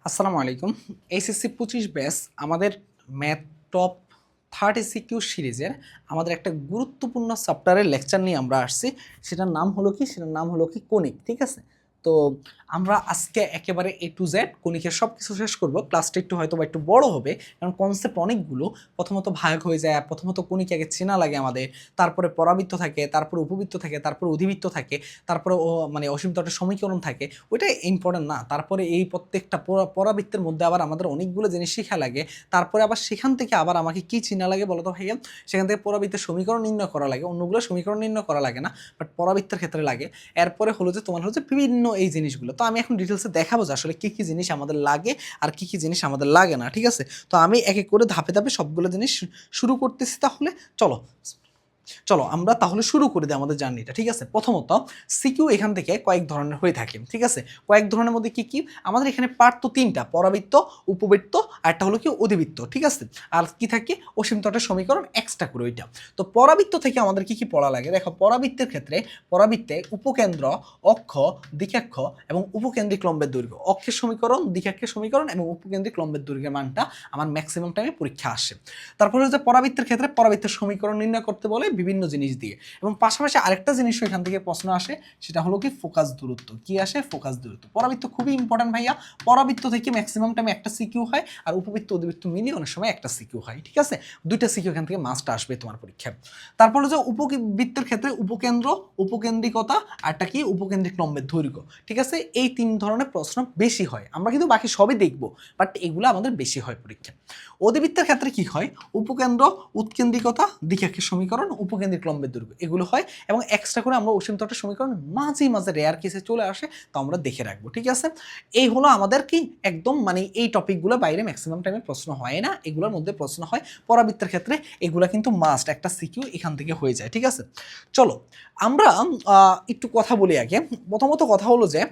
আসসালামু আলাইকুম। HSC 25 batch আমাদের ম্যাথ টপ 30 সিকিউ সিরিজের আমাদের একটা গুরুত্বপূর্ণ চ্যাপ্টারের লেকচার নিয়ে আমরা আসছি। সেটার নাম হলো কি কনিক, ঠিক আছে? তো আমরা আজকে একেবারে এ টু জেড কনিকের সব কিছু শেষ করব। ক্লাসটা একটু হয়তো বা একটু বড় হবে, কারণ কনসেপ্ট অনেকগুলো। প্রথমত ভাগ হয়ে যায়, প্রথমত কনিক আগে চেনা লাগে আমাদের, তারপরে পরাবৃত্ত থাকে, তারপরে উপবৃত্ত থাকে, তারপরে অধিবৃত্ত থাকে, তারপরে মানে অসীম তটের সমীকরণ থাকে। ওইটা ইম্পর্টেন্ট না। তারপরে এই প্রত্যেকটা পরাবৃত্তের মধ্যে আবার আমাদের অনেকগুলো জিনিস শেখা লাগে। তারপরে আবার সেখান থেকে আবার আমাকে কি চিনা লাগে বলতো ভাইয়া? সেখান থেকে পরাবৃত্তের সমীকরণ নির্ণয় করা লাগে। অন্যগুলো সমীকরণ নির্ণয় করা লাগে না, বাট পরাবৃত্তের ক্ষেত্রে লাগে। এরপরে হলো যে তোমার হচ্ছে বিভিন্ন এই জিনিসগুলো। তো আমি এখন ডিটেলসে দেখাবো যে আসলে কী কী জিনিস আমাদের লাগে আর কী কী জিনিস আমাদের লাগে না, ঠিক আছে? তো আমি এক এক করে ধাপে ধাপে সবগুলো জিনিস শুরু করতেছি। তাহলে চলো চলো আমরা তাহলে শুরু করে দিই আমাদের জার্নিটা, ঠিক আছে? প্রথমত সিকিউ এখান থেকে কয়েক ধরনের হয়ে থাকে, ঠিক আছে? কয়েক ধরনের মধ্যে কি কি আমাদের এখানে পার্ট তো তিনটা, পরাবৃত্ত, উপবৃত্ত আর একটা হলো কি অধিবৃত্ত, ঠিক আছে? আর কি থাকে অসীম তটের সমীকরণ এক্সট্রা করে ওইটা। তো পরাবৃত্ত থেকে আমাদের কি কি পড়া লাগে দেখো। পরাবৃত্তের ক্ষেত্রে পরাবৃত্তে উপকেন্দ্র, অক্ষ, দ্বিকাক্ষ এবং উপকেন্দ্রিক লম্বের দৈর্ঘ্য, অক্ষের সমীকরণ, দ্বিকাক্ষের সমীকরণ এবং উপকেন্দ্রিক লম্বের দৈর্ঘ্যের মানটা আমার ম্যাক্সিমাম টাইমে পরীক্ষা আসে। তারপরে হচ্ছে পরাবৃত্তের ক্ষেত্রে পরাবৃত্তের সমীকরণ নির্ণয় করতে বলে বিভিন্ন জিনিস দিয়ে, এবং পাশাপাশি আরেকটা জিনিসও এখান থেকে প্রশ্ন আসে, সেটা হলো কি ফোকাস দূরত্ব। কি আসে? ফোকাস দূরত্ব। পরাবৃত্ত খুবই ইম্পর্টেন্ট ভাইয়া। পরাবৃত্ত থেকে ম্যাক্সিমাম টাইমে একটা সিকিউ হয়, আর উপবৃত্ত অধিবৃত্ত মিলিয়ে অনেক সময় একটা সিকিউ হয়, ঠিক আছে? দুইটা সিকিউ এখান থেকে মাস্ট আসবে তোমার পরীক্ষায়। তারপরে যে উপবৃত্তের ক্ষেত্রে উপকেন্দ্র, উপকেন্দ্রিকতা, আরটা কি উপকেন্দ্রিক লম্বের দৈর্ঘ্য, ঠিক আছে? এই তিন ধরনের প্রশ্ন বেশি হয়। আমরা কিন্তু বাকি সবই দেখবো, বাট এগুলো আমাদের বেশি হয় পরীক্ষা। অধিবৃত্তের ক্ষেত্রে কি হয়? উপকেন্দ্র, উৎকেন্দ্রিকতা, দ্বিকাক্ষের সমীকরণ, উপকেন্দ্রিক লম্বের দৈর্ঘ্য, এগুলো হয়। এবং এক্সট্রা করে আমরা অসীম তটের সমীকরণ মাঝে মাঝে রেয়ার কেসে চলে আসে, তো আমরা দেখে রাখবো, ঠিক আছে? এই হলো আমাদের কি একদম মানে এই টপিকগুলো বাইরে ম্যাক্সিমাম টাইমে প্রশ্ন হয় না, এগুলোর মধ্যে প্রশ্ন হয়। পরাবৃত্তের ক্ষেত্রে এগুলো কিন্তু মাস্ট একটা সিকিউ এখান থেকে হয়ে যায়, ঠিক আছে? চলো আমরা একটু কথা বলি আগে। প্রথমত কথা হলো যে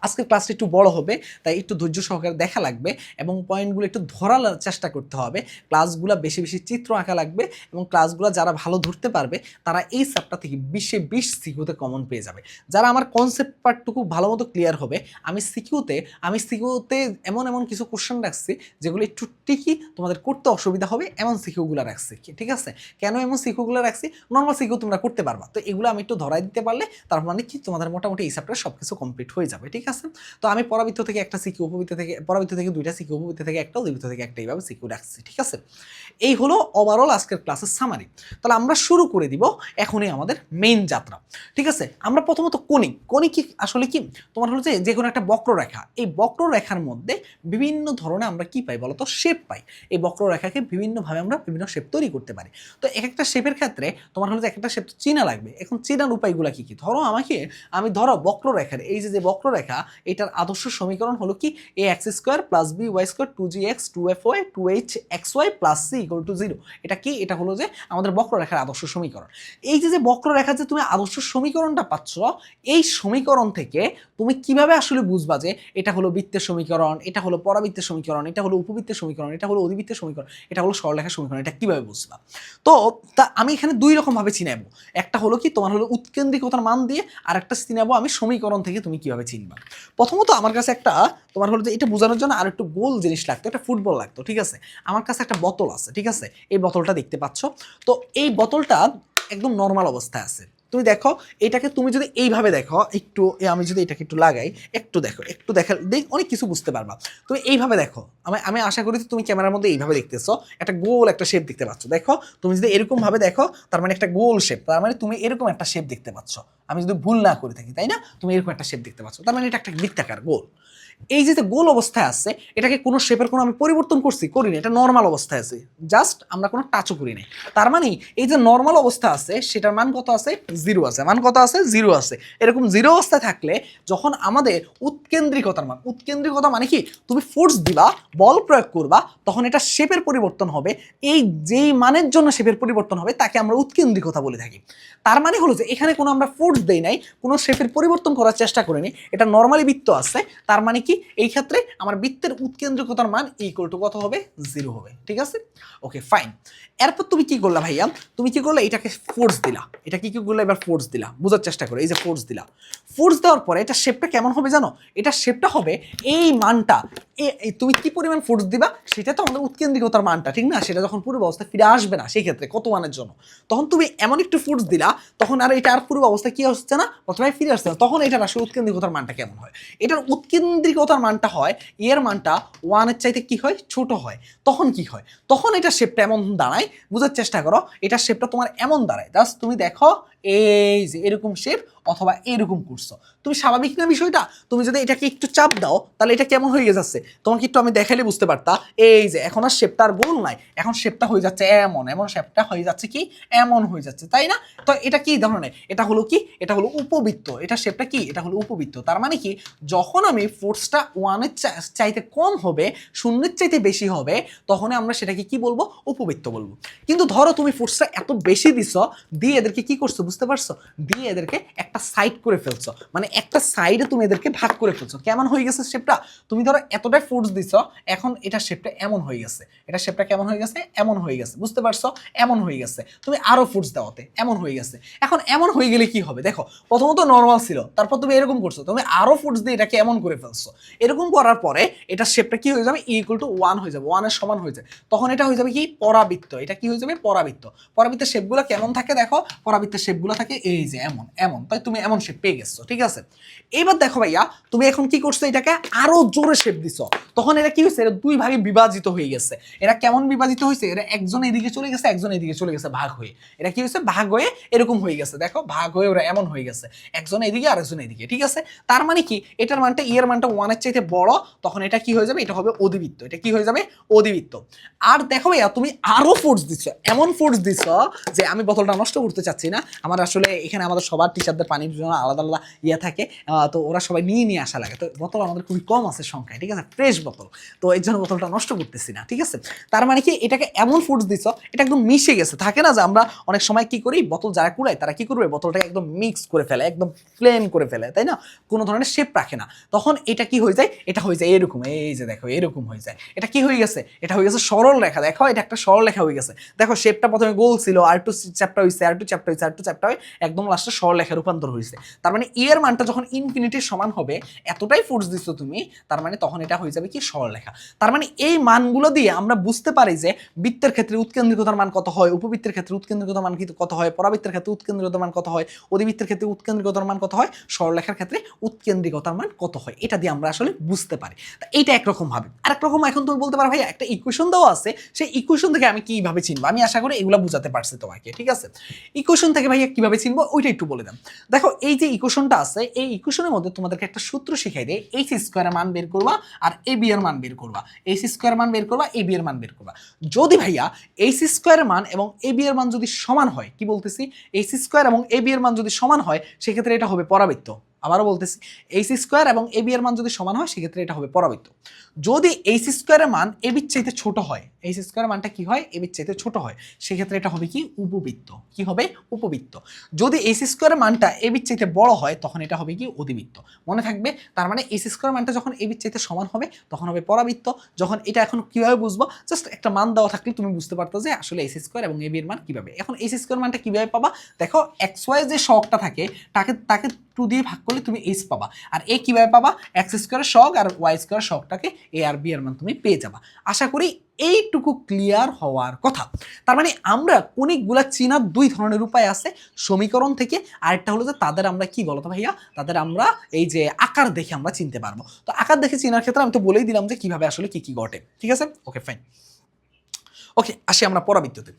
আজকের ক্লাসটা একটু বড় হবে, তাই একটু ধৈর্য সহকারে দেখা লাগবে এবং পয়েন্টগুলো একটু ধরার চেষ্টা করতে হবে। ক্লাসগুলো বেশি বেশি চিত্র আঁকা লাগবে, এবং ক্লাসগুলো যারা ভালো ধরতে পারবে তারা এই চ্যাপ্টার থেকে 20-20 সিকিউতে কমন পেয়ে যাবে। যারা আমার কনসেপ্ট পার্টটুকু ভালো মতো ক্লিয়ার হবে, আমি সিকিউতে এমন এমন কিছু কোশ্চেন রাখছি যেগুলো একটু টিকি তোমাদের করতে অসুবিধা হবে, এমন সিকিউগুলো রাখছি, ঠিক আছে? কেন এমন সিকিউগুলো রাখছি? নর্মাল সিকিউ তোমরা করতে পারবা, তো এগুলো আমি একটু ধরাই দিতে পারলে তার মানে কি তোমাদের মোটামুটি এই চ্যাপ্টার সব কিছু কমপ্লিট হয়ে যাবে, ঠিক আছে? তো আমি পরাবৃত্ত থেকে একটা সিকিউ, পরাবৃত্ত থেকে দুইটা সিকিউ, উপবৃত্ত থেকে একটা, অধিবৃত্ত থেকে একটা, এইভাবে সিকিউ রাখছি, ঠিক আছে? এই হলো ওভারঅল আজকের ক্লাসের সামারি। তাহলে আমরা শুরু করে দিব এখনই আমাদের মেইন যাত্রা, ঠিক আছে? আমরা প্রথমত কনিক কি আসলে কি তোমার হলো যে কোনো একটা বক্ররেখা, এই বক্ররেখার মধ্যে বিভিন্ন ধরনের আমরা কি পাই বলতো? শেপ পাই। এই বক্ররেখাকে বিভিন্নভাবে আমরা বিভিন্ন শেপ তৈরি করতে পারি। তো এক একটা শেপের ক্ষেত্রে তোমার হলো যে একটা শেপ চেনা লাগবে। এখন চেনার উপায়গুলো কি কি? আমি ধরো বক্ররেখার এই যে বক্ররেখা, এটার আদর্শ সমীকরণ হলো কি A X square plus B Y square 2gx 2fy 2hxy plus c equal to 0। এটা কি? এটা হলো যে আমাদের বক্ররেখার আদর্শ সমীকরণ। এই যে বক্ররেখার যে তুমি আদর্শ সমীকরণটা পাচ্ছ, এই সমীকরণ থেকে তুমি কিভাবে আসলে বুঝবা যে এটা হলো বৃত্তের সমীকরণ, এটা হলো পরাবৃত্তের সমীকরণ, এটা হলো উপবৃত্তের সমীকরণ, এটা হলো অধিবৃত্তের সমীকরণ, এটা হলো সরলরেখার সমীকরণ, এটা কিভাবে বুঝবা? তো আমি এখানে দুই রকম ভাবে চিনাবো। একটা হলো কি তোমার হলো উৎকেন্দ্রিকতার মান দিয়ে, আর একটা চিনাবো আমি সমীকরণ থেকে তুমি কিভাবে চিনবা। প্রথমত আমার কাছে একটা তোমার হলো যে এটা বোঝানোর জন্য আর একটু গোল জিনিস লাগতো, একটা ফুটবল লাগতো, ঠিক আছে? আমার কাছে একটা বোতল আছে, ঠিক আছে? এই বোতলটা দেখতে পাচ্ছ। তো এই বোতলটা একদম নর্মাল অবস্থায় আছে। তুমি দেখো এটাকে, তুমি যদি এইভাবে দেখো একটু, আমি যদি এটাকে একটু লাগাই, একটু দেখো, একটু দেখা দেখ অনেক কিছু বুঝতে পারবা। তুমি এইভাবে দেখো, আমি আশা করি তুমি ক্যামেরার মধ্যে এইভাবে দেখতেছো, একটা গোল একটা শেপ দেখতে পাচ্ছ। দেখো তুমি যদি এরকম ভাবে দেখো, তার মানে একটা গোল শেপ, তার মানে তুমি এরকম একটা শেপ দেখতে পাচ্ছ। আমি যদি ভুল না করে থাকি, তাই না? তুমি এরকম একটা শেপ দেখতে পাচ্ছ, তার মানে এটা একটা বৃত্তাকার গোল। এই যে গোল অবস্থায় আছে, এটাকে কোনো শেপের কোনো আমি পরিবর্তন করিনি, এটা নর্মাল অবস্থায় আছে, জাস্ট আমরা কোনো টাচও করি নাই। তার মানে এই যে নর্মাল অবস্থা আছে, সেটার মান কত আছে? 0 আছে। মান কত আছে? 0 আছে। এরকম 0 অবস্থায় থাকলে যখন আমাদের উৎকেন্দ্রিকতা মানে কি, তুমি ফোর্স দিবা, বল প্রয়োগ করবা, তখন এটা শেপের পরিবর্তন হবে। এই যেই মানের জন্য শেপের পরিবর্তন হবে তাকে আমরা উৎকেন্দ্রিকতা বলে থাকি। তার মানে হলো যে এখানে কোনো আমরা ফোর্স দেই নাই, কোনো শেপের পরিবর্তন করার চেষ্টা করিনি, এটা নর্মালি বৃত্ত আছে। তার মানে কি এই ক্ষেত্রে আমার বৃত্তের উৎকেন্দ্রিকতার মান ইকুয়াল টু কত হবে 0 হবে ঠিক আছে ওকে ফাইন এরপর তুমি কি করলা ভাইয়া তুমি কি করলে এটাকে ফোর্স দিলা এটা কি করলে এবার ফোর্স দিলা বোঝার চেষ্টা করো এই যে ফোর্স দিলা ফোর্স দেওয়ার পরে এটা শেপটা কেমন হবে জানো এটা শেপটা হবে এই মানটা তুমি কি পরিমাণ ফোর্স দিবা সেটা তো আমাদের উৎকেন্দ্রিকতার মানটা ঠিক না সেটা যখন পূর্ব অবস্থায় ফিরে আসবে না সেই ক্ষেত্রে কত মানের জন্য তখন তুমি এমন একটু ফোর্স দিলা তখন আর এটা আর পূর্ব অবস্থায় কি হচ্ছে না প্রথমে ফিরে আসছে না তখন এটার আসলে উৎকেন্দ্রিকতার মানটা কেমন হয় এটার উৎকেন্দ্রিকতার মানটা হয় এর মানটা 1 এর চাইতে কি হয় ছোট হয় তখন কি হয় তখন এটা শেপটা এমন দাঁড়ায় বোঝার চেষ্টা করো এটা শেপটা তোমার এমন দাঁড়ায় জাস্ট তুমি দেখো এই যে এরকম শেপ অথবা এরকম করছো তুমি স্বাভাবিক না বিষয়টা তুমি যদি এটাকে একটু চাপ দাও তাহলে এটা কেমন হয়ে যাচ্ছে তোমাকে একটু আমি দেখাইলে বুঝতে পারতা এই যে এখন আর শেপটা আর গোল নাই এখন শেপটা হয়ে যাচ্ছে এমন এমন শেপটা হয়ে যাচ্ছে কি এমন হয়ে যাচ্ছে তাই না তো এটা কি ধরনের এটা হলো কি এটা হলো উপবৃত্ত এটা শেপটা কি এটা হলো উপবৃত্ত তার মানে কি যখন আমি ফোর্সটা 1 এর চাইতে কম হবে 0 এর চাইতে বেশি হবে তখন আমরা সেটাকে কি বলবো উপবৃত্ত বলবো কিন্তু ধরো তুমি ফোর্সটা এত বেশি দিছো দিয়ে এদেরকে কি করছো বুঝতে পারছো দিয়ে এদেরকে একটা সাইড করে ফেলছো মানে একটা সাইডে তুমি এদেরকে ভাগ করে ফেলছো কেমন হয়ে গেছে শেপটা তুমি ধরো এতটাই ফোর্স দিছো এখন এটা শেপটা এমন হয়ে গেছে এটা শেপটা কেমন হয়ে গেছে এমন হয়ে গেছে বুঝতে পারছো এমন হয়ে গেছে তুমি আরো ফোর্স দাওতে এমন হয়ে গেছে এখন এমন হয়ে গেলে কি হবে দেখো প্রথমত নর্মাল ছিল তারপর তুমি এরকম করছো তুমি আরো ফোর্স দিয়ে এটাকে এমন করে ফেলছো এরকম করার পরে এটা শেপটা কি হয়ে যাবে ইকুয়াল টু 1 হয়ে যাবে 1 এর সমান হয়ে যায় তখন এটা হয়ে যাবে কি পরাবৃত্ত এটা কি হয়ে যাবে পরাবৃত্ত পরাবৃত্তের শেপগুলো কেমন থাকে দেখো পরাবৃত্তের শেপগুলো থাকে এই যে এমন এমন তাই তুমি এমন শেপ পেয়ে গেছো ঠিক আছে এবার দেখো ভাইয়া তুমি এখন কি করছো এটাকে আরো জোরে শেপ দিছো তখন এটা কি হয়েছে এটা দুই ভাগে বিভাজিত হয়ে গেছে এরা কেমন বিভাজিত হয়েছে এরা একজন এদিকে চলে গেছে একজন এদিকে চলে গেছে ভাগ হয়ে এটা কি হয়েছে ভাগ হয়ে এরকম হয়ে গেছে দেখো ভাগ হয়ে ওরা এমন হয়ে গেছে একজন এদিকে আরেকজন এদিকে ঠিক আছে তার মানে কি এটার মানটা এর মানটা 1 এর চাইতে বড় তখন এটা কি হয়ে যাবে এটা হবে অধিবৃত্ত এটা কি হয়ে যাবে অধিবৃত্ত আর দেখো ভাইয়া তুমি আরো ফোর্স দিছো এমন ফোর্স দিছো যে আমি বোতলটা নষ্ট করতে চাচ্ছি না আমার আসলে এখানে আমাদের সবার টিচারদের পানির জন্য আলাদা আলাদা ইয়ে থাকে তো ওরা সবাই নিয়ে আসা লাগে তো বোতল আমাদের খুবই কম আছে সংখ্যায় ঠিক আছে ফ্রেশ বোতল তো এই জন্য বোতলটা নষ্ট করতেছি না ঠিক আছে তার মানে কি এটাকে এমন ফোর্স দিছো এটা একদম মিশে গেছে থাকে না যে আমরা অনেক সময় কি করি বোতল যারা কুড়ায় তারা কি করবে বোতলটাকে একদম মিক্স করে ফেলে একদম প্লেন করে ফেলে তাই না কোনো ধরনের শেপ রাখে না তখন এটা কি হয়ে যায় এটা হয়ে যায় এরকম এই যে দেখো এরকম হয়ে যায় এটা কি হয়ে গেছে এটা হয়ে গেছে সরল রেখা দেখো এটা একটা সরল রেখা হয়ে গেছে দেখো শেপটা প্রথমে গোল ছিল আর একটু চ্যাপ্টা হয়েছে আর একটু চ্যাপ্টা হয়েছে আর একটু চ্যাপ্টা হয়ে একদম লাস্টে সরল রেখা রূপান্তর হয়েছে তার মানে এর মানটা যখন ইনফিনিটির সমান হবে এতটাই ফোর্স দিচ্ছ তুমি তার মানে তখন এটা হয়ে যাবে কি সরলরেখা তার মানে এই মানগুলো দিয়ে আমরা বুঝতে পারি যে বৃত্তের ক্ষেত্রে উৎকেন্দ্রিকতার মান কত হয় উপবৃত্তের ক্ষেত্রে উৎকেন্দ্রিকতার মান কত হয় পরাবৃত্তের ক্ষেত্রে উৎকেন্দ্রিকতার মান কত হয় অধিবৃত্তের ক্ষেত্রে উৎকেন্দ্রিকতার মান কত হয় সরলরেখার ক্ষেত্রে উৎকেন্দ্রিকতার মান কত হয় এটা দিয়ে আমরা আসলে বুঝতে পারি তা এইটা একরকম ভাবে আরেক রকম এখন তুমি বলতে পারো ভাই একটা ইকুয়েশন দেওয়া আছে সেই ইকুয়েশন থেকে আমি কিভাবে চিনবো আমি আশা করি এগুলো বুঝাতে পারছি তোমাকে ঠিক আছে ইকুয়েশন থেকে ভাইয়া কিভাবে চিনবো ওইটা একটু বলে দেন দেখো এই যে ইকুয়েশনটা আছে এই ইকুয়েশনের মধ্যে তোমাদেরকে একটা সূত্র শিখাই দেয় এইচ স্কয়ারের মান বের করবা আর এ বি এর মান বের করবা এইচ স্কয়ারের মান বের করবা এ বি এর মান বের করবা যদি ভাইয়া এইচ স্কয়ারের মান এবং এ বি এর মান যদি সমান হয় কি বলতেছি এইচ স্কয়ার এবং এ বি এর মান যদি সমান হয় সেক্ষেত্রে এটা হবে পরাবৃত্ত আবারও বলতেছি এইচ স্কয়ার এবং এ বি এর মান যদি সমান হয় সেক্ষেত্রে এটা হবে পরাবৃত্ত যদি এইচ স্কয়ারের মান এ বির চাইতে ছোট হয় এইচ স্কয়ারের মানটা কি হয় এ বির চাইতে ছোট হয় সেক্ষেত্রে এটা হবে কি উপবৃত্ত কি হবে উপবৃত্ত যদি এইচ স্কয়ারের মানটা এ বির চাইতে বড় হয় তখন এটা হবে কি অধিবৃত্ত মনে থাকবে তার মানে এইচ স্কয়ার মানটা যখন এ বির চাইতে সমান হবে তখন হবে পরাবৃত্ত যখন এটা এখন কিভাবে বুঝবো জাস্ট একটা মান দেওয়া থাকলে তুমি বুঝতে পারতো যে আসলে এইচ স্কয়ার এবং এ বি এর মান কিভাবে এখন এইচ স্কয়ার মানটা কিভাবে পাবা দেখো এক্স ওয়াই যে শকটা থাকে তাকে 2 দিয়ে ভাগ করলে তুমি এইচ পাবা আর এ কিভাবে পাবা এক্স স্কয়ারের শক আর ওয়াই স্কয়ারের শকটাকে এ আর বি এর মান তুমি পেয়ে যাবা আশা করি এইটুকু ক্লিয়ার হওয়ার কথা তার মানে আমরা কণিকগুলা চেনার দুই ধরনের উপায় আছে সমীকরণ থেকে আরেকটা হলো যে তাদের আমরা কি বলতো ভাইয়া তাদের আমরা এই যে আকার দেখে আমরা চিনতে পারবো তো আকার দেখে চেনার ক্ষেত্রে আমি তো বলেই দিলাম যে কিভাবে আসলে কি ঘটে ঠিক আছে ওকে ফাইন ওকে আসি আমরা পরাবৃত্ততে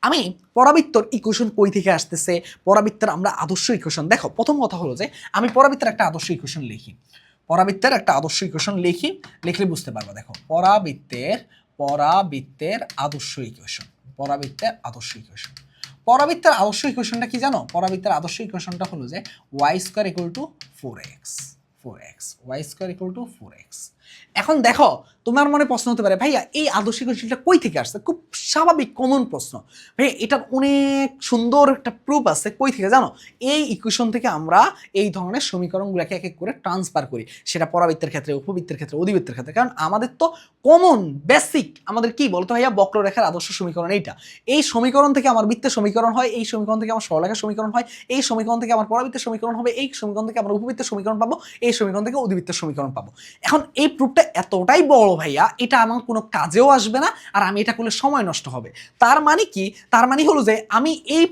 আমি পরাবৃত্তর ইকুয়েশন কই থেকে আসতেছে পরাবৃত্তের আমরা আদর্শ ইকুয়েশন দেখো প্রথম কথা হলো যে আমি পরাবৃত্তের একটা আদর্শ ইকুয়েশন লিখি পরাবৃত্তের একটা আদর্শ ইকুয়েশন লিখলে বুঝতে পারবো দেখো পরাবৃত্তের আদর্শ ইকুয়েশন পরাবৃত্তের আদর্শ ইকুয়েশনটা কি জানো পরাবৃত্তের আদর্শ ইকুয়েশনটা হলো যে y² = 4x 4x, y square equal to 4x। এখন দেখো তোমার মনে প্রশ্ন হতে পারে ভাইয়া এই আদর্শ ইকুয়েশনটা কই থেকে আসছে? খুব স্বাভাবিক কমন প্রশ্ন ভাইয়া, এটার অনেক সুন্দর একটা প্রুফ আছে। কই থেকে জানো? এই ইকুয়েশন থেকে আমরা এই ধরনের সমীকরণগুলোকে এক এক করে ট্রান্সফার করি, সেটা পরাবৃত্তের ক্ষেত্রে, উপবৃত্তের ক্ষেত্রে, অধিবৃত্তের ক্ষেত্রে। কারণ আমাদের তো কমন বেসিক আমাদের কি বলতো ভাইয়া, বক্ররেখার আদর্শ সমীকরণ এইটা। এই সমীকরণ থেকে আমার বৃত্তের সমীকরণ হয়, এই সমীকরণ থেকে আমার সরলরেখার সমীকরণ হয়, এই সমীকরণ থেকে আমার পরাবৃত্তের সমীকরণ হবে, এই সমীকরণ থেকে আমরা উপবৃত্তের সমীকরণ পাবো, এই সমীকরণ থেকে অধিবৃত্তের সমীকরণ পাবো। এখন এই প্রুফটা এতটাই বড় ভাইয়া, এটা আমার কোনো কাজেও আসবে না, আর আমি এটা করলে সময় নষ্ট হবে। তার মানে কি? তার মানে হলো যে আমি এই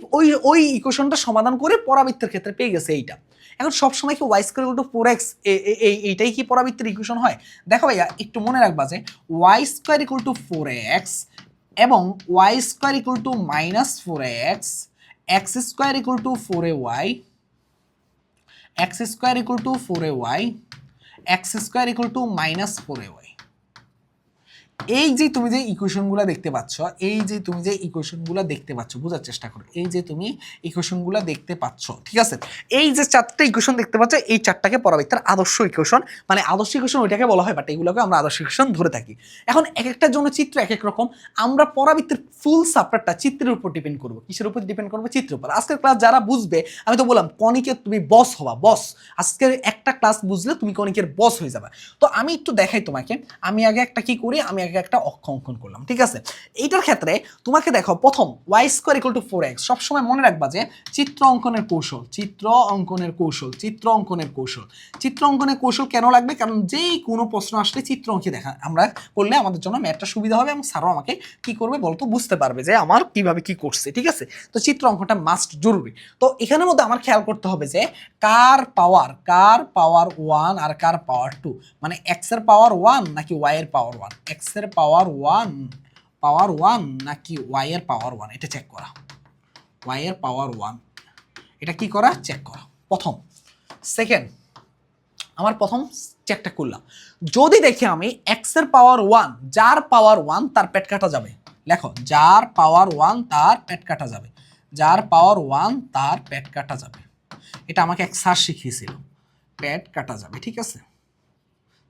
ওই ইকুয়েশনটা সমাধান করে পরাবৃত্তের ক্ষেত্রে পেয়ে গেছে এইটা। এখন সবসময় কি Y square equal to 4x এইটাই কি পরাবৃত্তের ইকুয়েশন হয়? দেখো ভাইয়া একটু মনে রাখবা যে Y square equal to 4x এবং y square equal to minus 4x, x square equal to 4ay, x square equal to 4ay, x square equal to minus 4ay। এই যে তুমি যে ইকুয়েশনগুলো দেখতে পাচ্ছ, এই যে তুমি যে ইকুয়েশনগুলো দেখতে পাচ্ছ, বোঝার চেষ্টা করো, এই যে তুমি ইকুয়েশনগুলো দেখতে পাচ্ছ, ঠিক আছে? এই যে চারটা ইকুয়েশন দেখতে পাচ্ছ, এই চারটাকে পরাবৃত্তের আদর্শ ইকুয়েশন, মানে আদর্শ ইকুয়েশন ওইটাকে বলা হয়, বাট এগুলোকে আমরা আদর্শ ইকুয়েশন ধরে থাকি। এখন এক একটার জন্য চিত্র এক এক রকম। আমরা পরাবৃত্তের ফুল সাপোর্টটা চিত্রের উপর ডিপেন্ড করবো। কিসের উপর ডিপেন্ড করবো? চিত্রের উপর। আজকের ক্লাস যারা বুঝবে, আমি তো বললাম কণিকের তুমি বস হবা, বস। আজকের একটা ক্লাস বুঝলে তুমি কণিকের বস হয়ে যাবে। তো আমি একটু দেখাই তোমাকে, আমি আগে একটা কি করি, আমি আগে একটা অক্ষ অঙ্কন করলাম, ঠিক আছে? এইটার ক্ষেত্রে তোমাকে দেখো, প্রথম Y square equal to 4x। সবসময় মনে রাখবা যে চিত্র অঙ্কনের কৌশল, চিত্র অঙ্কনের কৌশল, চিত্র অঙ্কনের কৌশল, চিত্র অঙ্কনের কৌশল কেন লাগবে? কারণ যেই কোনো প্রশ্ন আসলে চিত্র অঙ্কে দেখা আমরা করলে আমাদের জন্য ম্যাথটা সুবিধা হবে, এবং স্যারও আমাকে কি করবে বলতো, বুঝতে পারবে যে আমার কিভাবে কি করছে, ঠিক আছে? তো চিত্র অঙ্কটা মাস্ট জরুরি। তো এখানের মধ্যে আমার খেয়াল করতে হবে যে কার পাওয়ার 1 আর কার পাওয়ার 2, মানে এক্স এর পাওয়ার 1 নাকি ওয়াই এর পাওয়ার 1, এক্স এর পাওয়ার 1 নাকি ওয়াই এর পাওয়ার 1, এটা চেক করা। ওয়াই এর পাওয়ার 1 এটা কি করা? চেক করা প্রথম। সেকেন্ড, আমার প্রথম চেকটা করলাম, যদি দেখি আমি এক্স এর পাওয়ার 1, যার পাওয়ার 1 তার পেট কাটা যাবে। লেখো, যার পাওয়ার 1 তার পেট কাটা যাবে, যার পাওয়ার 1 তার পেট কাটা যাবে। এটা আমাকে এক স্যার শিখিয়েছিল, পেট কাটা যাবে, ঠিক আছে?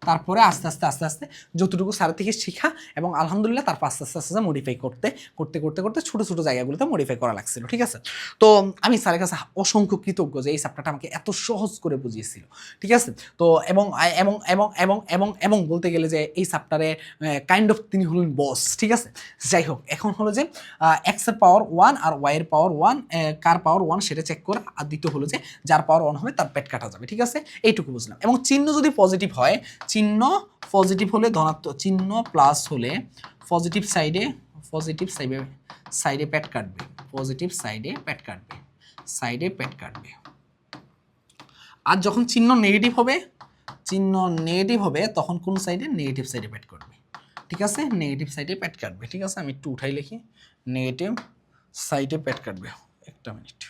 তারপরে আস্তে আস্তে আস্তে আস্তে যতটুকু স্যার থেকে শিখা, এবং আলহামদুলিল্লাহ তারপর আস্তে আস্তে আস্তে মডিফাই করতে করতে করতে করতে ছোটো ছোটো জায়গাগুলোতে মডিফাই করা লাগছিল, ঠিক আছে? তো আমি স্যারের কাছে অসংখ্য কৃতজ্ঞ যে এই চ্যাপ্টারটা আমাকে এত সহজ করে বুঝিয়েছিল, ঠিক আছে? তো এবং এবং এবং এবং এবং এবং বলতে গেলে যে এই চ্যাপ্টারে কাইন্ড অফ তিনি হলেন বস, ঠিক আছে? যাই হোক, এখন হলো যে এক্স এর পাওয়ার 1 আর ওয়াই এর পাওয়ার 1, কার পাওয়ার 1 সেটা চেক করা, আর দ্বিতীয় হলো যে যার পাওয়ার 1 হবে তার পেট কাটা যাবে, ঠিক আছে? এইটুকু বুঝলাম। এবং চিহ্ন যদি পজিটিভ হয়, চিহ্ন পজিটিভ হলে ধনাত্মক, চিহ্ন প্লাস হলে পজিটিভ সাইডে পেট কাটবে, পজিটিভ সাইডে পেট কাটবে, সাইডে পেট কাটবে। আর যখন চিহ্ন নেগেটিভ হবে, তখন কোন সাইডে? নেগেটিভ সাইডে পেট কাটবে, ঠিক আছে? নেগেটিভ সাইডে পেট কাটবে, ঠিক আছে? আমি একটু উঠাই লিখি, নেগেটিভ সাইডে পেট কাটবে। একটা মিনিট,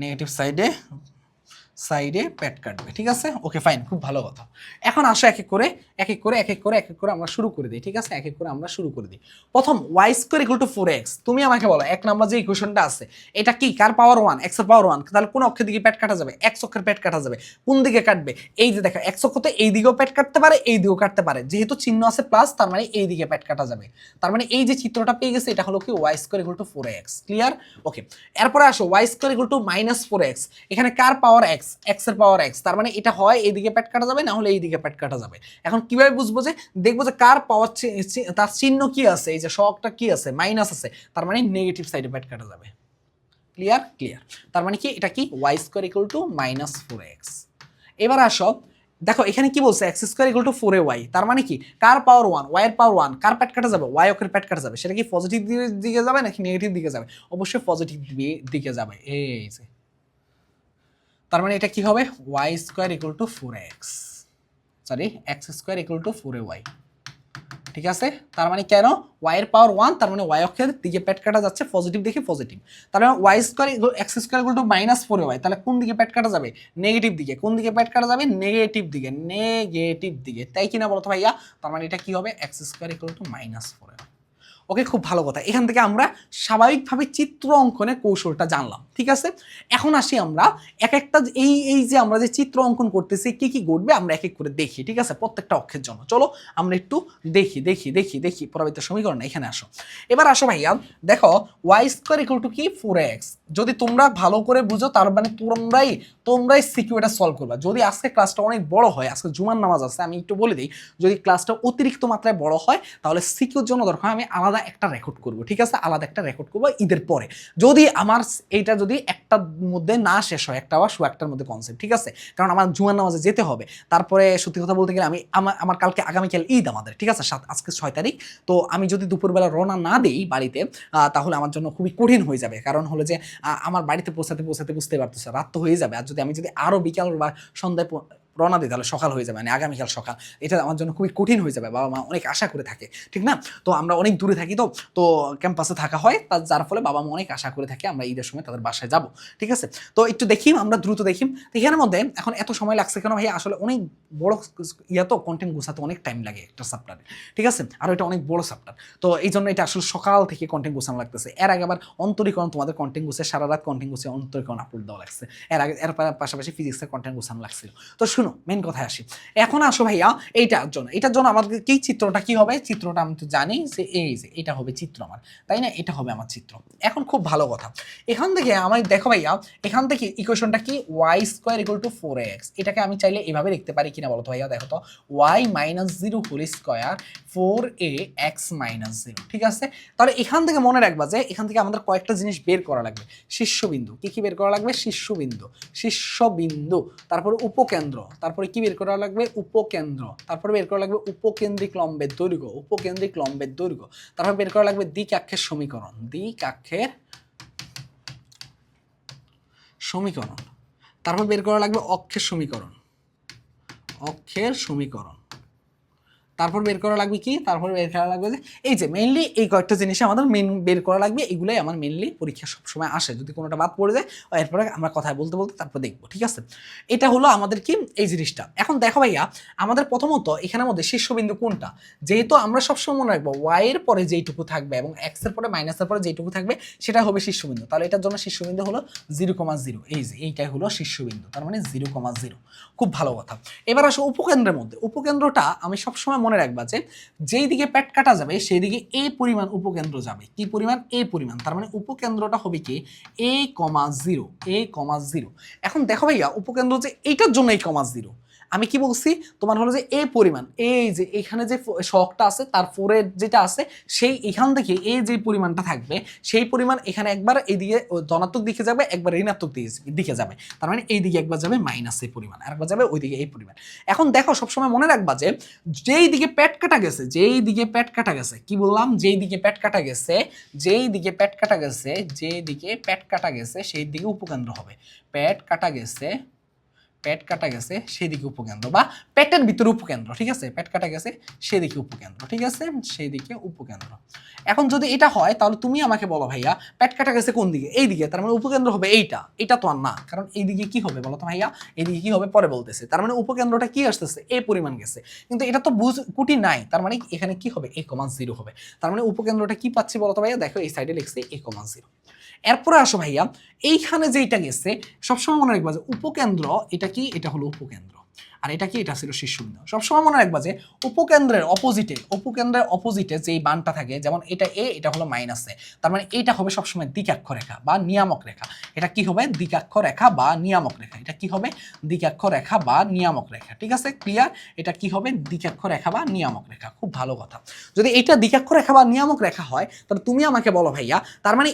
নেগেটিভ সাইডে পেট কাটবে, ঠিক আছে? ওকে ফাইন, খুব ভালো কথা। এখন আসো এক এক করে আমরা শুরু করে দিই, ঠিক আছে? এক এক করে আমরা শুরু করে দিই। প্রথম Y square equal to 4x। তুমি আমাকে বলো, এক নাম্বার যে ইকুয়েশনটা আছে এটা কি? কার পাওয়ার 1? এক্স এর পাওয়ার 1। তাহলে কোন অক্ষের দিকে পেট কাটা যাবে? এক্স অক্ষের পেট কাটা যাবে। কোন দিকে কাটবে? এই যে দেখো, এক্স অক্ষতে এই দিকেও পেট কাটতে পারে, এই দিকেও কাটতে পারে। যেহেতু চিহ্ন আছে প্লাস, তার মানে এই দিকে পেট কাটা যাবে। তার মানে এই যে চিত্রটা পেয়ে গেছে, এটা হলো কি? Y square equal to 4x। Clear? Okay, এরপরে আসো Y square equal to minus 4x। এখানে কার পাওয়ার? এক্স, এক্স এর পাওয়ার এক্স। তার মানে এটা হয় এইদিকে পেট কাটা যাবে, না হলে এইদিকে পেট কাটা যাবে। এখন কিভাবে বুঝবো? যে দেখবো যে কার পাওয়ার, তার চিহ্ন কি আছে, এই যে শকটা কি আছে? মাইনাস আছে, তার মানে নেগেটিভ সাইডে পেট কাটা যাবে। ক্লিয়ার? ক্লিয়ার। তার মানে কি? এটা কি? Y square equal to minus 4x। এবার আসো, দেখো এখানে কি বলছে? X square equal to 4ay। তার মানে কি? কার পাওয়ার 1? ওয়াই এর পাওয়ার 1। কার পেট কাটা যাবে? ওয়াই অক্ষের পেট কাটা যাবে। সেটা কি পজিটিভ দিকে যাবে নাকি নেগেটিভ দিকে যাবে? অবশ্যই পজিটিভ দিকে যাবে। এই যে, তার মানে এটা কি হবে? Y square equal to 4x, sorry, x square equal to 4ay, ঠিক আছে? তার মানে কেন? ওয়াই এর পাওয়ার 1, তার মানে ওয়াই অক্ষের দিকে পেট কাটা যাচ্ছে, পজিটিভ দেখে পজিটিভ। তার মানে y square x square equal to minus 4ay। তাহলে কোন দিকে পেট কাটা যাবে? নেগেটিভ দিকে। কোন দিকে পেট কাটা যাবে? নেগেটিভ দিকে, নেগেটিভ দিকে। তাই কিনা বলতো ভাইয়া? তার মানে এটা কি হবে? X square equal to minus 4ay। ওকে, খুব ভালো কথা। এখান থেকে আমরা স্বাভাবিকভাবে চিত্র অঙ্কনের কৌশলটা জানলাম, ঠিক আছে। এখন আসি আমরা এক একটা এই যে আমরা যে চিত্র অঙ্কন করতেছি কি কি ঘটবে আমরা এক এক করে দেখি, ঠিক আছে, প্রত্যেকটা অক্ষের জন্য। চলো আমরা একটু দেখি পরাবৃত্ত সমীকরণ। এখানে আসো, এবার আসো ভাইয়া, দেখো ওয়াই স্কোয়ার ইকুয়াল টু কি 4x। যদি তোমরা ভালো করে বুঝো তার মানে তোমরাই সিকিউ এটা সলভ করবা। যদি আজকে ক্লাসটা অনেক বড় হয়, আজকে জুমার নামাজ আছে, আমি একটু বলে দিই, যদি ক্লাসটা অতিরিক্ত মাত্রায় বড় হয় তাহলে সিকিউর জন্য দরকার আমি আলাদা একটা রেকর্ড করব, ঠিক আছে, আলাদা একটা রেকর্ড করবো ঈদের পরে। যদি আমার এইটা যদি একটার মধ্যে না শেষ হয়, একটা বা একটার মধ্যে কনসেপ্ট, ঠিক আছে, কারণ আমার জুমার নামাজে যেতে হবে। তারপরে সত্যি কথা বলতে গেলে আমি আমার কালকে আগামীকাল ঈদ আমাদের, ঠিক আছে, আজকে 6 তারিখ। তো আমি যদি দুপুরবেলা রওনা না দিই বাড়িতে, তাহলে আমার জন্য খুবই কঠিন হয়ে যাবে। কারণ হলো যে আমার বাড়িতে পৌঁছাতে বুঝতে পারতেছে রাত তো হয়ে যাবে। আর যদি আমি আরো বিকাল বা সন্ধ্যায় রওনা দিই তাহলে সকাল হয়ে যাবে, মানে আগামীকাল সকাল। এটা আমার জন্য খুবই কঠিন হয়ে যাবে, বাবা মা অনেক আশা করে থাকে, ঠিক না। তো আমরা অনেক দূরে থাকি, তো ক্যাম্পাসে থাকা হয়, যার ফলে বাবা মা অনেক আশা করে থাকে আমরা ঈদের সময় তাদের বাসায় যাব, ঠিক আছে। তো একটু দেখি, আমরা দ্রুত দেখি। তো এখানের মধ্যে এখন এত সময় লাগছে কেন ভাই? আসলে অনেক বড় তো কন্টেন্ট গোছাতে অনেক টাইম লাগে একটা চ্যাপ্টারে, ঠিক আছে, আর এটা অনেক বড় চ্যাপ্টার। তো এই জন্য এটা আসলে সকাল থেকে কন্টেন্ট গোছানো লাগতেছে। এর আগে আবার অন্তরীকরণ, তোমাদের কন্টেন্ট গুছে সারা রাত কন্টেন্ট গুছে অন্তরীকরণ আপলোড দেওয়া লাগছে। এর পাশাপাশি ফিজিক্সের কন্টেন্ট গোছানো লাগছিল। তো শুনো, মেন কথায় আসি। এখন আসো ভাইয়া, এটার জন্য আমাদের কি চিত্রটা কি হবে? চিত্রটা আমি তো জানি যে এই যে এটা হবে চিত্র আমার, তাই না? এটা হবে আমার চিত্র। এখন খুব ভালো কথা, এখান থেকে আমি দেখো ভাইয়া, এখান থেকে ইকুয়েশনটা কি Y square equal to 4x। এটাকে আমি চাইলে এভাবে লিখতে পারি কিনা বলো তো ভাইয়া? দেখো তো, y minus 0 whole square 4ax minus 0, ঠিক আছে। তাহলে এখান থেকে মনে রাখবা যে এখান থেকে আমাদের কয়েকটা জিনিস বের করা লাগবে। শীর্ষবিন্দু, কি বের করা লাগবে? শীর্ষবিন্দু, তারপরে উপকেন্দ্র, তারপরে কি বের করা লাগবে? উপকেন্দ্র, তারপরে বের করা লাগবে উপকেন্দ্রিক লম্বের দৈর্ঘ্য, তারপর বের করা লাগবে দ্বিকাক্ষের সমীকরণ, তারপর বের করা লাগবে অক্ষের সমীকরণ, তারপর বের করা লাগবে কি? তারপর বের করা লাগবে যে এই যে মেইনলি এই কয়েকটা জিনিস আমাদের মেইন বের করা লাগবে। এগুলাই আমার মেইনলি পরীক্ষা সবসময় আসে। যদি কোনোটা বাদ পড়ে যায় এরপরে আমরা কথা বলতে তারপর দেখবো, ঠিক আছে। এটা হলো আমাদের কি এই জিনিসটা। এখন দেখো ভাইয়া, আমাদের প্রথমত এখানের মধ্যে শীর্ষবিন্দু কোনটা? যেহেতু আমরা সবসময় মনে রাখবো ওয়াই এর পরে যেইটুকু থাকবে এবং এক্স এর পরে মাইনাসের পরে যেইটুকু থাকবে সেটা হবে শীর্ষবিন্দু। তাহলে এটার জন্য শীর্ষবিন্দু হলো 0,0। এই যে এইটাই হলো শীর্ষবিন্দু, তার মানে 0,0। খুব ভালো কথা। এবার আসো উপকেন্দ্রের মধ্যে। উপকেন্দ্রটা আমি সবসময় মনে রাখবা যে যেই দিকে প্যাট কাটা যাবে সেই দিকে এ পরিমাণ উপকেন্দ্র যাবে। কি পরিমাণ? এ পরিমাণ। তার মানে উপকেন্দ্রটা হবে কি a,0। এখন দেখো ভাইয়া, উপকেন্দ্র যে এইটার জন্য a,0, আমি কি বলছি? তোমার হলো যে এ পরিমাণ, এই যে এখানে যে শখটা আছে তার ফোরের যেটা আছে সেই এখান থেকে এই যে পরিমাণটা থাকবে সেই পরিমাণ এখানে একবার এইদিকে ধনাত্মক দিকে যাবে, একবার ঋণাত্মক দিকে যাবে। তার মানে এই দিকে একবার যাবে মাইনাস এই পরিমাণ, আরেকবার যাবে ওইদিকে এই পরিমাণ। এখন দেখো সবসময় মনে রাখবা যে যেই দিকে প্যাট কাটা গেছে, কি বললাম? যেই দিকে প্যাট কাটা গেছে সেই দিকে উপকেন্দ্র হবে। পেট কাটা গেছে সেদিকে উপকেন্দ্র, বা পেটের ভিতরে উপকেন্দ্র, ঠিক আছে। পেট কাটা গেছে সেদিকে উপকেন্দ্র, ঠিক আছে, সেদিকে উপকেন্দ্র। এখন যদি এটা হয় তাহলে তুমি আমাকে বলো ভাইয়া, পেট কাটা গেছে কোন দিকে? এই দিকে, তার মানে উপকেন্দ্র হবে এটা তো আর না, কারণ এইদিকে কি হবে বলো তো ভাইয়া? এইদিকে কি হবে পরে বলতেছে। তার মানে উপকেন্দ্রটা কি আসতেছে? এ পরিমাণ গেছে, কিন্তু এটা তো কুটি নাই, তার মানে এখানে কি হবে? a,0 হবে। তার মানে উপকেন্দ্রটা কি পাচ্ছি বলো তো ভাইয়া? দেখো এই সাইডে লিখছি a,0। এরপরে আসো ভাইয়া, এইখানে যেটা গেছে সবসময় মনে রাখবা যে উপকেন্দ্র, এটা কি? এটা হলো উপকেন্দ্র, আর এটা কি? এটা ছিল শীর্ষবিন্দু। সবসময় মনে রাখবা যে উপকেন্দ্রের অপোজিটে যেই বানটা থাকে, যেমন এটা এ, এটা হলো মাইনাস এ, তার মানে এইটা হবে সবসময় দ্বিকাক্ষ রেখা বা নিয়ামক রেখা। এটা কি হবে? দ্বিকাক্ষ রেখা বা নিয়ামক রেখা। এটা কি হবে? দ্বিকাক্ষ রেখা বা নিয়ামক রেখা, ঠিক আছে, ক্লিয়ার? এটা কি হবে? দ্বিকাক্ষ রেখা বা নিয়ামক রেখা। খুব ভালো কথা। যদি এটা দ্বিকাক্ষ রেখা বা নিয়ামক রেখা হয় তাহলে তুমি আমাকে বলো ভাইয়া, তার মানে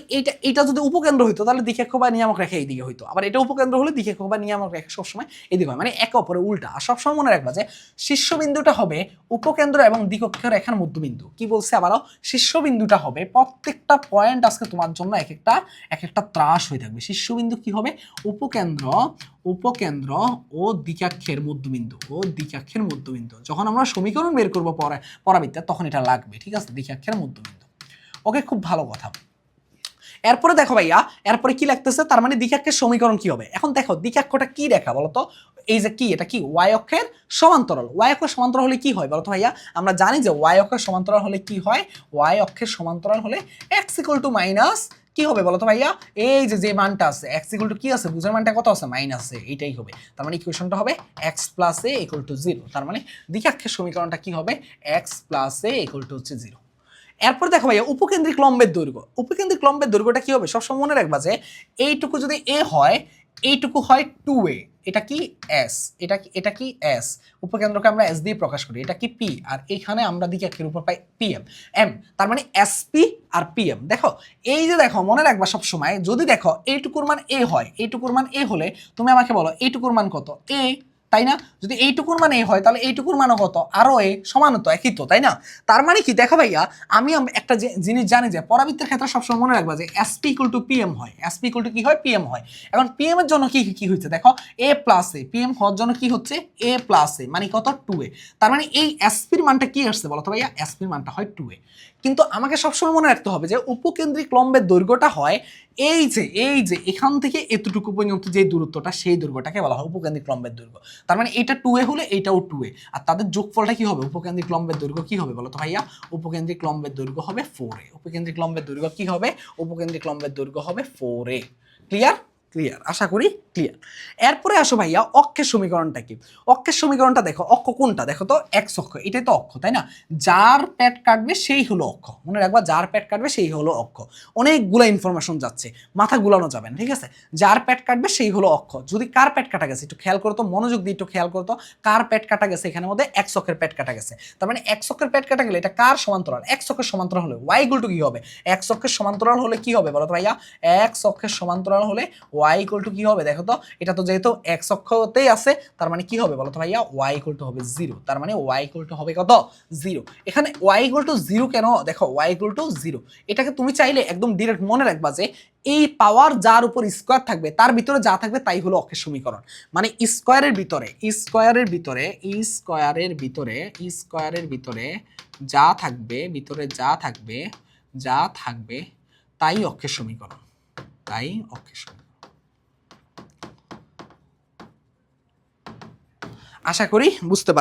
এটা যদি উপকেন্দ্র হইতো তাহলে দ্বিকাক্ষ বা নিয়ামক রেখা এইদিকে হইতো, আবার এটা উপকেন্দ্র হলে দ্বিকাক্ষ বা নিয়ামক রেখা সবসময় এদিকে হয়, মানে একে অপরের উল্টা। আর সবসময় মনে রাখবা যে শীর্ষবিন্দুটা হবে উপকেন্দ্র এবং দ্বিকক্ষ রেখার মধ্যবিন্দু। কি বলছে আবারও? শীর্ষবিন্দুটা হবে, প্রত্যেকটা পয়েন্ট আজকে তোমার জন্য এক একটা ত্রাস হয়ে থাকবে। শীর্ষবিন্দু কি হবে? উপকেন্দ্র ও দ্বিকাক্ষের মধ্যবিন্দু। যখন আমরা সমীকরণ বের করবো পরাবৃত্তে তখন এটা লাগবে, ঠিক আছে, দ্বিকাক্ষের মধ্যবিন্দু। ওকে, খুব ভালো কথা। এরপরে দেখো ভাইয়া, এরপরে কি লাগতেছে, তার মানে দ্বিঘাক্ষের সমীকরণ কি হবে। এখন দেখো দ্বিঘাক্ষটা কি রেখা বলতো, এই যে কি, এটা কি ওয়াই অক্ষের সমান্তরাল। ওয়াই অক্ষের সমান্তরাল হলে কি হয় বলতো ভাইয়া, আমরা জানি যে ওয়াই অক্ষের সমান্তরাল হলে কি হয়, ওয়াই অক্ষের সমান্তরাল হলে এক্স ইকুয়াল টু মাইনাস কি হবে বলতো ভাইয়া, এই যে যে মানটা আছে এক্স ইকুয়াল টু কি আছে, বুঝার মানটা কত আছে, মাইনাস এ, এইটাই হবে। তার মানে ইকুয়েশনটা হবে x plus A equal to 0। তার মানে দ্বিঘাক্ষের সমীকরণটা কি হবে, x plus A equal to হচ্ছে 0। এরপর দেখো ভাইয়া উপকেন্দ্রিক লম্বের দৈর্ঘ্য, উপকেন্দ্রিক লম্বের দৈর্ঘ্যটা কি হবে সবসময় মনে রাখবা যে এইটুকু যদি এ হয়, এইটুকু হয় 2a, এটা কি এস, এটা কি এস, উপকেন্দ্রকে আমরা এস দিয়ে প্রকাশ করি, এটা কি পি, আর এইখানে আমরা দ্বিঘাক্ষের উপর পাই পিএম এম, তার মানে এসপি আর পিএম। দেখো এই যে দেখো মনে রাখবা সব সময়, যদি দেখো এইটুকুর মান এ হয়, এইটুকুর মান এ হলে তুমি আমাকে বলো এইটুকুর মান কত, এ, তাই না? যদি এইটুকুর মান এ হয় তাহলে এইটুকুর মানও কত, আরো এ, সমান তো, একই তো, তাই না? তার মানে কি দেখো ভাইয়া, আমি একটা জিনিস জানি যে পরাবৃত্তের ক্ষেত্রে সবসময় মনে রাখবা যে এসপি ইকুয়াল টু পিএম হয়, এসপি ইকুয়াল টু কি হয়, পিএম হয়। এখন পিএম এর জন্য কি কি হচ্ছে দেখো, এ প্লাস এ, পিএম হওয়ার জন্য কি হচ্ছে, এ প্লাস এ, মানে কত, 2a। তার মানে এই এসপির মানটা কি আসছে বলো তো ভাইয়া, এসপির মানটা হয় 2a। কিন্তু আমাকে সবসময় মনে রাখতে হবে যে উপকেন্দ্রিক লম্বের দৈর্ঘ্যটা হয় এই যে এখান থেকে এতটুকু পর্যন্ত যে দূরত্বটা, সেই দৈর্ঘ্যটাকে বলা হয় উপকেন্দ্রিক লম্বের দৈর্ঘ্য। তার মানে এটা 2a হলে এইটাও 2a, আর তাদের যোগফলটা কি হবে, উপকেন্দ্রিক লম্বের দৈর্ঘ্য কি হবে বলো তো ভাইয়া, উপকেন্দ্রিক লম্বের দৈর্ঘ্য হবে 4a। উপকেন্দ্রিক লম্বের দৈর্ঘ্য কি হবে, উপকেন্দ্রিক লম্বের দৈর্ঘ্য হবে 4a। ক্লিয়ার? ক্লিয়ার, আশা করি ক্লিয়ার। এরপরে আসো ভাইয়া অক্ষের সমীকরণটা কি। অক্ষের সমীকরণটা দেখো, অক্ষ কোনটা দেখো তো, এক্স অক্ষ, এটাই তো অক্ষ, তাই না? যার পেট কাটবে সেই হলো অক্ষ, মনে রাখবা যার পেট কাটবে সেই হলো অক্ষ। অনেকগুলো ইনফরমেশন যাচ্ছে, মাথা গুলানো যাবে না, ঠিক আছে? যার পেট কাটবে সেই হলো অক্ষ। যদি কার পেট কাটা গেছে একটু খেয়াল করতো, মনোযোগ দিয়ে একটু খেয়াল করতো, কার পেট কাটা গেছে, এখানের মধ্যে এক্স অক্ষের পেট কাটা গেছে। তার মানে এক্স অক্ষের পেট কাটা গেলে এটা কার সমান্তরাল, এক্স অক্ষের সমান্তরাল হলে ওয়াই ইকুয়াল টু কি হবে, এক্স অক্ষের সমান্তরাল হলে কি হবে বলো তো ভাইয়া, এক্স অক্ষের সমান্তরাল হলে ওয়াই ইকুয়াল টু কি হবে দেখো তো, এটা তো যেহেতু এক্স অক্ষতেই আছে, তার মানে কি হবে বলো তো ভাইয়া, ওয়াই ইকুয়াল টু হবে 0। তার মানে ওয়াই ইকুয়াল টু হবে কত, 0। এখানে ওয়াই ইকুয়াল টু 0 কেন, দেখো ওয়াই ইকুয়াল টু 0, এটাকে তুমি চাইলে একদম ডিরেক্ট মনে রাখবা যে এই পাওয়ার যার উপর স্কোয়ার থাকবে তার ভিতরে যা থাকবে তাই হলো অক্ষের সমীকরণ। মানে স্কোয়ারের ভিতরে যা থাকবে, তাই অক্ষের সমীকরণ, তাই অক্ষের সমীকরণ। আশা করি বুঝতে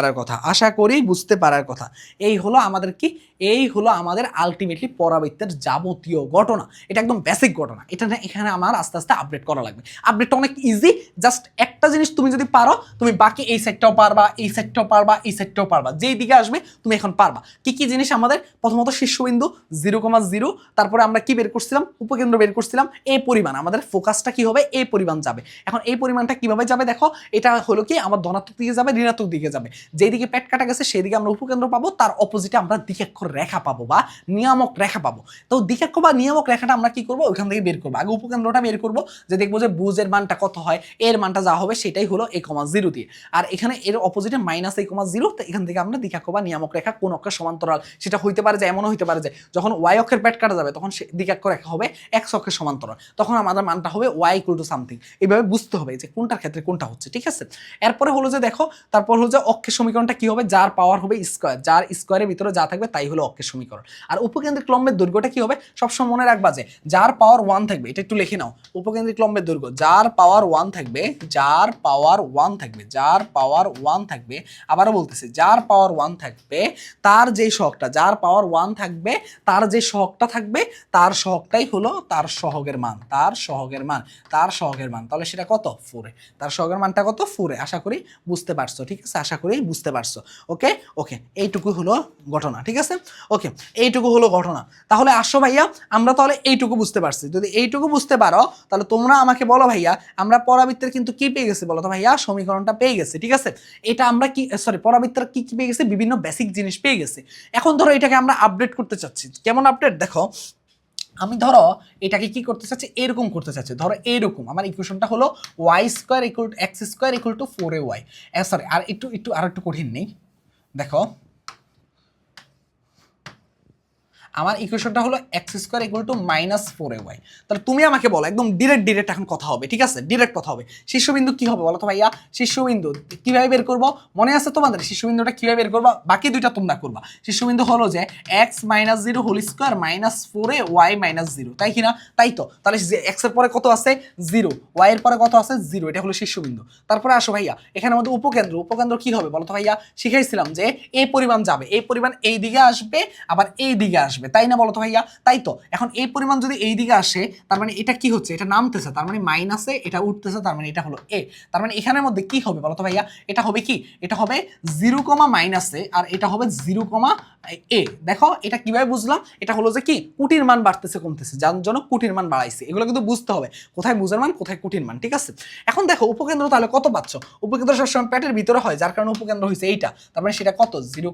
পারার কথা। এই হলো আমাদের কি, এই হলো আমাদের আলটিমেটলি পরাবৃত্তের যাবতীয় ঘটনা। এটা একদম বেসিক ঘটনা, এটা না এখানে আমার আস্তে আস্তে আপডেট করা লাগবে। আপডেটটা অনেক ইজি, জাস্ট একটা জিনিস তুমি যদি পারো, তুমি বাকি এই সাইডটাও পারবা, এই সাইডটাও পারবা, এই সাইডটাও পারবা, যেই দিকে আসবে তুমি এখন পারবা। কি কি জিনিস আমাদের, প্রথমত শীর্ষবিন্দু 0,0, তারপরে আমরা কি বের করছিলাম, উপকেন্দ্র বের করছিলাম, এই পরিমাণ আমাদের ফোকাসটা কি হবে, এই পরিমাণ যাবে। এখন এই পরিমাণটা কিভাবে যাবে দেখো, এটা হলো কি আমার ধনাত্মক দিকে যাবে, ঋণাত্মক দিকে যাবে। যেদিকে পেট কাটা গেছে সেদিকে আমরা উপকেন্দ্র পাবো, তার অপোজিটে আমরা দ্বিঘাক্ষর রেখা পাবো বা নিয়ামক রেখা পাবো। তো দ্বিঘাক্ষ বা নিয়ামক রেখাটা আমরা কি করবো, ওইখান থেকে বের করবো। আগে উপকেন্দ্রটা বের করবো, যে দেখবো যে বুঝের মানটা কত হয়, এর মানটা যা হবে সেটাই হলো a,0 দিয়ে, আর এখানে এর অপোজিটে -a,0। তো এখান থেকে আমরা দ্বিঘাক্ষ বা নিয়ামক রেখা কোন অক্ষের সমান্তরাল, সেটা হইতে পারে যে এমনও হইতে পারে যে যখন ওয়াই অক্ষের পেট কাটা যাবে তখন দ্বিঘাক্ষ রেখা হবে এক্স অক্ষের সমান্তরাল, তখন আমাদের মানটা হবে ওয়াই ইকুয়াল টু সামথিং। এইভাবে বুঝতে হবে যে কোনটার ক্ষেত্রে কোনটা হচ্ছে, ঠিক আছে? এরপরে হলো যে দেখো, তারপর হলো যে অক্ষের সমীকরণটা কি হবে, যার পাওয়ার হবে স্কোয়ার, যার স্কোয়ারের ভিতরে যা থাকবে তাই হলো অক্ষের সমীকরণ। আর উপকেন্দ্রিক লম্বের দৈর্ঘ্যটা কি হবে, সবসময় মনে রাখবা যে যার পাওয়ার 1 থাকবে, এটা একটু লিখে নাও, উপকেন্দ্রিক লম্বের দৈর্ঘ্য যার পাওয়ার 1 থাকবে, আবারও বলতেছি যার পাওয়ার 1 থাকবে, তার যে সহগটা, যার পাওয়ার 1 থাকবে তার যে সহগটা থাকবে, তার সহগটাই হলো তার সহগের মান, তাহলে সেটা কত, 4, তার সহগের মানটা কত, 4। আশা করি বুঝতে পারছো, ঠিক আছে? আশা করি বুঝতে পারছো। ওকে ওকে, এইটুকু হলো ঘটনা, ঠিক আছে? ওকে, এইটুকু হলো ঘটনা। তাহলে আসো ভাইয়া, আমরা তাহলে এইটুকু বুঝতে পারছি। যদি এইটুকু বুঝতে পারো তাহলে তোমরা আমাকে বলো ভাইয়া, আমরা পরাবৃত্তের কিন্তু কি পেয়ে গেছি বলো তো ভাইয়া, সমীকরণটা পেয়ে গেছি, ঠিক আছে? এটা আমরা কি, সরি, পরাবৃত্তের কি কি পেয়ে গেছি, বিভিন্ন বেসিক জিনিস পেয়ে গেছি। এখন ধরো এটাকে আমরা আপডেট করতে চাচ্ছি। কেমন আপডেট দেখো, আমি ধরো এটাকে কি করতে চাচ্ছি, এরকম করতে চাচ্ছি। ধরো এরকম আমার ইকুয়েশনটা হলো y² = x² = 4ay। সরি, আর একটু কঠিন নেই, দেখো আমার ইকুয়েশনটা হলো x square equal to -4ay। তাহলে তুমি আমাকে বলো, একদম ডিরেক্ট এখন কথা হবে, ঠিক আছে, ডিরেক্ট কথা হবে। শীর্ষবিন্দু কি হবে বলো তো ভাইয়া? শীর্ষবিন্দু কিভাবে বের করবো মনে আছে তোমাদের? শীর্ষবিন্দুটা কিভাবে বের করবা? বাকি দুইটা তোমরা করবা। শীর্ষবিন্দু হলো যে x - 0 হোল স্কোয়ার -4ay - 0, তাই কিনা? তাই তো। তাহলে এক্স এর পরে কত আছে? 0, ওয়াই এর পরে কত আছে? 0, এটা হলো শীর্ষবিন্দু। তারপরে আসো ভাইয়া, এখানে আমাদের উপকেন্দ্র কি হবে বলো তো ভাইয়া? শিখাইছিলাম যে এই পরিমাণ যাবে, এই পরিমাণ এই দিকে আসবে, আবার এই দিকে আসবে, তাই না বলো তো ভাইয়া? তাই তো। এখন এই পরিমাণ যদি এই দিকে আসে, তার মানে এটা কি হচ্ছে? এটা নামতেছে, তার মানে মাইনাসে, এটা উঠতেছে, তার মানে এটা হলো এ। তার মানে এখানের মধ্যে কি হবে বলো তো ভাইয়া? এটা হবে কি? এটা হবে 0, মাইনাসে, আর এটা হবে 0, দেখো এটা কিভাবে বুঝলাম? এটা হলো যে কি কুটির মান বাড়তেছে কমতেছে, যার জন্য কুটির মান বাড়াইছে। এগুলো কিন্তু বুঝতে হবে, কোথায় বুঝের মান কোথায় কুটির মান, ঠিক আছে? এখন দেখো উপকেন্দ্র তাহলে কত পাচ্ছ? উপকেন্দ্র সবসময় পেটের ভিতরে হয়, যার কারণে উপকেন্দ্র হয়েছে এইটা। তার মানে সেটা কত? 0,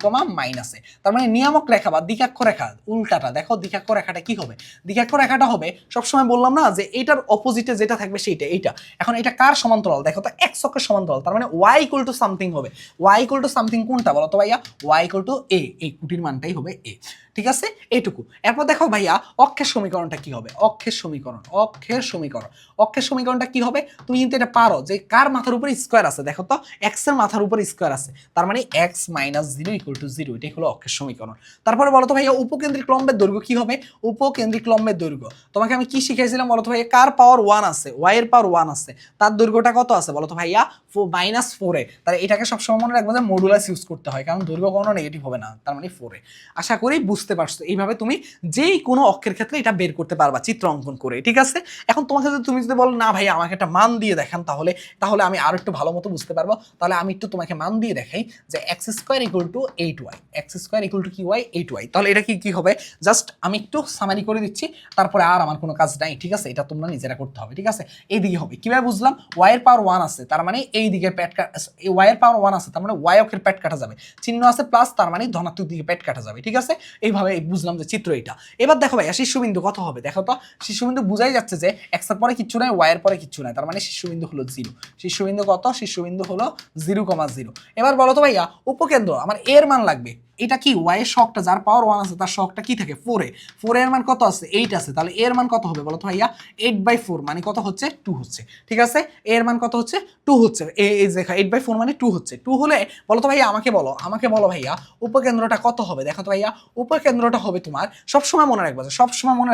তার মানে নিয়ামক রেখা বা দিকাক্ষ রেখা উল্টাটা, দেখো দিকাক্ষ রেখাটা কি হবে? দিকাক্ষ রেখাটা হবে সবসময় বললাম না যে এইটার অপোজিটে যেটা থাকবে সেইটা, এইটা। এখন এটা কার সমান্তরাল? দেখো তো এক্স অক্ষের সমান্তরাল, তার মানে ওয়াই ইকুয়াল টু সামথিং হবে। ওয়াই ইকুয়াল টু সামথিং কোনটা বলো তো ভাইয়া? ওয়াই ইকুয়াল টু এ, এই কুটির মানটাই হবে এ, ঠিক আছে? এইটুকু। এরপর দেখো ভাইয়া অক্ষের সমীকরণটা কি হবে? অক্ষের সমীকরণটা কি হবে? তুমি কিন্তু এটা পারো যে কার মাথার উপরে স্কোয়ার আছে, দেখো তো এক্স এর মাথার উপরে স্কোয়ার আছে, তার মানে x - 0 = 0, এটাই হলো অক্ষের সমীকরণ। তারপরে বলো তো ভাইয়া উপকেন্দ্রিক লম্বের দৈর্ঘ্য কি হবে? উপকেন্দ্রিক লম্বের দৈর্ঘ্য তোমাকে আমি কি শিখাইছিলাম বলো তো ভাইয়া? কার পাওয়ার 1 আছে, y এর পাওয়ার 1 আছে, তার দৈর্ঘ্যটা কত আছে বলো তো ভাইয়া? -4 তাহলে এটাকে সবসময় মনে রাখবো যে মডুলাস ইউজ করতে হয়, কারণ দৈর্ঘ্য কোনো নেগেটিভ হবে না, তার মানে 4। আশা করি বুঝতে পারছো। এইভাবে তুমি যেই কোনো অক্ষের ক্ষেত্রে এটা বের করতে পারবা চিত্র অঙ্কন করে, ঠিক আছে? এখন তোমাকে তুমি যদি বলো না ভাইয়া আমাকে একটা মান দিয়ে দেখান, তাহলে আমি আরো একটু ভালো মতো বুঝতে পারবো। তাহলে আমি একটু তোমাকে মান দিয়ে দেখাই যে x² = 8y, কি y? 8y। তাহলে এটা কি হবে? জাস্ট আমি একটু সামারি করে দিচ্ছি, তারপরে আর আমার কোনো কাজ নাই, ঠিক আছে? এটা তোমরা নিজেরা করতে হবে, ঠিক আছে? এইদিকে হবে কিভাবে বুঝলাম? y এর পাওয়ার 1 আছে, তার মানে এই দিকে y এর পাওয়ার 1 আছে, তার মানে y অক্ষের পেট কাটা যাবে, চিহ্ন আছে প্লাস, তার মানে ধনাত্মক দিকে পেট কাটা যাবে, ঠিক আছে? এইভাবে বুঝলাম যে চিত্র এটা। এবার দেখো ভাইয়া শীর্ষবিন্দু কত হবে? দেখো তো শীর্ষবিন্দু বুঝাই যাচ্ছে যে x এর পরে কিচ্ছু নাই, y এর পরে কিচ্ছু নাই, তার মানে শীর্ষবিন্দু হলো 0। শীর্ষবিন্দু কত? শীর্ষবিন্দু হলো 0,0। এবার বলো তো ভাইয়া উপকেন্দ্র আমার এর মান লাগবে, এটা কি y এর শকটা, যার পাওয়ার 1 আছে তার শকটা কি থাকে? 4 এর মান কত আছে? 8 আছে, তাহলে এর মান কত হবে বলো তো ভাইয়া? 8/4 মানে কত হচ্ছে? 2 হচ্ছে, ঠিক আছে? এর মান কত হচ্ছে? 2 হচ্ছে। এই দেখো 8/4 মানে 2 হচ্ছে। 2 হলে বলো তো ভাইয়া আমাকে বলো ভাইয়া উপকেন্দ্রটা কত হবে? দেখো তো ভাইয়া উপকেন্দ্রটা হবে তোমার, সবসময় মনে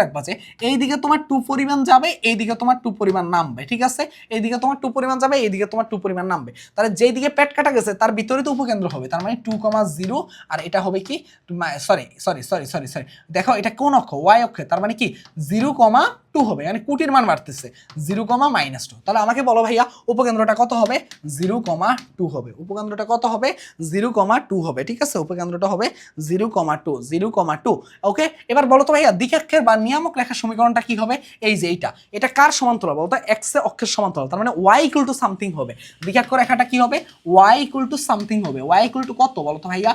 রাখবা যে এইদিকে তোমার 2 পরিমাণ যাবে, এইদিকে তোমার 2 পরিমাণ নামবে, ঠিক আছে? এইদিকে তোমার 2 পরিমাণ যাবে, এইদিকে তোমার 2 পরিমাণ নামবে। তাহলে যেই দিকে পেট কাটা গেছে তার ভিতরে তো উপকেন্দ্র হবে, তার মানে 2,0, আর এটা হবে কি? সরি, দেখো এটা কোন অক্ষ? y অক্ষে, তার মানে কি 0,2 হবে, মানে কুটির মান বাড়তেছে 0,-2। তাহলে আমাকে বলো ভাইয়া উপকেন্দ্রটা কত হবে? 0,2 হবে। উপকেন্দ্রটা কত হবে? 0,2 হবে, ঠিক আছে? উপকেন্দ্রটা হবে 0,2। ওকে, এবার বলো তো ভাইয়া দিকাক্ষের বা নিয়ামক রেখার সমীকরণটা কি হবে? এই যে এটা কার সমান্তরাল বলতো? x অক্ষের সমান্তরাল, তার মানে y = সামথিং হবে। দিকাক্ষ রেখাটা কি হবে? y = সামথিং হবে। y = কত বলো তো ভাইয়া?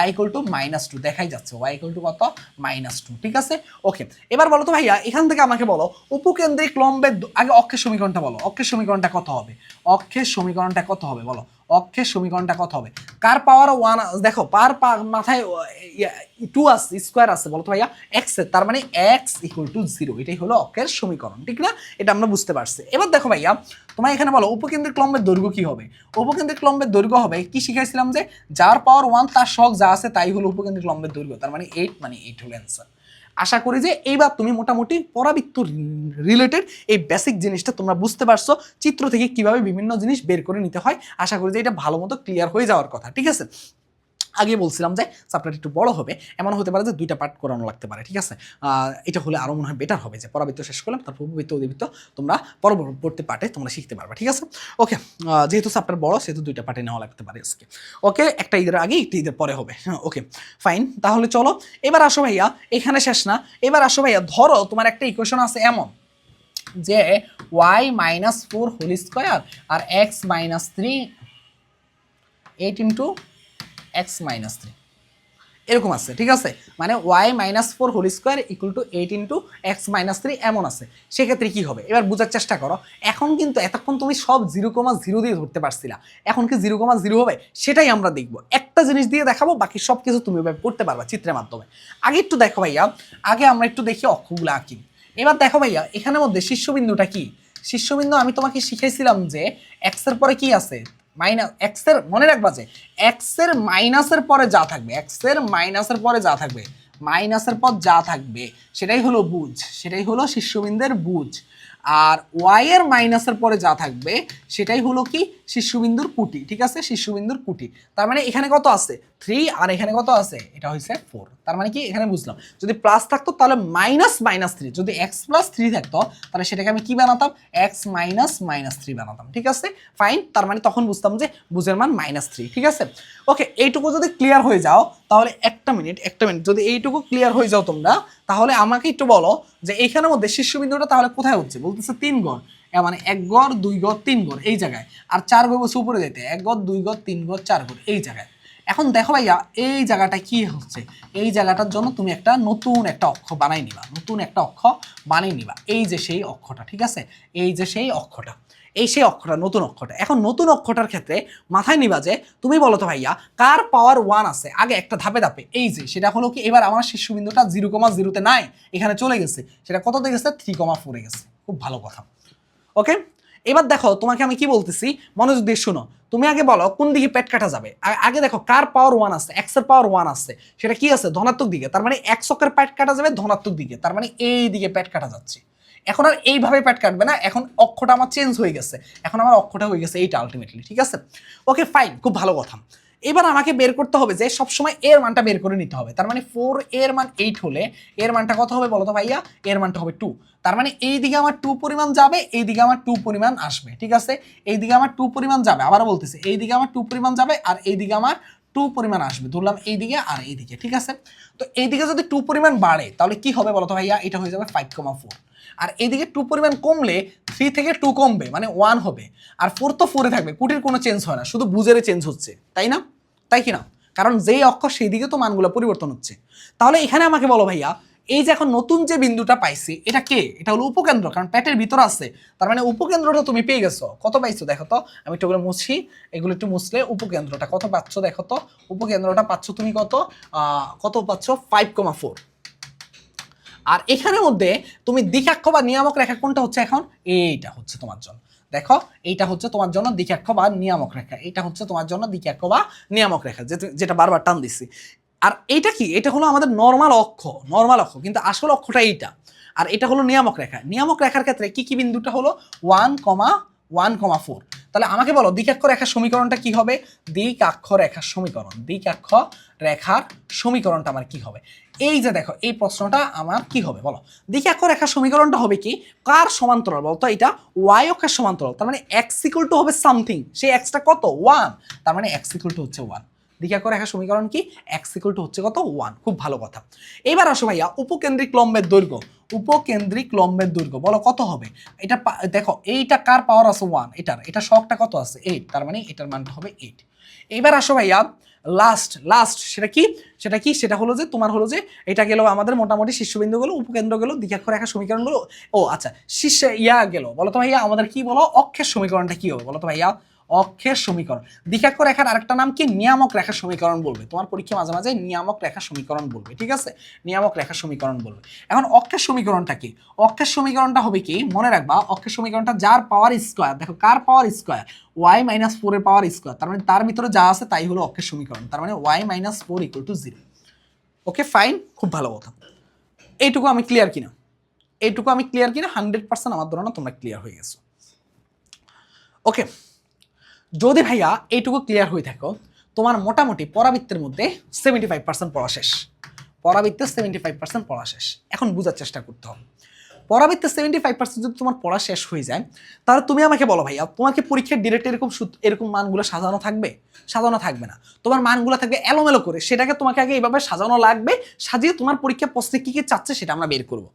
y = -2, দেখাই যাচ্ছে y = কত? -2, ঠিক আছে? ওকে, এবার বলো তো ভাইয়া এখান থেকে আমাকে বলো উপকেন্দ্রিক লম্বের আগে অক্ষের সমীকরণটা বলো। অক্ষের সমীকরণটা কত হবে? অক্ষের সমীকরণটা কত হবে বলো? অক্ষের সমীকরণটা কত হবে? কার পাওয়ার 1 দেখো মাথায় 2 আছে, স্কয়ার আছে বলো তো ভাইয়া x এর, তার মানে x = 0, এটাই হলো অক্ষের সমীকরণ, ঠিক না? এটা আমরা বুঝতে পারছি। এবার দেখো ভাইয়া তোমার এখানে বলো উপকেন্দ্রিক লম্বের দৈর্ঘ্য কি হবে? উপকেন্দ্রিক লম্বের দৈর্ঘ্য হবে কি শিখাইছিলাম যে যার পাওয়ার 1 তার সহগ যা আছে তাই হলো উপকেন্দ্রিক লম্বের দৈর্ঘ্য, তার মানে 8 হলো অ্যান্সার। আশা করি যে এইবার তুমি মোটামুটি পরাবৃত্ত রিলেটেড এই বেসিক জিনিসটা তোমরা বুঝতে পারছো, চিত্র থেকে কিভাবে বিভিন্ন জিনিস বের করে নিতে হয়। আশা করি যে এটা ভালো মতো ক্লিয়ার হয়ে যাওয়ার কথা, ঠিক আছে? আগে বলছিলাম যে চ্যাপ্টারটা একটু বড় হবে, এমন হতে পারে যে 2টা পার্ট করানো লাগতে পারে, ঠিক আছে? এটা হলে আরও মনে হয় বেটার হবে যে পরাবৃত্ত শেষ করলাম, তারপর উপবৃত্ত অধিবৃত্ত তোমরা পরবর্তী পার্টে তোমরা শিখতে পারবে, ঠিক আছে? ওকে, যেহেতু চ্যাপ্টার বড় সেহেতু 2টা পার্টে নেওয়া লাগতে পারে আজকে। ওকে, একটা ঈদের আগে একটা ঈদের পরে হবে, হ্যাঁ? ওকে ফাইন, তাহলে চলো এবার আসো ভাইয়া, এখানে শেষ না, এবার আসো ভাইয়া ধরো তোমার একটা ইকুয়েশন আছে এমন যে y - 4 হোল স্কয়ার আর x - 3 8 × x - 3, এরকম আছে, ঠিক আছে, মানে y minus 4 whole square equal to 8 into x minus 3 এমন আছে। সেক্ষেত্রে কি হবে এবার বোঝার চেষ্টা করো। এখন কিন্তু এতক্ষণ তুমি সব 0,0 দিয়ে ধরতে পারছিলা, এখন কি 0,0 হবে সেটাই আমরা দেখবো। একটা জিনিস দিয়ে দেখাবো, বাকি সব কিছু তুমি এভাবে করতে পারবা চিত্রের মাধ্যমে। আগে একটু দেখো ভাইয়া, আগে আমরা একটু দেখি অক্ষগুলো আঁকি। এবার দেখো ভাইয়া এখানের মধ্যে শীর্ষবিন্দুটা কি? শীর্ষবিন্দু আমি তোমাকে শিখাইছিলাম যে এক্স এর পরে কি আছে, মাইনাস। এক্স এর মনে রাখবা যে এক্স এর মাইনাসের পরে যা থাকবে, এক্স এর মাইনাসের পরে যা থাকবে, মাইনাসের পর যা থাকবে সেটাই হলো বুঝ, সেটাই হলো শীর্ষবিন্দুর বুঝ। আর ওয়াই এর মাইনাসের পরে যা থাকবে সেটাই হলো কি শীর্ষবিন্দুর কুটি, ঠিক আছে, শীর্ষবিন্দুর কুটি। তার মানে এখানে কত আছে 3 আর এখানে কত আছে, এটা হচ্ছে 4। তার মানে কি এখানে বুঝলাম যদি প্লাস থাকতো তাহলে মাইনাস মাইনাস 3, যদি এক্স প্লাস 3 থাকতো তাহলে সেটাকে আমি কি বানাতাম, এক্স মাইনাস মাইনাস 3 বানাতাম, ঠিক আছে ফাইন। তার মানে তখন বুঝতাম যে বুঝের মান -3, ঠিক আছে। ওকে, এইটুকু যদি ক্লিয়ার হয়ে যাও তাহলে একটা মিনিট যদি এইটুকু ক্লিয়ার হয়ে যাও তোমরা, তাহলে আমাকে একটু বলো যে এইখানের মধ্যে শীর্ষবিন্দুটা তাহলে কোথায় হচ্ছে, বলতেছে 3 গড়, মানে 1 গড় 2 গড় 3 গড় এই জায়গায়, আর 4 গড় বসে উপরে যেতে 1 গড় 2 গড় 3 গড় 4 গড় এই জায়গায়। এখন দেখো ভাইয়া এই জায়গাটা কি হচ্ছে, এই জায়গাটার জন্য তুমি একটা নতুন একটা অক্ষ বানাই নিবা, নতুন একটা অক্ষ বানিয়ে নিবা। এই যে সেই অক্ষটা, ঠিক আছে, এই যে সেই অক্ষটা, এই সেই অক্ষটা, নতুন অক্ষটা। এখন নতুন অক্ষটার ক্ষেত্রে মাথায় নিবা যে তুমি বলো তো ভাইয়া কার পাওয়ার 1 আছে, আগে একটা ধাপে ধাপে। এই যে সেটা হলো কি, এবার আমার শীর্ষবিন্দুটা 0,0-তে নাই, এখানে চলে গেছে, সেটা কততে গেছে 3,4-এ গেছে। খুব ভালো কথা। ওকে, এবার দেখো তোমাকে আমি কি বলতেছি মনোযোগ দিয়ে শোনো। তুমি আগে বলো কোন দিকে পেট কাটা যাবে। আগে দেখো কার পাওয়ার 1 আছে, এক্স এর পাওয়ার 1 আছে, সেটা কি আছে ধনাত্মক দিকে, তার মানে এক্স অক্ষের পেট কাটা যাবে ধনাত্মক দিকে, তার মানে এই দিকে পেট কাটা যাচ্ছে। এখন আর এইভাবে পেট কাটবে না, এখন অক্ষটা আমার চেঞ্জ হয়ে গেছে, এখন আমার অক্ষটা হয়ে গেছে এইটা আলটিমেটলি, ঠিক আছে। ওকে ফাইন, খুব ভালো কথা। এবার আমাকে বের করতে হবে যে সবসময় এর মানটা বের করে নিতে হবে। তার মানে 4 এর মান 8 হলে এর মানটা কত হবে বলো তো ভাইয়া, এর মানটা হবে 2। তার মানে এই দিকে আমার 2 পরিমাণ যাবে, এই দিকে আমার 2 পরিমাণ আসবে, ঠিক আছে। এই দিকে আমার 2 পরিমাণ যাবে, আবারও বলতেছি এই দিকে আমার 2 পরিমাণ যাবে, আর এই দিকে আমার 2 পরিমাণ আসবে, ধরলাম এই দিকে আর এই দিকে, ঠিক আছে। তো এই দিকে যদি 2 পরিমাণ বাড়ে তাহলে কি হবে বলো তো ভাইয়া, এটা হয়ে যাবে 5,4। আর এইদিকে 2 পরিমাণ কমলে 3 থেকে 2 কমবে, মানে 1 হবে। আর 4 তো 4-এ থাকবে, কুটির কোনো চেঞ্জ হয় না, শুধু বুঝের চেঞ্জ হচ্ছে, তাই না, তাই কি না? কারণ যেই অক্ষ সেই দিকে তো মানগুলো পরিবর্তন হচ্ছে। তাহলে এখানে আমাকে বলো ভাইয়া এই যে এখন নতুন যে বিন্দুটা পাইছি এটা কে, এটা হলো উপকেন্দ্র, কারণ পেটের ভিতর আছে। তার মানে উপকেন্দ্রটা তুমি পেয়ে গেছো। কত পাইছো দেখো তো, আমি একটু মুছি, এগুলো একটু মুছলে উপকেন্দ্রটা কত পাচ্ছ দেখো তো। উপকেন্দ্রটা পাচ্ছ তুমি কত, কত পাচ্ছ 5,4। আর এখানের মধ্যে তুমি দ্বিকাক্ষ বা নিয়ামক রেখা কোনটা হচ্ছে এখন, এইটা হচ্ছে তোমার জন্য। দেখো এইটা হচ্ছে তোমার জন্য দ্বিকাক্ষ বা নিয়ামক রেখা, এটা হচ্ছে তোমার জন্য দ্বিকাক্ষ বা নিয়ামক রেখা, যেটা বারবার টান দিচ্ছি। আর এইটা কি, এটা হলো আমাদের নর্মাল অক্ষ, নর্মাল অক্ষ, কিন্তু আসল অক্ষটা এইটা। আর এটা হলো নিয়ামক রেখা। নিয়ামক রেখার ক্ষেত্রে কি কি বিন্দুটা হলো 1,1,4। তাহলে আমাকে বলো দ্বিকাক্ষ রেখার সমীকরণটা কি হবে, দ্বিকাক্ষ রেখার সমীকরণ, দ্বিকাক্ষ রেখার সমীকরণটা আমার কি হবে। এই যে দেখো এই প্রশ্নটা আমার কি হবে বলো, দ্বিকাক্ষ রেখার সমীকরণটা হবে কি, কার সমান্তরাল বলতো, এটা ওয়াই অক্ষের সমান্তরাল। তার মানে এক্স ইকুয়াল টু হবে সামথিং, সেই এক্সটা কত 1, তার মানে এক্স ইকুয়াল টু হচ্ছে 1। দ্বিকাক্ষ রেখার সমীকরণ কি, এক্স ইকুয়াল টু হচ্ছে কত 1। খুব ভালো কথা। এবার আসো ভাইয়া উপকেন্দ্রিক লম্বের দৈর্ঘ্য, উপকেন্দ্রিক লম্বের দৈর্ঘ্য বলো কত হবে। এটা দেখো এইটা কার পাওয়ার আছে 1, এটা শকটা কত আছে 8, তার মানে এটার মানটা হবে 8। এবার আসো ভাইয়া লাস্ট সেটা হলো যে তোমার হলো যে এটা গেল আমাদের মোটামুটি শীর্ষবিন্দু গেল, উপকেন্দ্র গেল, দ্বিকাক্ষ রেখার সমীকরণ গেল। ও আচ্ছা, শীর্ষে গেল, বলো তো ভাইয়া আমাদের কি বলো অক্ষের সমীকরণটা কি হবে বলো তো ভাইয়া, অক্ষের সমীকরণ। দ্বিকাক্ষ রেখার আরেকটা নাম কি, নিয়ামক রেখার সমীকরণ বলবে, তোমার পরীক্ষা মাঝে মাঝে নিয়ামক রেখার সমীকরণ বলবে, ঠিক আছে, নিয়ামক রেখার সমীকরণ বলবে। এখন অক্ষের সমীকরণটা কি, অক্ষের সমীকরণটা হবে কি মনে রাখবা, অক্ষের সমীকরণটা যার পাওয়ার স্কয়ার, দেখো কার পাওয়ার স্কয়ার, y - 4 এর পাওয়ার স্কয়ার, তার মানে তার ভিতরে যা আছে তাই হলো অক্ষের সমীকরণ, তার মানে y - 4 = 0। ওকে ফাইন, খুব ভালো কথা। এইটুকু আমি ক্লিয়ার কিনা, 100% আমার ধারণা তোমরা ক্লিয়ার হয়ে গেছো। ওকে, যদি ভাইয়া এইটুকু ক্লিয়ার হয়ে থাকো, তোমার মোটামুটি পরাবৃত্তের মধ্যে 75% পড়া শেষ, পরাবৃত্তের 75% পড়া শেষ। এখন বোঝার চেষ্টা করতে হবে, পরাবৃত্তের 75% যদি তোমার পড়া শেষ হয়ে যায়, তাহলে তুমি আমাকে বলো ভাইয়া তোমাকে পরীক্ষার ডিরেক্ট এরকম মানগুলো সাজানো থাকবে, সাজানো থাকবে না, তোমার মানগুলো থাকবে এলোমেলো করে। সেটাকে তোমাকে আগে এইভাবে সাজানো লাগবে, সাজিয়ে তোমার পরীক্ষা প্রশ্নে কি কি চাচ্ছে সেটা আমরা বের করবো।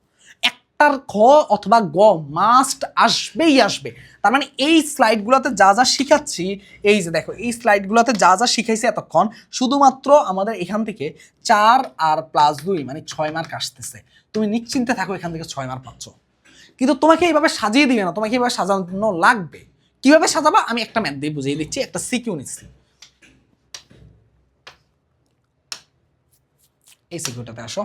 চারটার খ অথবা গ মাস্ট আসবেই আসবে। তার মানে এই স্লাইডগুলোতে যা যা শিখাচ্ছি, এই যে দেখো এই স্লাইডগুলোতে যা যা শিখাইছি এতক্ষণ, শুধুমাত্র আমাদের এখান থেকে 4 আর +2 মানে 6 মার্ক আসতেছে। তুমি নিশ্চিন্তে থাকো, এখান থেকে 6 মার্ক পাচ্ছ। কিন্তু তোমাকে এইভাবে সাজিয়ে দিবে না, তোমাকে এইভাবে সাজানো লাগবে। কিভাবে সাজাবা আমি একটা ম্যাথ দিয়ে বুঝিয়ে দিচ্ছি। একটা সিকিউ নিচ্ছি, এই সিকিউটাতে আসো।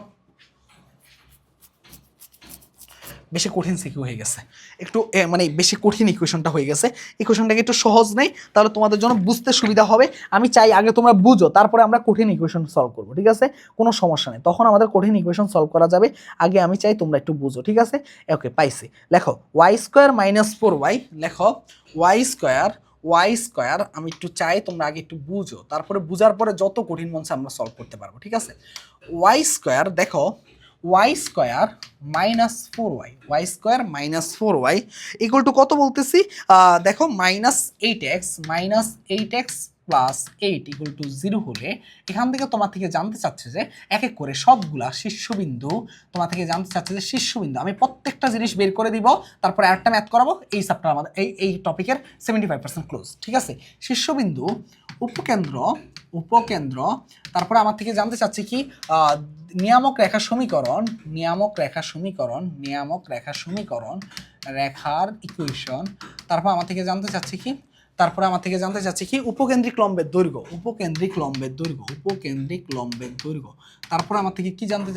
বেশি কঠিন সিকিউ হয়ে গেছে, একটু মানে বেশি কঠিন ইকুয়েশনটা হয়ে গেছে। ইকুয়েশনটাকে একটু সহজ নেই, তাহলে তোমাদের জন্য বুঝতে সুবিধা হবে। আমি চাই আগে তোমরা বুঝো, তারপরে আমরা কঠিন ইকুয়েশন সলভ করবো, ঠিক আছে? কোনো সমস্যা নেই, তখন আমাদের কঠিন ইকুয়েশন সলভ করা যাবে। আগে আমি চাই তোমরা একটু বুঝো, ঠিক আছে? ওকে, পাইছি। লেখো y² - 4y, লেখো y² আমি একটু চাই তোমরা আগে একটু বুঝো, তারপরে বুঝার পরে যত কঠিন মন আমরা সলভ করতে পারবো, ঠিক আছে? y², দেখো y² - 4y, y² - 4y equal to কত বলতেছি? দেখো -8x + 8 ইকুয়াল টু 0 হলে এখান থেকে তোমার থেকে জানতে চাচ্ছে যে এক এক করে সবগুলা শীর্ষবিন্দু, তোমার থেকে জানতে চাচ্ছে যে শীর্ষবিন্দু। আমি প্রত্যেকটা জিনিস বের করে দিব, তারপরে আরেকটা ম্যাথ করাবো। এই চ্যাপ্টার আমাদের এই টপিকের 75% ক্লোজ, ঠিক আছে? শীর্ষবিন্দু, উপকেন্দ্র, তারপরে আমার থেকে জানতে চাচ্ছে কি নিয়ামক রেখা সমীকরণ, রেখার ইকুয়েশন। তারপর আমার থেকে জানতে চাচ্ছে কি উপকেন্দ্রিক লম্বের দৈর্ঘ্য, তারপর আমার থেকে কি জানতে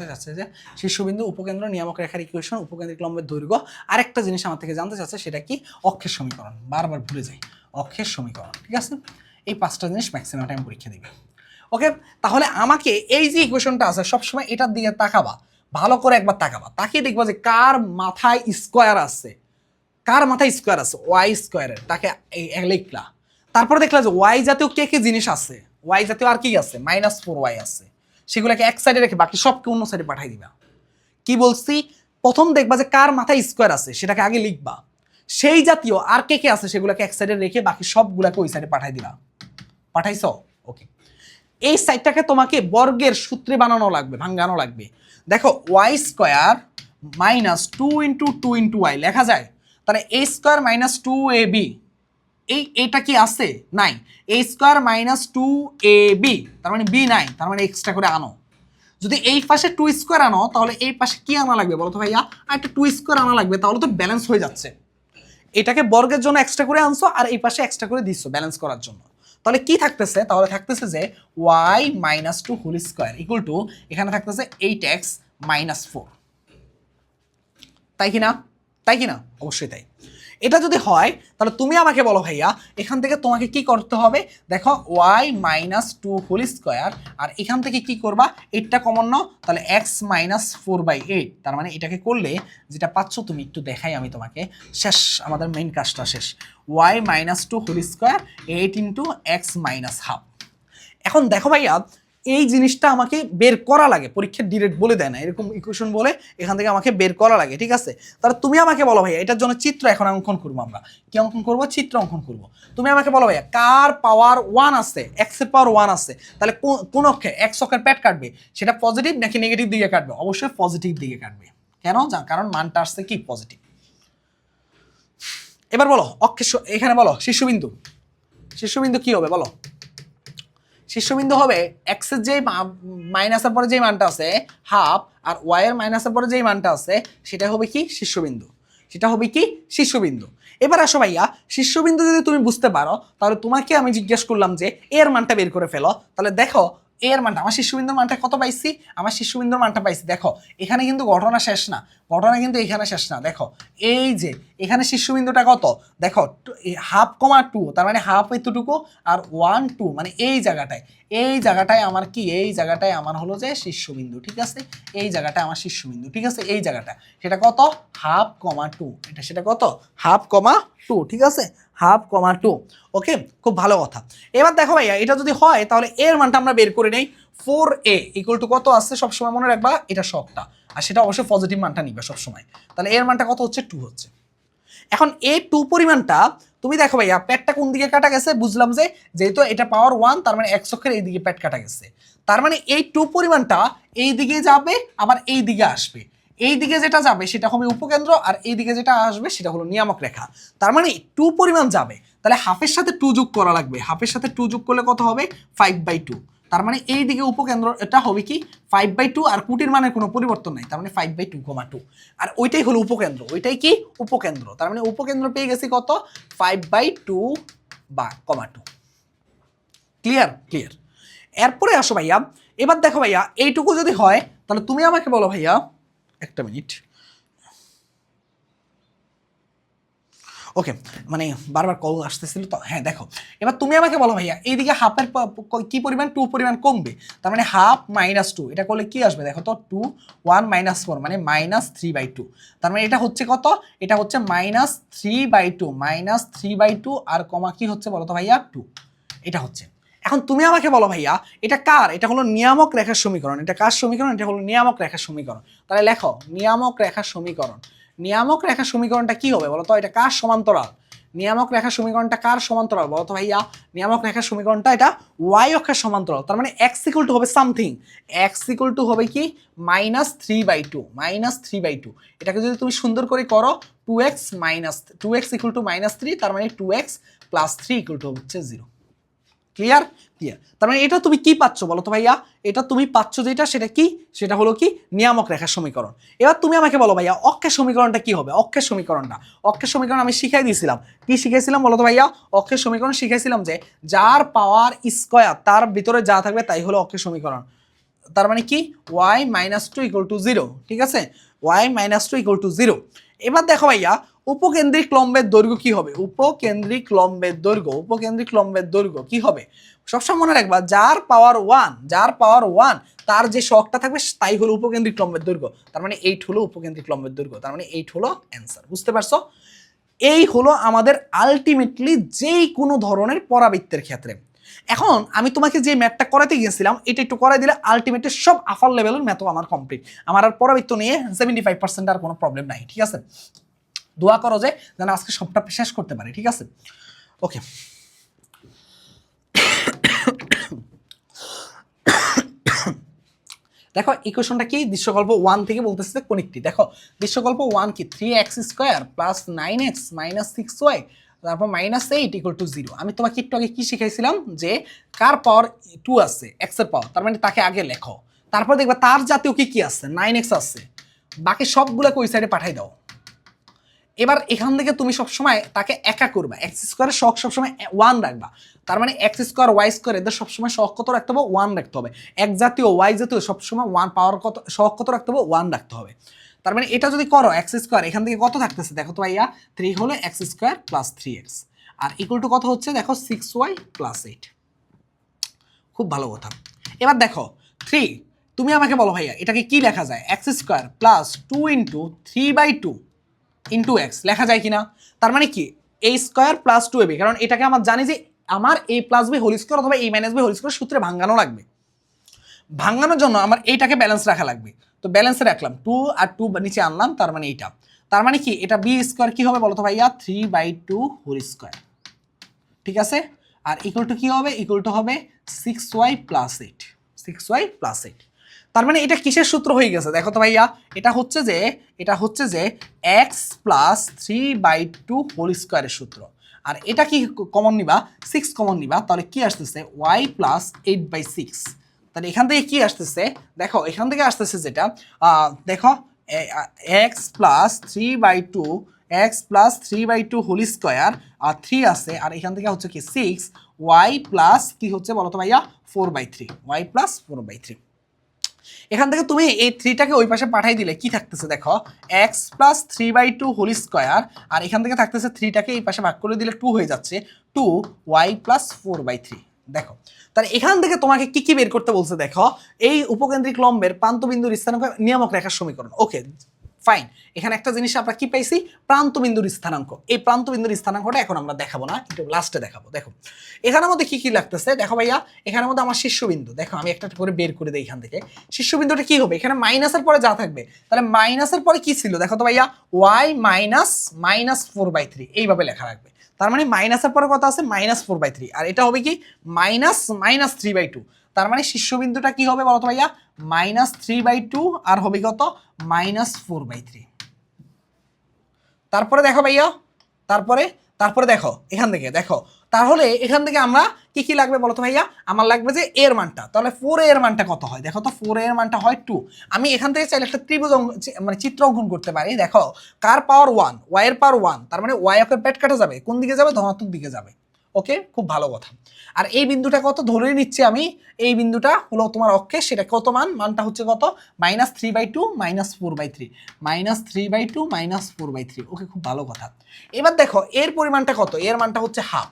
চাচ্ছে? যে শীর্ষবিন্দু, উপকেন্দ্র, নিয়ামক রেখার ইকুয়েশন, উপকেন্দ্রিক লম্বের দৈর্ঘ্য। আরেকটা জিনিস আমার থেকে জানতে চাচ্ছে, সেটা কি? অক্ষের সমীকরণ। বারবার ভুলে যাই, অক্ষের সমীকরণ, ঠিক আছে? এই 5টা জিনিস ম্যাক্সিমাম টাইম পরীক্ষা দিবে। ওকে, তাহলে আমাকে এই যে ইকুয়েশনটা আছে সবসময় এটার দিকে তাকাবা, ভালো করে একবার তাকাবা, তাকিয়ে দেখবা যে কার মাথায় স্কোয়ার আছে, y² তাকে লিখলা। তারপরে দেখলা যে y জাতীয় কে জিনিস আছে, y জাতীয় আর কি আছে? -4y আছে। সেগুলোকে এক সাইডে রেখে বাকি সবকে অন্য সাইডে পাঠিয়ে দিবা। কি বলছি? প্রথম দেখবা যে কার মাথায় স্কোয়ার আছে, সেটাকে আগে লিখবা। সেই জাতীয় আর কে আছে সেগুলোকে এক সাইডে রেখে বাকি সবগুলোকে ওই সাইডে পাঠিয়ে দিবা। পাঠাইছো? ওকে, এই সাইডটাকে তোমাকে বর্গের সূত্রে বানানো লাগবে, ভাঙানো লাগবে। দেখো y² - 2 × 2 × y লেখা যায়, তাহলে a² - 2ab, এইটা কি আছে? নাই। a² - 2ab, তার মানে b নাই, তার মানে এক্সট্রা করে আনো। যদি এই পাশে 2² আনো, তাহলে এই পাশে কি আনা লাগবে বলো তো ভাইয়া? আর একটা 2² আনা লাগবে, তাহলে তো ব্যালেন্স হয়ে যাচ্ছে। এটাকে বর্গের জন্য এক্সট্রা করে আনছো, আর এই পাশে এক্সট্রা করে দিচ্ছ ব্যালেন্স করার জন্য। তাহলে কি থাকতেছে? তাহলে থাকতেছে যে y - 2 whole square equal to, এখানে থাকতেছে 8x - 4। তাই কি না? অবশ্যই তাই। এটা যদি হয় তাহলে তুমি আমাকে বলো ভাইয়া, এখান থেকে তোমাকে কি করতে হবে? দেখো y - 2 হোল স্কয়ার, আর এখান থেকে কি করবা? 8টা কমন নাও, তাহলে x - 4/8। তার মানে এটাকে করলে যেটা পাচ্ছ তুমি, একটু দেখাই আমি তোমাকে, শেষ, আমাদের মেইন কাজটা শেষ। y - 2 হোল স্কয়ার 8 × x - ½ এখন দেখো ভাইয়া, এই জিনিসটা আমাকে বের করা লাগে, পরীক্ষার ডিরেক্ট বলে দেয় না, এরকম ইকুয়েশন বলে এখান থেকে আমাকে বের করা লাগে, ঠিক আছে? তাহলে তুমি আমাকে বলো ভাইয়া, এটার জন্য চিত্র এখন অঙ্কন করবো আমরা। কি অঙ্কন করবো? চিত্র অঙ্কন করবো। তুমি আমাকে বলো ভাইয়া, কার পাওয়ার 1 আছে, x এর পাওয়ার 1 আছে, তাহলে কোন অক্ষে x অক্ষের প্যাট কাটবে? সেটা পজিটিভ নাকি নেগেটিভ দিকে কাটবে? অবশ্যই পজিটিভ দিকে কাটবে। কেন? কারণ মানটা আসছে কি? পজিটিভ। এবার বলো অক্ষের, এখানে বলো শীর্ষবিন্দু কি হবে বলো? শীর্ষবিন্দু হবে x এর যে মাইনাসের পরে যে মানটা আছে হাফ, আর y এর মাইনাসের পরে যে মানটা আছে সেটা হবে কি? শীর্ষবিন্দু। এবার আসো ভাইয়া, শীর্ষবিন্দু যদি তুমি বুঝতে পারো, তাহলে তোমাকে আমি জিজ্ঞেস করলাম যে এর মানটা বের করে ফেলো। তাহলে দেখো এর মানটা, আমার শীর্ষবিন্দুর মানটা কত পাইছি? আমার শীর্ষবিন্দুর মানটা পাইছি। দেখো এখানে কিন্তু ঘটনা শেষ না, ঘটনা কিন্তু এখানে শেষ না। দেখো এই যে এখানে শীর্ষবিন্দুটা কত? দেখো 1/2, তার মানে হাফ এতটুকু, আর 1 2 মানে এই জায়গাটায় আমার কি? এই জায়গাটায় আমার হলো যে শীর্ষবিন্দু, ঠিক আছে? এই জায়গাটায় আমার শীর্ষবিন্দু, ঠিক আছে? এই জায়গাটা সেটা কত? 1/2, এটা সেটা কত? 1/2, ঠিক আছে? 1/2। ওকে, খুব ভালো কথা। এবার দেখো ভাইয়া, এটা যদি হয় তাহলে এর মানটা আমরা বের করে নেই। 4a ইকুয়াল টু কত আসছে সবসময় মনে রাখবা, এটা শখটা, আর সেটা অবশ্যই পজিটিভ মানটা নিবে সবসময়। তাহলে এর মানটা কত হচ্ছে? 2 হচ্ছে। এখন এই 2 পরিমাণটা তুমি দেখো ভাইয়া, প্যাটটা কোন দিকে কাটা গেছে? বুঝলাম যে যেহেতু এটা পাওয়ার 1, তার মানে x অক্ষের এই দিকে প্যাট কাটা গেছে। তার মানে এই 2 পরিমাণটা এই দিকে যাবে, আবার এই দিকে আসবে। এই দিকে যেটা যাবে সেটা হবে উপকেন্দ্র, আর এই দিকে যেটা আসবে সেটা হলো নিয়ামক রেখা। তার মানে 2 পরিমাণ যাবে, তাহলে হাফের সাথে 2 যোগ করা লাগবে। হাফের সাথে 2 যোগ করলে কত হবে? 5/2। তার মানে এই দিকে উপকেন্দ্র এটা হবে কি 5/2, আর কুটির মানের কোনো পরিবর্তন নাই, তার মানে 5/2, আর ওইটাই হলো উপকেন্দ্র, ওইটাই কি উপকেন্দ্র। তার মানে উপকেন্দ্র পেয়ে গেছি কত? 5/2 বা 2। ক্লিয়ার? ক্লিয়ার। এরপরে আসো ভাইয়া, এবার দেখো ভাইয়া এইটুকু যদি হয় তাহলে তুমি আমাকে বলো ভাইয়া, একটা মিনিট, ওকে, মানে বারবার কল আসতেছিল তো, হ্যাঁ দেখো এবার তুমি আমাকে বলো ভাইয়া এইদিকে হাফের কি পরিমাণ? 2 পরিমাণ কমবে, তার মানে হাফ -2, এটা করলে কি আসবে দেখো তো? 2 1 -4 মানে -3/2। তার মানে এটা হচ্ছে কত? এটা হচ্ছে -3/2, -3/2 আর কমা কি হচ্ছে বলো তো ভাইয়া? 2। এটা হচ্ছে। এখন তুমি আমাকে বলো ভাইয়া এটা কার? এটা হলো নিয়ামক রেখার সমীকরণ। এটা কার সমীকরণ? এটা হলো নিয়ামক রেখার সমীকরণ। তাহলে লেখো নিয়ামক রেখার সমীকরণ। নিয়ামক রেখার সমীকরণটা কি হবে বলো তো? এটা কার সমান্তরাল? নিয়ামক রেখার সমীকরণটা কার সমান্তরাল বলো তো ভাইয়া? নিয়ামক রেখার সমীকরণটা এটা ওয়াই অক্ষের সমান্তরাল। তার মানে x = হবে সামথিং, x = হবে কি -3/2, -3/2। এটাকে যদি তুমি সুন্দর করে করো 2x = -3, তার মানে 2x + 3 = হচ্ছে 0। ক্লিয়ার? ক্লিয়ার। তার মানে এটা তুমি কি পাচ্ছ বলো তো ভাইয়া? এটা তুমি পাচ্ছ যেটা সেটা কি? সেটা হলো কি নিয়ামক রেখার সমীকরণ। এবার তুমি আমাকে বলো ভাইয়া অক্ষের সমীকরণটা কি হবে? অক্ষের সমীকরণ আমি শিখাই দিয়েছিলাম। কি শিখাইছিলাম বলো তো ভাইয়া? অক্ষের সমীকরণ শিখাইছিলাম যে যার পাওয়ার স্কয়ার তার ভিতরে যা থাকবে তাই হলো অক্ষের সমীকরণ। তার মানে কি y - 2 = 0, ঠিক আছে? y - 2 = 0। এবার দেখো ভাইয়া উপকেন্দ্রিক লম্বের দৈর্ঘ্য কি হবে? উপকেন্দ্রিক লম্বের দৈর্ঘ্য কি হবে? সবসময় মনে রাখবা যার পাওয়ার 1 তার যে শকটা থাকবে তাই হলো উপকেন্দ্রিক লম্বের দৈর্ঘ্য। তার মানে 8 হলো উপকেন্দ্রিক লম্বের দৈর্ঘ্য। তার মানে 8 হলো অ্যান্সার। বুঝতে পারছো? এই হলো আমাদের আলটিমেটলি যেই কোনো ধরনের পরাবৃত্তের ক্ষেত্রে। এখন আমি তোমাকে যে ম্যাথটা করাতে গিয়েছিলাম এটা একটু করাই দিলে আলটিমেটলি সব আফার লেভেলের ম্যাথও আমার কমপ্লিট। আমার আর পরাবৃত্ত নিয়ে 75% আর কোনো প্রবলেম নাই, ঠিক আছে? দোয়া করো যে যেন আজকে সবটা শেষ করতে পারি, ঠিক আছে? ওকে, দেখো ইকুয়েশনটা কি? দৃশ্যকল্প 1 থেকে বলতেছে কোণিকটি। দেখো দৃশ্যকল্প 1 কি 3x² + 9x - 6y তারপর -8 = 0। আমি তোমাকে একটু আগে কি শিখাইছিলাম যে কার পাওয়ার 2 আছে, x এর পাওয়ার, তার মানে তাকে আগে লেখো, তারপর দেখবা তার জাতীয় কি কি আছে, 9x আছে, বাকি সবগুলোকে ওই সাইডে পাঠাই দাও। এবার এখান থেকে তুমি সবসময় তাকে একা করবা, x² এর শখ সবসময় 1 রাখবা। তার মানে x² y² এদের সবসময় শখ কত রাখতে হবে? 1 রাখতে হবে। এক জাতীয় y জাতীয় সবসময় 1 পাওয়ার কত শখ কত রাখতে হবে? 1 রাখতে হবে। তার মানে এটা যদি করো x² এখান থেকে কত থাকতেছে দেখো তো ভাইয়া? 3 হলো x² + 3x R equal to কত হচ্ছে দেখো 6y + 8। খুব ভালো কথা। এবার দেখো 3, তুমি আমাকে বলো ভাইয়া এটাকে কি লেখা যায়? x² + 2 × 3/2 ইন্টু এক্স লেখা যায় কিনা? তার মানে কি a² + 2ab, কারণ এটাকে আমার জানি যে আমার a + b হোল স্কয়ার অথবা a - b হোল স্কয়ার সূত্রে ভাঙানো লাগবে। ভাঙানোর জন্য আমার এইটাকে ব্যালেন্স রাখা লাগবে, তো ব্যালেন্সে রাখলাম 2 আর 2 নিচে আনলাম, তার মানে এইটা। তার মানে কি এটা b² কি হবে বলো তো ভাইয়া? 3/2 হোল স্কয়ার, ঠিক আছে? আর ইকুয়াল টু কি হবে? ইকুয়াল টু হবে 6y + 8, 6y + 8। তার মানে এটা কিসের সূত্র হয়ে গেছে দেখো তো ভাইয়া? এটা হচ্ছে যে x + 3/2 হোল স্কয়ারের সূত্র। আর এটা কি কমন নিবা? 6 কমন নিবা, তাহলে কি আসতেছে y + 8/6। তাহলে এখান থেকে কি আসতেছে দেখো? এখান থেকে আসতেছে যেটা দেখো x + 3/2 হোল স্কয়ার আর 3 আছে, আর এখান থেকে হচ্ছে কি 6 y প্লাস কি হচ্ছে বলো তো ভাইয়া? 4/3, y + 4/3। এখান থেকে তুমি এই 3টাকে ওই পাশে পাঠাই দিলে কি থাকতেছে দেখো? x + 3/2 হোল স্কয়ার, আর এখান থেকে থাকতেছে 3টাকে এই পাশে ভাগ করে দিলে 2 হয়ে যাচ্ছে 2y + 4/3। দেখো তাহলে এখান থেকে তোমাকে কি কি বের করতে বলছে দেখো? এই উপকেন্দ্রিক লম্বের প্রান্তবিন্দুর স্থানাঙ্ক নিয়ামক রেখার সমীকরণ। ওকে ফাইন, এখানে একটা জিনিস আমরা কি পাইছি? প্রান্তবিন্দুর স্থানাঙ্ক। এই প্রান্তবিন্দুর স্থানাঙ্কটা এখন আমরা দেখাবো না, একটু লাস্টে দেখাবো। দেখো এখানের মধ্যে কি কি লাগতেছে দেখো ভাইয়া? এখানের মধ্যে আমার শীর্ষবিন্দু, দেখো আমি একটা করে বের করে দিই এখান থেকে। শীর্ষবিন্দুটা কি হবে? এখানে মাইনাসের পরে যা থাকবে, তাহলে মাইনাসের পরে কি ছিল দেখো তো ভাইয়া? y - 4/3 এইভাবে লেখা রাখবে। তার মানে মাইনাসের পরে কত আছে? -4/3, আর এটা হবে কি -3/2। তার মানে শীর্ষবিন্দুটা কি হবে বলতো ভাইয়া -3/2 আর হবে কত -4/3। তারপরে দেখো ভাইয়া তারপরে তারপরে দেখো এখান থেকে দেখো, তাহলে এখান থেকে আমরা কি কি লাগবে বলতো ভাইয়া, আমার লাগবে যে এর মানটা, তাহলে 4 এর মানটা কত হয় দেখো তো, 4 এর মানটা হয় 2। আমি এখান থেকে চাইলে একটা ত্রিভুজ মানে চিত্র অঙ্কন করতে পারি। দেখো কার পাওয়ার 1, ওয়াই এর পাওয়ার 1, তার মানে ওয়াই অক্ষের পেট কাটা যাবে, কোন দিকে যাবে, ধনাত্মক দিকে যাবে। ওকে, খুব ভালো কথা। আর এই বিন্দুটা কত ধরে নিচ্ছি আমি, এই বিন্দুটা হলো তোমার অক্ষে, সেটা কত মানটা হচ্ছে কত -3/2 -4/3, -3/2 -4/3। ওকে, খুব ভালো কথা। এবার দেখো এর পরিমাণটা কত, এর মানটা হচ্ছে হাফ।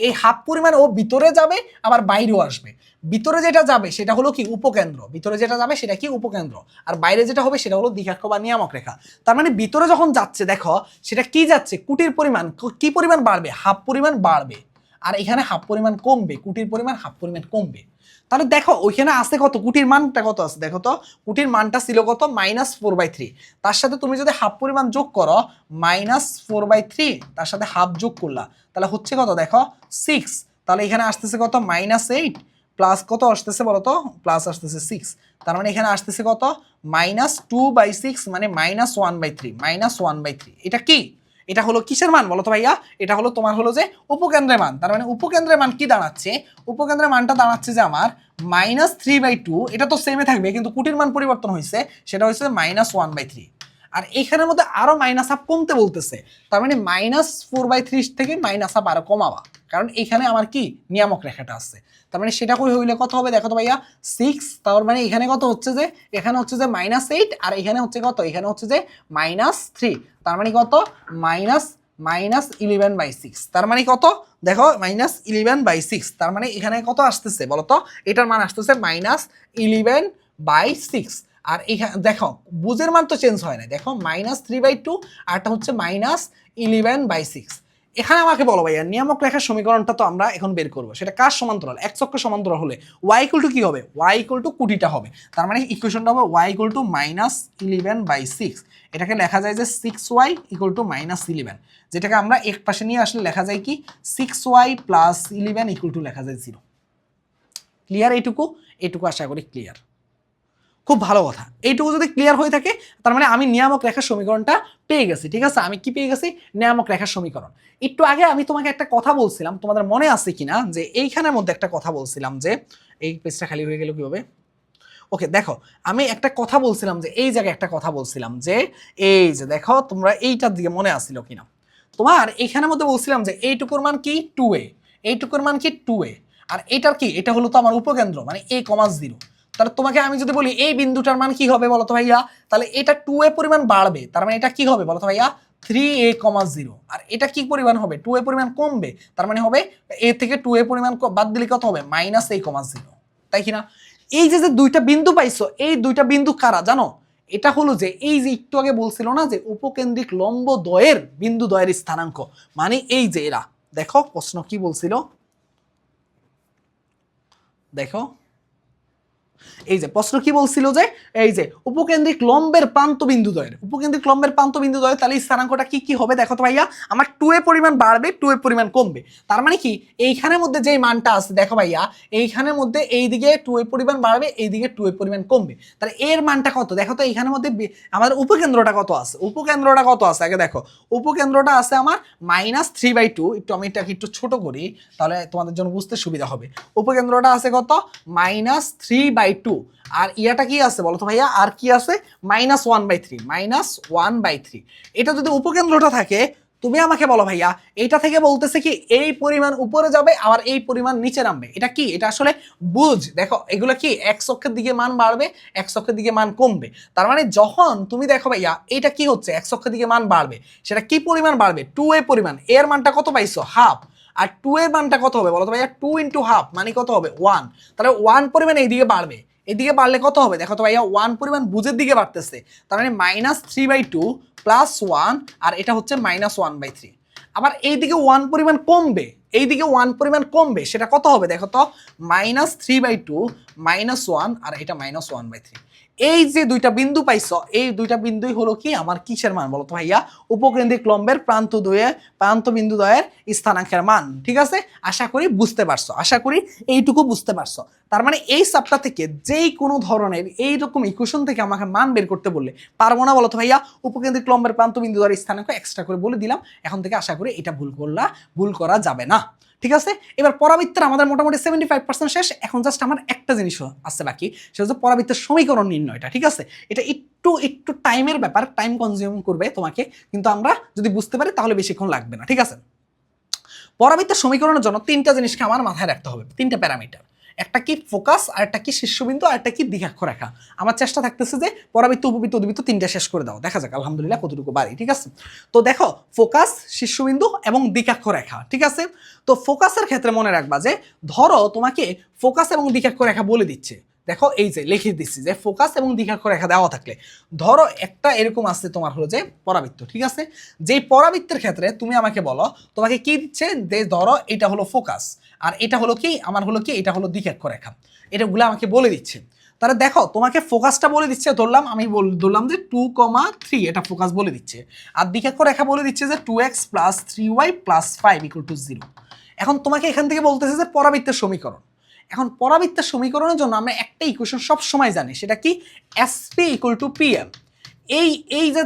এই হাফ পরিমাণ ও ভিতরে যাবে আবার বাইরেও আসবে। ভিতরে যেটা যাবে সেটা হলো কি উপকেন্দ্র, ভিতরে যেটা যাবে সেটা কি উপকেন্দ্র, আর বাইরে যেটা হবে সেটা হলো দ্বিঘাক্ষ বা নিয়ামক রেখা। তার মানে ভিতরে যখন যাচ্ছে দেখো সেটা কি যাচ্ছে, কুটির পরিমাণ কি পরিমাণ বাড়বে, হাফ পরিমাণ বাড়বে, আর এখানে হাফ পরিমাণ কমবে, কুটির পরিমাণ হাফ পরিমাণ কমবে। তাহলে দেখো ওইখানে আছে কত, কুটির মানটা কত আছে দেখো তো, কুটির মানটা ছিল কত -4/3, তার সাথে তুমি যদি হাফ পরিমাণ যোগ করো -4/3, তার সাথে হাফ যোগ করলা, তাহলে হচ্ছে কত দেখো 6। তাহলে এখানে আসতেছে কত -8 প্লাস কত আসতেছে বলো তো, প্লাস আসতেছে 6। তার মানে এখানে আসতেছে কত -2/6, মানে -1/3, -1/3। এটা কি, এটা হলো কিসের মান বলো তো ভাইয়া, এটা হলো তোমার হলো যে উপকেন্দ্রের মান। তার মানে উপকেন্দ্রের মান কি দাঁড়াচ্ছে, উপকেন্দ্রের মানটা দাঁড়াচ্ছে যে আমার -3/2, এটা তো সেমে থাকবে কিন্তু কুটির মান পরিবর্তন হয়েছে, সেটা হচ্ছে -1/3। আর এইখানের মধ্যে আরো মাইনাস হাফ কমতে বলতেছে, তার মানে -4/3 থেকে মাইনাস হাফ আরো কমাবা, কারণ এখানে আমার কি নিয়ামক রেখাটা আছে। তার মানে সেটা করে হইলে কত হবে দেখো তো ভাইয়া 6, তার মানে এখানে কত হচ্ছে যে, এখানে হচ্ছে যে -8 আর এখানে হচ্ছে কত, এখানে হচ্ছে যে -3, তার মানে কত -11/6। তার মানে কত দেখো -11/6, তার মানে এখানে কত আসতেছে বলতো, এটার মান আসতেছে -11/6। আর এখানে দেখো বুঝের মান তো চেঞ্জ হয় না, দেখো -3/2 আর এটা হচ্ছে -11/6। এখানে আমাকে বলো ভাইয়া নিয়ামক রেখার সমীকরণটা তো আমরা এখন বের করবো, সেটা কার সমান্তরাল, এক চক্র সমান্তরাল হলে y = কি হবে, y = কুটিটা হবে। তার মানে ইকুয়েশনটা হবে y = -11/6। এটাকে লেখা যায় যে 6y = -11, যেটাকে আমরা এক পাশে নিয়ে আসলে লেখা যায় কি 6y + 11 = লেখা যায় 0। ক্লিয়ার? এইটুকু আশা করি ক্লিয়ার। খুব ভালো কথা, এইটুকু যদি ক্লিয়ার হয়ে থাকে তার মানে আমি নিয়ামক রেখার সমীকরণটা পেয়ে গেছি। ঠিক আছে, আমি কি পেয়ে গেছি, নিয়ামক রেখার সমীকরণ। একটু আগে আমি তোমাকে একটা কথা বলছিলাম, তোমাদের মনে আছে কিনা, যে এইখানের মধ্যে একটা কথা বলছিলাম যে, এই পেজটা খালি হয়ে গেল কিভাবে, ওকে দেখো আমি একটা কথা বলছিলাম যে, এই জায়গায় একটা কথা বলছিলাম যে, এই যে দেখো তোমরা এইটার দিকে মনে আসছিল কিনা, তোমার এইখানের মধ্যে বলছিলাম যে এইটুকুর মান কি 2a, এইটুকুর মান কি 2a, আর এটার কি, এটা হলো তো আমার উপকেন্দ্র মানে a,0। তাহলে তোমাকে আমি যদি বলি এই বিন্দুটার মান কি হবে বলতো ভাইয়া, তাহলে এটা 2a পরিমাণ বাড়বে, তার মানে এটা কি হবে বলতো ভাইয়া 3a,0। আর এটা কি পরিমাণ হবে, 2a পরিমাণ কমবে, তার মানে হবে a থেকে 2a পরিমাণ বাদ দিলে কত হবে -a,0, তাই কিনা। এই যে যে দুইটা বিন্দু পাইছো, এই দুইটা বিন্দু কারা জানো, এটা হলো যে এই যে একটু আগে বলছিল না যে উপকেন্দ্রিক লম্ব দ্বয়ের বিন্দু দ্বয়ের স্থানাঙ্ক, মানে এই যে এরা। দেখো প্রশ্ন কি বলছিল, দেখো এই যে প্রশ্ন কি বলছিল যে, এই যে উপকেন্দ্রিক লম্বের প্রান্ত বিন্দু দ্বয়ের, উপকেন্দ্রিক লম্বের প্রান্ত বিন্দু দ্বয়ের, তাহলে স্থানাঙ্কটা কি কি হবে দেখো তো ভাইয়া, আমার 2a পরিমাণ বাড়বে, 2a পরিমাণ কমবে। তার মানে কি এইখানের মধ্যে যেই মানটা আছে দেখো ভাইয়া, এইখানের মধ্যে এইদিকে 2a পরিমাণ বাড়বে, এইদিকে 2a পরিমাণ কমবে। তাহলে এর মানটা কত দেখো তো, এইখানের মধ্যে আমাদের উপকেন্দ্রটা কত আছে, উপকেন্দ্রটা কত আছে আগে দেখো, উপকেন্দ্রটা আছে আমার -3/2। একটু আমি এটাকে একটু ছোট করি তাহলে তোমাদের জন্য বুঝতে সুবিধা হবে। উপকেন্দ্রটা আছে কত -3/2, আর ইয়াটা কি আছে বলো তো ভাইয়া, আর কি আছে -1/3, -1/3। এটা যদি উপকেন্দ্রটা থাকে, তুমি আমাকে বলো ভাইয়া এইটা থেকে বলতেছে কি এই পরিমাণ উপরে যাবে আবার এই পরিমাণ নিচে নামবে, এটা কি, এটা আসলে বুঝ। দেখো এগুলো কি x অক্ষের দিকে মান বাড়বে, x অক্ষের দিকে মান কমবে। তার মানে যখন তুমি দেখো ভাইয়া এটা কি হচ্ছে, x অক্ষের দিকে মান বাড়বে, সেটা কি পরিমাণ বাড়বে, 2a পরিমাণ, এর মানটা কত পাইছো হাফ, আর 2 এর মানটা কত হবে বলো তো ভাইয়া 2 × হাফ মানে কত হবে 1। তাহলে 1 পরিমাণ এইদিকে বাড়বে, এদিকে বাড়লে কত হবে দেখো তো ভাইয়া 1 পরিমাণ বুঝের দিকে বাড়তেছে, তার মানে -3/2 + 1, আর এটা হচ্ছে -1/3। আবার এইদিকে 1 পরিমাণ কমবে, এইদিকে 1 পরিমাণ কমবে, সেটা কত হবে দেখো তো, -3/2 -1 আর এটা -1/3। এই যে দুইটা বিন্দু পাইছো, এই দুইটা বিন্দুই হলো কি আমার কিসের মান বলো তো ভাইয়া, উপকেন্দ্রিক লম্বের প্রান্ত বিন্দু দ্বয়ের স্থানাঙ্কের মান। ঠিক আছে, আশা করি বুঝতে পারছো, আশা করি এইটুকু বুঝতে পারছো। তার মানে এই চ্যাপ্টার থেকে যেই কোনো ধরনের এইরকম ইকুয়েশন থেকে আমাকে মান বের করতে বললে পারবো না বলো তো ভাইয়া, উপকেন্দ্রিক লম্বের প্রান্ত বিন্দু দ্বয়ের স্থানাঙ্ক এক্সট্রা করে বলে দিলাম। এখন থেকে আশা করি এটা ভুল করা যাবে না। ঠিক আছে, এবার পরাবৃত্তের আমাদের মোটামুটি 75% শেষ। এখন জাস্ট আমার একটা জিনিস আছে বাকি, সেটা হচ্ছে পরাবৃত্তের সমীকরণ নির্ণয়টা। ঠিক আছে, এটা একটু টাইমের ব্যাপার, টাইম কনজিউম করবে তোমাকে, কিন্তু আমরা যদি বুঝতে পারি তাহলে বেশিক্ষণ লাগবে না। ঠিক আছে, পরাবৃত্তের সমীকরণের জন্য তিনটা জিনিসকে আমার মাথায় রাখতে হবে, তিনটা প্যারামিটার। একটা কি ফোকাস, আর একটা কি শীর্ষবিন্দু, আর একটা কি দ্বিঘাক্ষ রেখা। আমার চেষ্টা থাকতেছে যে পরাবৃত্ত, উপবৃত্ত, অধিবৃত্ত তিনটা শেষ করে দাও, দেখা যাক আলহামদুলিল্লাহ কতটুকু পারি। ঠিক আছে, তো দেখো ফোকাস, শীর্ষবিন্দু এবং দ্বিঘাক্ষ রেখা। ঠিক আছে, তো ফোকাসের ক্ষেত্রে মনে রাখবা যে ধরো তোমাকে ফোকাস এবং দ্বিঘাক্ষ রেখা বলে দিচ্ছে, দেখো এই যে লিখে দিচ্ছি যে ফোকাস এবং দ্বিঘাক্ষ রেখা দেওয়া থাকলে ধরো একটা এরকম আছে তোমার হলো যে পরাবৃত্ত। ঠিক আছে, যেই পরাবৃত্তের ক্ষেত্রে তুমি আমাকে বলো তোমাকে কি দিচ্ছে, যে ধরো এটা হলো ফোকাস আর এটা হলো কি আমার হলো কি এটা হলো দ্বিঘাক্ষ রেখা, এটাগুলো আমাকে বলে দিচ্ছে। তাহলে দেখো তোমাকে ফোকাসটা বলে দিচ্ছে, ধরলাম আমি ধরলাম যে 2,3 এটা ফোকাস বলে দিচ্ছে, আর দ্বিঘাক্ষ রেখা বলে দিচ্ছে যে 2x + 3y + 5 = 0। এখন তোমাকে এখান থেকে বলতেছে যে পরাবৃত্তের সমীকরণ। এখন পরাবৃত্তের সমীকরণের জন্য আমরা একটা ইকুয়েশন সব সময় জানি, সেটা কি SP = PM। এই যে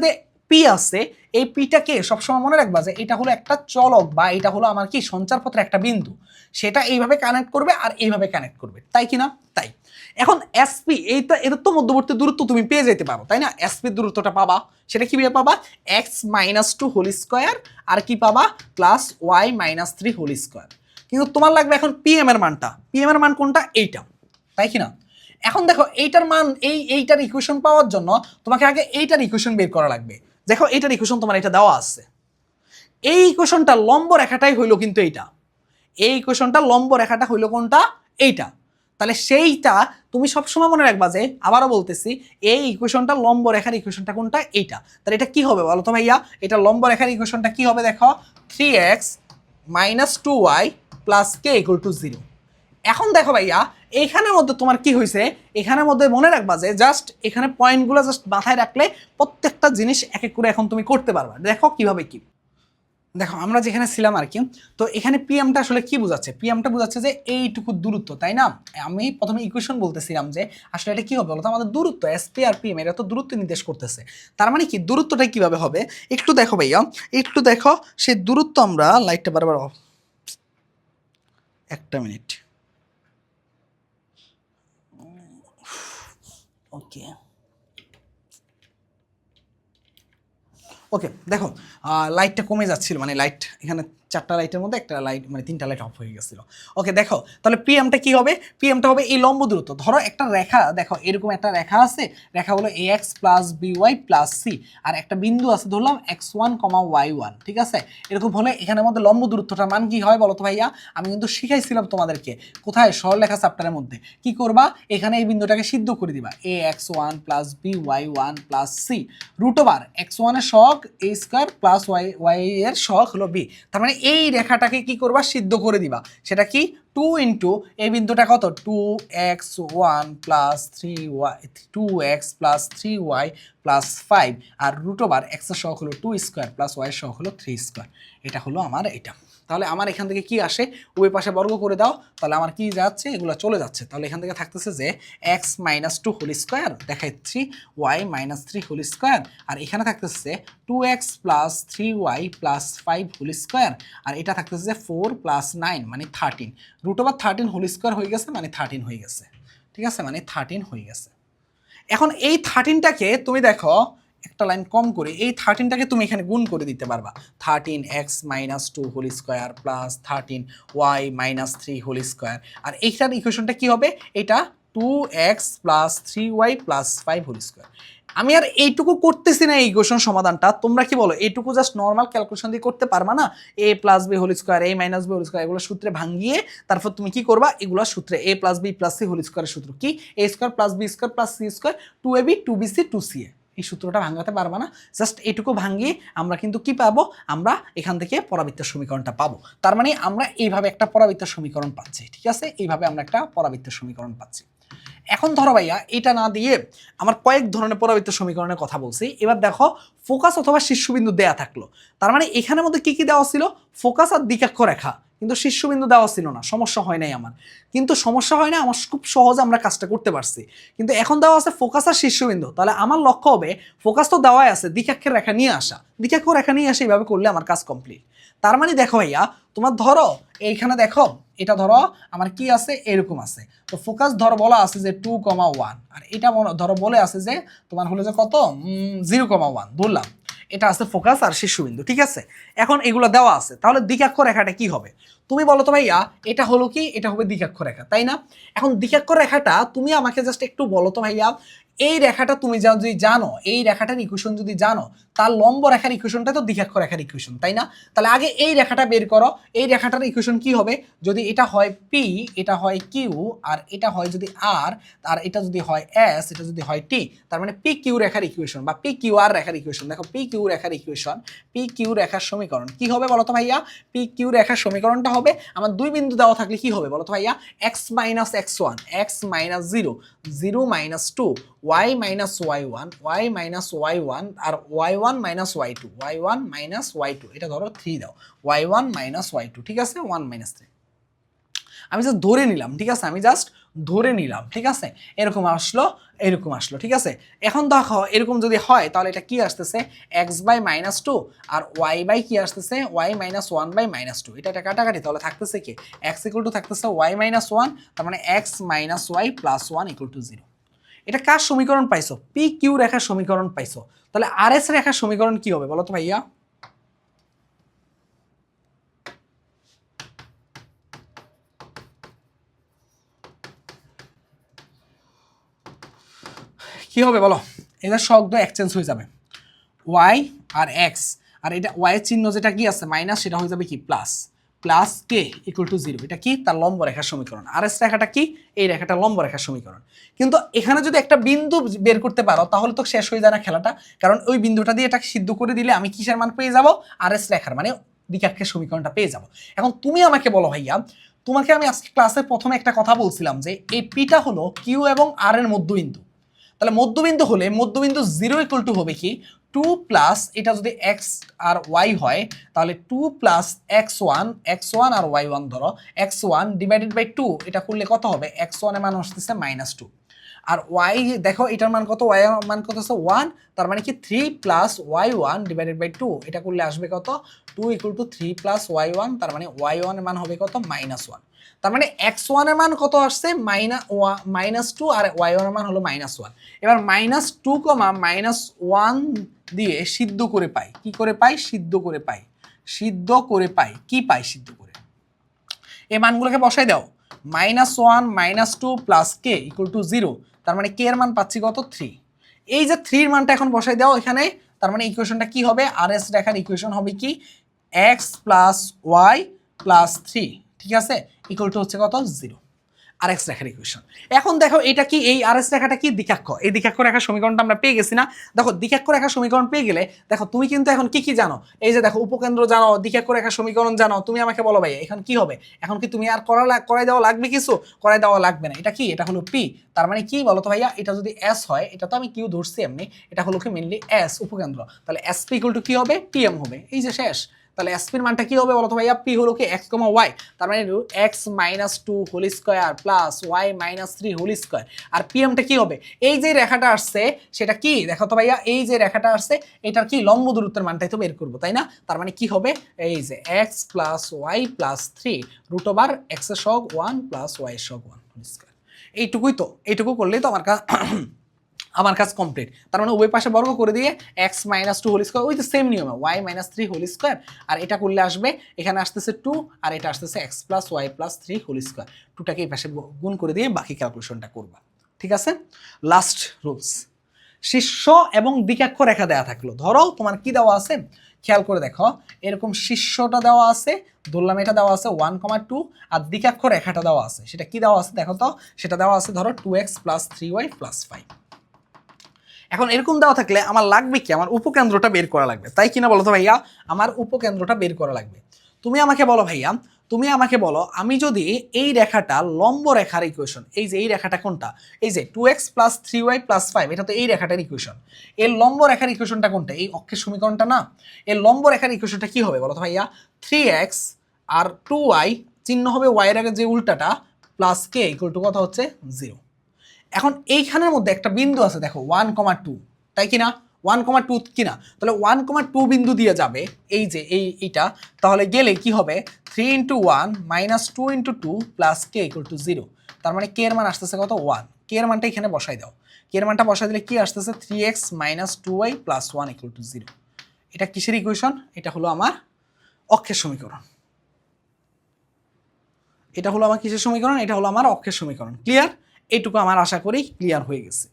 পি আছে, এই পিটাকে সবসময় মনে রাখবা যে এটা হলো একটা চলক বা এটা হলো আমার কি সঞ্চারপথের একটা বিন্দু, সেটা এইভাবে কানেক্ট করবে আর এইভাবে কানেক্ট করবে, তাই কি না? তাই। এখন এসপি এইটা, এর তো মধ্যবর্তী দূরত্ব তুমি পেয়ে যেতে পারো, তাই না? এসপি দূরত্বটা পাবা, সেটা কিভাবে পাবা, x-2 আর কি পাবা +y-3 কিন্তু তোমার লাগবে এখন পিএম এর মানটা। পিএম এর মান কোনটা? এইটা, তাই কি না? এখন দেখো এইটার মান, এইটার ইকুয়েশন পাওয়ার জন্য তোমাকে আগে এইটার ইকুয়েশন বের করা লাগবে। দেখো এইটার ইকুয়েশন তোমার এটা দেওয়া আছে, এই ইকুয়েশনটা লম্ব রেখাটাই হইলো কিন্তু এইটা, এই ইকুয়েশনটা লম্ব রেখাটা হইলো কোনটা? এইটা। তাহলে সেইটা তুমি সবসময় মনে রাখবা যে, আবারও বলতেছি, এই ইকুয়েশনটা লম্ব রেখার ইকুয়েশনটা কোনটা? এইটা। তাহলে এটা কি হবে বলো তো ভাইয়া, এটা লম্ব রেখার ইকুয়েশনটা কি হবে দেখো, 3x - 2y + k = 0। এখন দেখো ভাইয়া এইখানের মধ্যে তোমার কি হয়েছে, এখানের মধ্যে মনে রাখবা যে জাস্ট এখানে পয়েন্টগুলো জাস্ট মাথায় রাখলে প্রত্যেকটা জিনিস এক এক করে এখন তুমি করতে পারবা। দেখো কিভাবে কি, দেখো আমরা যেখানে ছিলাম আর কি, তো এখানে পিএমটা আসলে কি বোঝাচ্ছে, পিএমটা বোঝাচ্ছে যে এইটুকু দূরত্ব, তাই না? আমি প্রথমে ইকুয়েশন বলতেছিলাম যে আসলে এটা কি হবে বলতো, আমাদের দূরত্ব এসপি আর পিএম এটা তো দূরত্ব নির্দেশ করতেছে। তার মানে কি দূরত্বটা কিভাবে হবে একটু দেখো ভাইয়া, একটু দেখো সেই দূরত্ব, আমরা লাইটটা বারবার অফ, একটা মিনিট, ওকে ওকে দেখো লাইটটা কমে যাচ্ছিল, মানে লাইট এখানে 4টা লাইটের মধ্যে একটা লাইট মানে 3টা লাইট অফ হয়ে গেছিল। ওকে দেখো তাহলে পিএমটা কি হবে, পিএমটা হবে এই লম্ব দূরত্ব। ধরো একটা রেখা, দেখো এরকম একটা রেখা আছে, রেখা হলো ax + by + c, আর একটা বিন্দু আছে ধরলাম x1, y1। ঠিক আছে, এরকম হলে এখানের মধ্যে লম্ব দূরত্বটার মান কি হয় বলো তো ভাইয়া, আমি কিন্তু শিখাইছিলাম তোমাদেরকে কোথায়, সরলরেখা চ্যাপ্টারের মধ্যে। কি করবা, এখানে এই বিন্দুটাকে সিদ্ধ করে দিবা, ax1 + by1 + c √x1 এর সহগ a² + y এর সহগ হলো b। তার মানে এই রেখাটাকে কি করবা, সিদ্ধ করে দিবা। সেটা কি 2 ইন্টু এই বিন্দুটা কত, 2x1 + 3y 2x + 3y + 5 আর x এর সহগ হলো 2² + y এর সহগ হলো 3²। এটা হলো আমার এটা। তাহলে আমার এখান থেকে কি আসে, উভয় পাশে বর্গ করে দাও, তাহলে আমার কি যাচ্ছে, এগুলো চলে যাচ্ছে। তাহলে এখান থেকে থাকতেছে যে x - 2² দেখাচ্ছি y - 3² আর এখানে থাকতেছে 2x + 3y + 5² আর এটা থাকতেছে যে 4 + 9 মানে 13 √13² হয়ে গেছে, মানে 13 হয়ে গেছে। ঠিক আছে, মানে 13 হয়ে গেছে। এখন এই 13টাকে তুমি দেখো একটা লাইন কম করে, এই 13টাকে তুমি এখানে গুণ করে দিতে পারবা, 13x - 2² + 13y - 3² আর এইটার ইকুয়েশনটা কি হবে, এটা 2x + 3y + 5²। আমি আর এইটুকু করতেছি না, এই ইকুয়েশন সমাধানটা তোমরা কি বলো, এইটুকু জাস্ট নর্মাল ক্যালকুলেশন দিয়ে করতে পারবা না? a + b² a - b² এগুলো সূত্রে ভাঙিয়ে তারপর তুমি কি করবা, এগুলো সূত্রে a + b + c² সূত্র কি, a² + b² + c² 2ab 2bc 2ca, এই সূত্রটা ভাঙাতে পারবা না, জাস্ট এটুকু ভাঙিয়ে আমরা কিন্তু কি পাবো, আমরা এখান থেকে পরাবৃত্তের সমীকরণটা পাবো। তার মানে আমরা এইভাবে একটা পরাবৃত্তের সমীকরণ পাচ্ছি, ঠিক আছে, এইভাবে আমরা একটা পরাবৃত্তের সমীকরণ পাচ্ছি। এখন ধরো ভাইয়া এটা না দিয়ে আমার কয়েক ধরনের পরাবৃত্ত সমীকরণের কথা বলছি। এবার দেখো ফোকাস অথবা শীর্ষবিন্দু দেয়া থাকলো, তার মানে এখানের মধ্যে কি কি দেওয়া ছিল, ফোকাস আর দিকাক্ষ রেখা, কিন্তু শীর্ষবিন্দু দেওয়া ছিল না, সমস্যা হয় নাই আমার। কিন্তু সমস্যা হয় না আমার, খুব সহজে আমরা কাজটা করতে পারছি। কিন্তু এখন দেওয়া আছে ফোকাস আর শীর্ষবিন্দু, তাহলে আমার লক্ষ্য হবে ফোকাস তো দেওয়াই আছে, দিকাক্ষের রেখা নিয়ে আসা, দিকাক্ষ রেখা নিয়ে আসে, এইভাবে করলে আমার কাজ কমপ্লিট। তার মানে দেখো ভাইয়া তোমার ধরো এইখানে দেখো এটা ধরো আমার কি আছে, এরকম আছে, তো ফোকাস ধরো বলা আছে যে 2,1, আর এটা ধরো বলে আছে যে তোমার হলো যে কত 0,1 ধরলাম, এটা আছে ফোকাস আর শীর্ষবিন্দু, ঠিক আছে। এখন এগুলো দেওয়া আছে, তাহলে দিকাক্ষ রেখাটা কি হবে তুমি বলো তো ভাইয়া, এটা হলো কি, এটা হবে দিকাক্ষ রেখা, তাই না? এখন দিকাক্ষ রেখাটা তুমি আমাকে জাস্ট একটু বলো তো ভাইয়া, এই রেখাটা তুমি যদি জানো, এই রেখাটার ইকুয়েশন যদি জানো, তার লম্ব রেখার ইকুয়েশনটা তো দিকাক্ষ রেখার ইকুয়েশন, তাই না? তাহলে আগে এই রেখাটা বের করো, এই রেখাটার ইকুয়েশন কি হবে, যদি এটা হয় পি, এটা হয় কিউ, আর এটা হয় যদি আর, আর এটা যদি হয় এস, এটা যদি হয় টি, তার মানে পি কিউ রেখার ইকুয়েশন বা পি কিউ আর রেখার ইকুয়েশন। দেখো পি কিউ রেখার ইকুয়েশন, পি কিউ রেখার সমীকরণ কি হবে বলো তো ভাইয়া, পি কিউ রেখার সমীকরণটা হবে আমার দুই বিন্দু দেওয়া থাকলে কি হবে বলো তো ভাইয়া, X minus X one, X minus zero, zero minus two, Y minus Y one, Y minus Y one, আর Y one minus Y two, Y one minus Y two, এটা ধরো 3 দাও, Y one minus Y two, ঠিক আছে, 1 minus 3, আমি just ধরে নিলাম, ঠিক আছে, আমি জাস্ট ধরে নিলাম, ঠিক আছে, এরকম আসলো, এরকম আসলো, ঠিক আছে। এখন দেখো এরকম যদি হয় তাহলে এটা কি আসতেছে, এক্স বাই মাইনাস টু, আর ওয়াই বাই কি আসতেছে, y minus one by minus two, এটা কাটাকাটি, তাহলে থাকতেছে কি, এক্স ইকুয়াল টু থাকতেছে ওয়াই মাইনাস ওয়ান, তার মানে x minus y plus one equal to 0। এটা কার সমীকরণ পাইছো, পি কিউ রেখার সমীকরণ পাইছো। তাহলে আর এস রেখার সমীকরণ কি হবে বলো তো ভাইয়া, কি হবে বলো, এটা শব্দ এক্সচেঞ্জ হয়ে যাবে, ওয়াই আর এক্স, আর এটা ওয়াই এর চিহ্ন যেটা কি আছে মাইনাস, সেটা হয়ে যাবে কি plus, plus K equal to 0, এটা কি তার লম্ব রেখার সমীকরণ। আর এস রেখাটা কি, এই রেখাটা লম্ব রেখার সমীকরণ। কিন্তু এখানে যদি একটা বিন্দু বের করতে পারো তাহলে তো শেষ হয়ে যায় না খেলাটা, কারণ ওই বিন্দুটা দিয়ে এটা সিদ্ধ করে দিলে আমি কিসের মান পেয়ে যাব, আর এস রেখার মানে দিকাক্ষের সমীকরণটা পেয়ে যাব। এখন তুমি আমাকে বলো ভাইয়া, তোমাকে আমি আজকে ক্লাসের প্রথমে একটা কথা বলছিলাম যে এই পিটা হলো কিউ এবং আর এর মধ্যবিন্দু, তাহলে মধ্যবিন্দু হলে মধ্যবিন্দু 0 ইকুয়াল টু হবে কি 2 প্লাস, এটা যদি এক্স আর ওয়াই হয় তাহলে 2 প্লাস x1 আর y1, ধরো x1 ডিভাইডেড বাই 2, এটা করলে কত হবে, x1 এর মান আসতেছে -2, আর y দেখো এটার মান কত, y এর মান কত আছে 1, তার মানে কি 3 প্লাস y1 ডিভাইডেড বাই 2, এটা করলে আসবে কত 2 ইকুয়াল টু 3 প্লাস y1, তার মানে y1 এর মান হবে কত -1, তার মানে x1 এর মান কত আসছে -2, আর y1 এর মান হলো -1। এবার -2, -1 দিয়ে সিদ্ধ করে পাই, কি করে পাই, সিদ্ধ করে পাই, সিদ্ধ করে পাই, কি পাই সিদ্ধ করে, এই মানগুলোকে বসাই দাও, -1 -2 প্লাস কে ইকুয়াল টু 0, তার মানে কে এর মান পাচ্ছি কত 3, এই যে 3 এর মানটা এখন বসাই দাও এখানে, তার মানে ইকুয়েশনটা কি হবে, আর এস রেখার ইকুয়েশন হবে কি x প্লাস ওয়াই প্লাস 3, ঠিক আছে, ইকুয়াল টু হচ্ছে কত 0, আর এক্স রেখার ইকুয়েশন। এখন দেখো এটা কি, এই আর এস রেখাটা কি দিকাক্ষ, এই দিকাক্ষ রেখার সমীকরণটা আমরা পেয়ে গেছি না। দেখো দিকাক্ষ রেখার সমীকরণ পেয়ে গেলে দেখো তুমি কিন্তু এখন কি কি জানো, এই যে দেখো উপকেন্দ্র জানো, দিকাক্ষ রেখার সমীকরণ জানো, তুমি আমাকে বলো ভাই এখন কি হবে, এখন কি তুমি আর করাই দেওয়া লাগবে, কিছু করাই দেওয়া লাগবে না, এটা কি, এটা হলো পি, তার মানে কি বলো তো ভাইয়া, এটা যদি এস হয়, এটা তো আমি কিউ ধরছি এমনি, এটা হলো কি মেইনলি এস উপকেন্দ্র, তাহলে এস পি ইকুয়াল টু কি হবে, পিএম হবে, এই যে শেষ। তাহলে এসপির মানটা কি হবে বলো তো ভাইয়া, পি হলো কি এক্স কমা ওয়াই, তার মানে x minus 2 whole square plus Y minus 3 whole square, আর পিএমটা কি হবে, এই যে রেখাটা আসছে সেটা কি দেখো তো ভাইয়া, এই যে রেখাটা আসছে এটার কি লম্ব দূরত্বের মানটাই তো বের করবো, তাই না? তার মানে কি হবে, এই যে x plus Y plus 3 root over x এর সহগ 1 প্লাস ওয়াই এর সহগ 1 হোল স্কোয়ার, এইটুকুই তো, এইটুকু করলেই তো আমার কাজ কমপ্লিট। তার মানে উভয় পাশে বর্গ করে দিয়ে এক্স মাইনাস 2 হোল স্কোয়ার, ওই তো সেম নিয়মে ওয়াই মাইনাস 3 হোল স্কোয়ার, আর এটা করলে আসবে এখানে আসতেছে 2, আর এটা আসতেছে X plus Y plus 3 whole square, 2টাকে এই পাশে গুণ করে দিয়ে বাকি ক্যালকুলেশনটা করবা, ঠিক আছে। লাস্ট রুলস, শীর্ষ এবং দিকাক্ষ রেখা দেওয়া থাকলো, ধরো তোমার কি দেওয়া আছে খেয়াল করে দেখো, এরকম শীর্ষটা দেওয়া আছে, ধরলাম এটা দেওয়া আছে 1,2, আর দিকাক্ষ রেখাটা দেওয়া আছে, সেটা কি দেওয়া আছে দেখো তো, সেটা দেওয়া আছে ধরো 2x প্লাস 3y প্লাস 5। এখন এরকম দেওয়া থাকলে আমার লাগবে কি, আমার উপকেন্দ্রটা বের করা লাগবে, তাই কিনা বলো তো ভাইয়া? আমার উপকেন্দ্রটা বের করা লাগবে। তুমি আমাকে বলো ভাইয়া, তুমি আমাকে বলো, আমি যদি এই রেখাটা লম্ব রেখার ইকুয়েশন, এই যে এই রেখাটা কোনটা, এই যে 2x + 3y + 5, এটা তো এই রেখাটার ইকুয়েশন। এর লম্ব রেখার ইকুয়েশনটা কোনটা? এই অক্ষের সমীকরণটা না? এর লম্ব রেখার ইকুয়েশনটা কি হবে বলো তো ভাইয়া? 3x আর 2y, চিহ্ন হবে y এর আগে যে উল্টাটা, প্লাস k = কত হচ্ছে 0। এখন এইখানের মধ্যে একটা বিন্দু আছে দেখো 1,2, তাই কিনা? 1,2 কিনা? তাহলে 1,2 বিন্দু দিয়ে যাবে এই যে এইটা, তাহলে গেলে কি হবে 3 × 1 - 2 × 2 + k = 0। তার মানে k এর মান আসতেছে কত? 1। k এর মানটা এখানে বসাই দাও। k এর মানটা বসাই দিলে কি আসতেছে? 3x - 2y + 1 = 0। এটা কিসের ইকুয়েশন? এটা হলো আমার অক্ষের সমীকরণ। এটা হলো আমার কিসের সমীকরণ? এটা হলো আমার অক্ষের সমীকরণ। ক্লিয়ার? এইটুকু আমার আশা করি ক্লিয়ার হয়ে গেছে।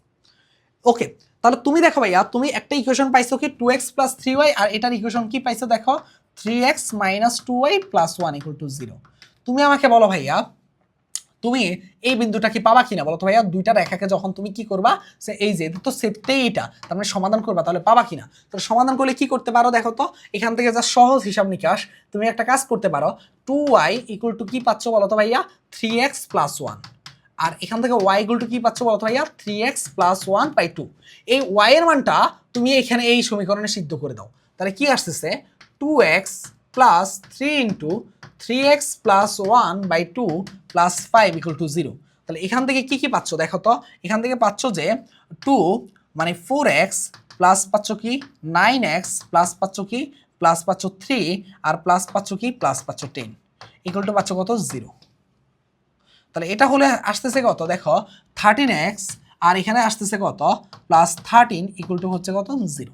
ওকে, তাহলে তুমি দেখো ভাইয়া, তুমি একটা ইকুয়েশন পাইছো কি 2x + 3y, আর এটার ইকুয়েশন কি পাইছো দেখো 3x - 2y + 1 = 0। তুমি আমাকে বলো ভাইয়া, তুমি এই বিন্দুটা কি পাবা কিনা বলো তো ভাইয়া? দুইটা রেখাকে যখন তুমি কি করবা, সে এই যে তো সেটটাই এটা, তার মানে সমাধান করবা, তাহলে পাবা কিনা? তাহলে সমাধান করলে কি করতে পারো দেখো তো, এখান থেকে যা সহজ হিসাব নিকাশ, তুমি একটা কাজ করতে পারো, 2y = কি পাচ্ছ বলো তো ভাইয়া? 3x + 1। আর এখান থেকে y = কি পাচ্ছ বলো তো ভাইয়া? 3x + 1/2। এই y এর মানটা তুমি এখানে এই সমীকরণে সিদ্ধ করে দাও, তাহলে কি আসতেছে 2x + 3 × 3x + 1/2 + 5 = 0। তাহলে এখান থেকে কি কি পাচ্ছ দেখো তো, এখান থেকে পাচ্ছ যে 2 মানে 4x, প্লাস পাচ্ছ কি 9x, প্লাস পাচ্ছ কি প্লাস পাচ্ছ 3, আর প্লাস পাচ্ছ কি প্লাস পাচ্ছ 10 = পাচ্ছ কত 0। তাহলে এটা হলে আসতেছে কত দেখো 13x, আর এখানে আসতেছে কত +13 = হচ্ছে কত 0।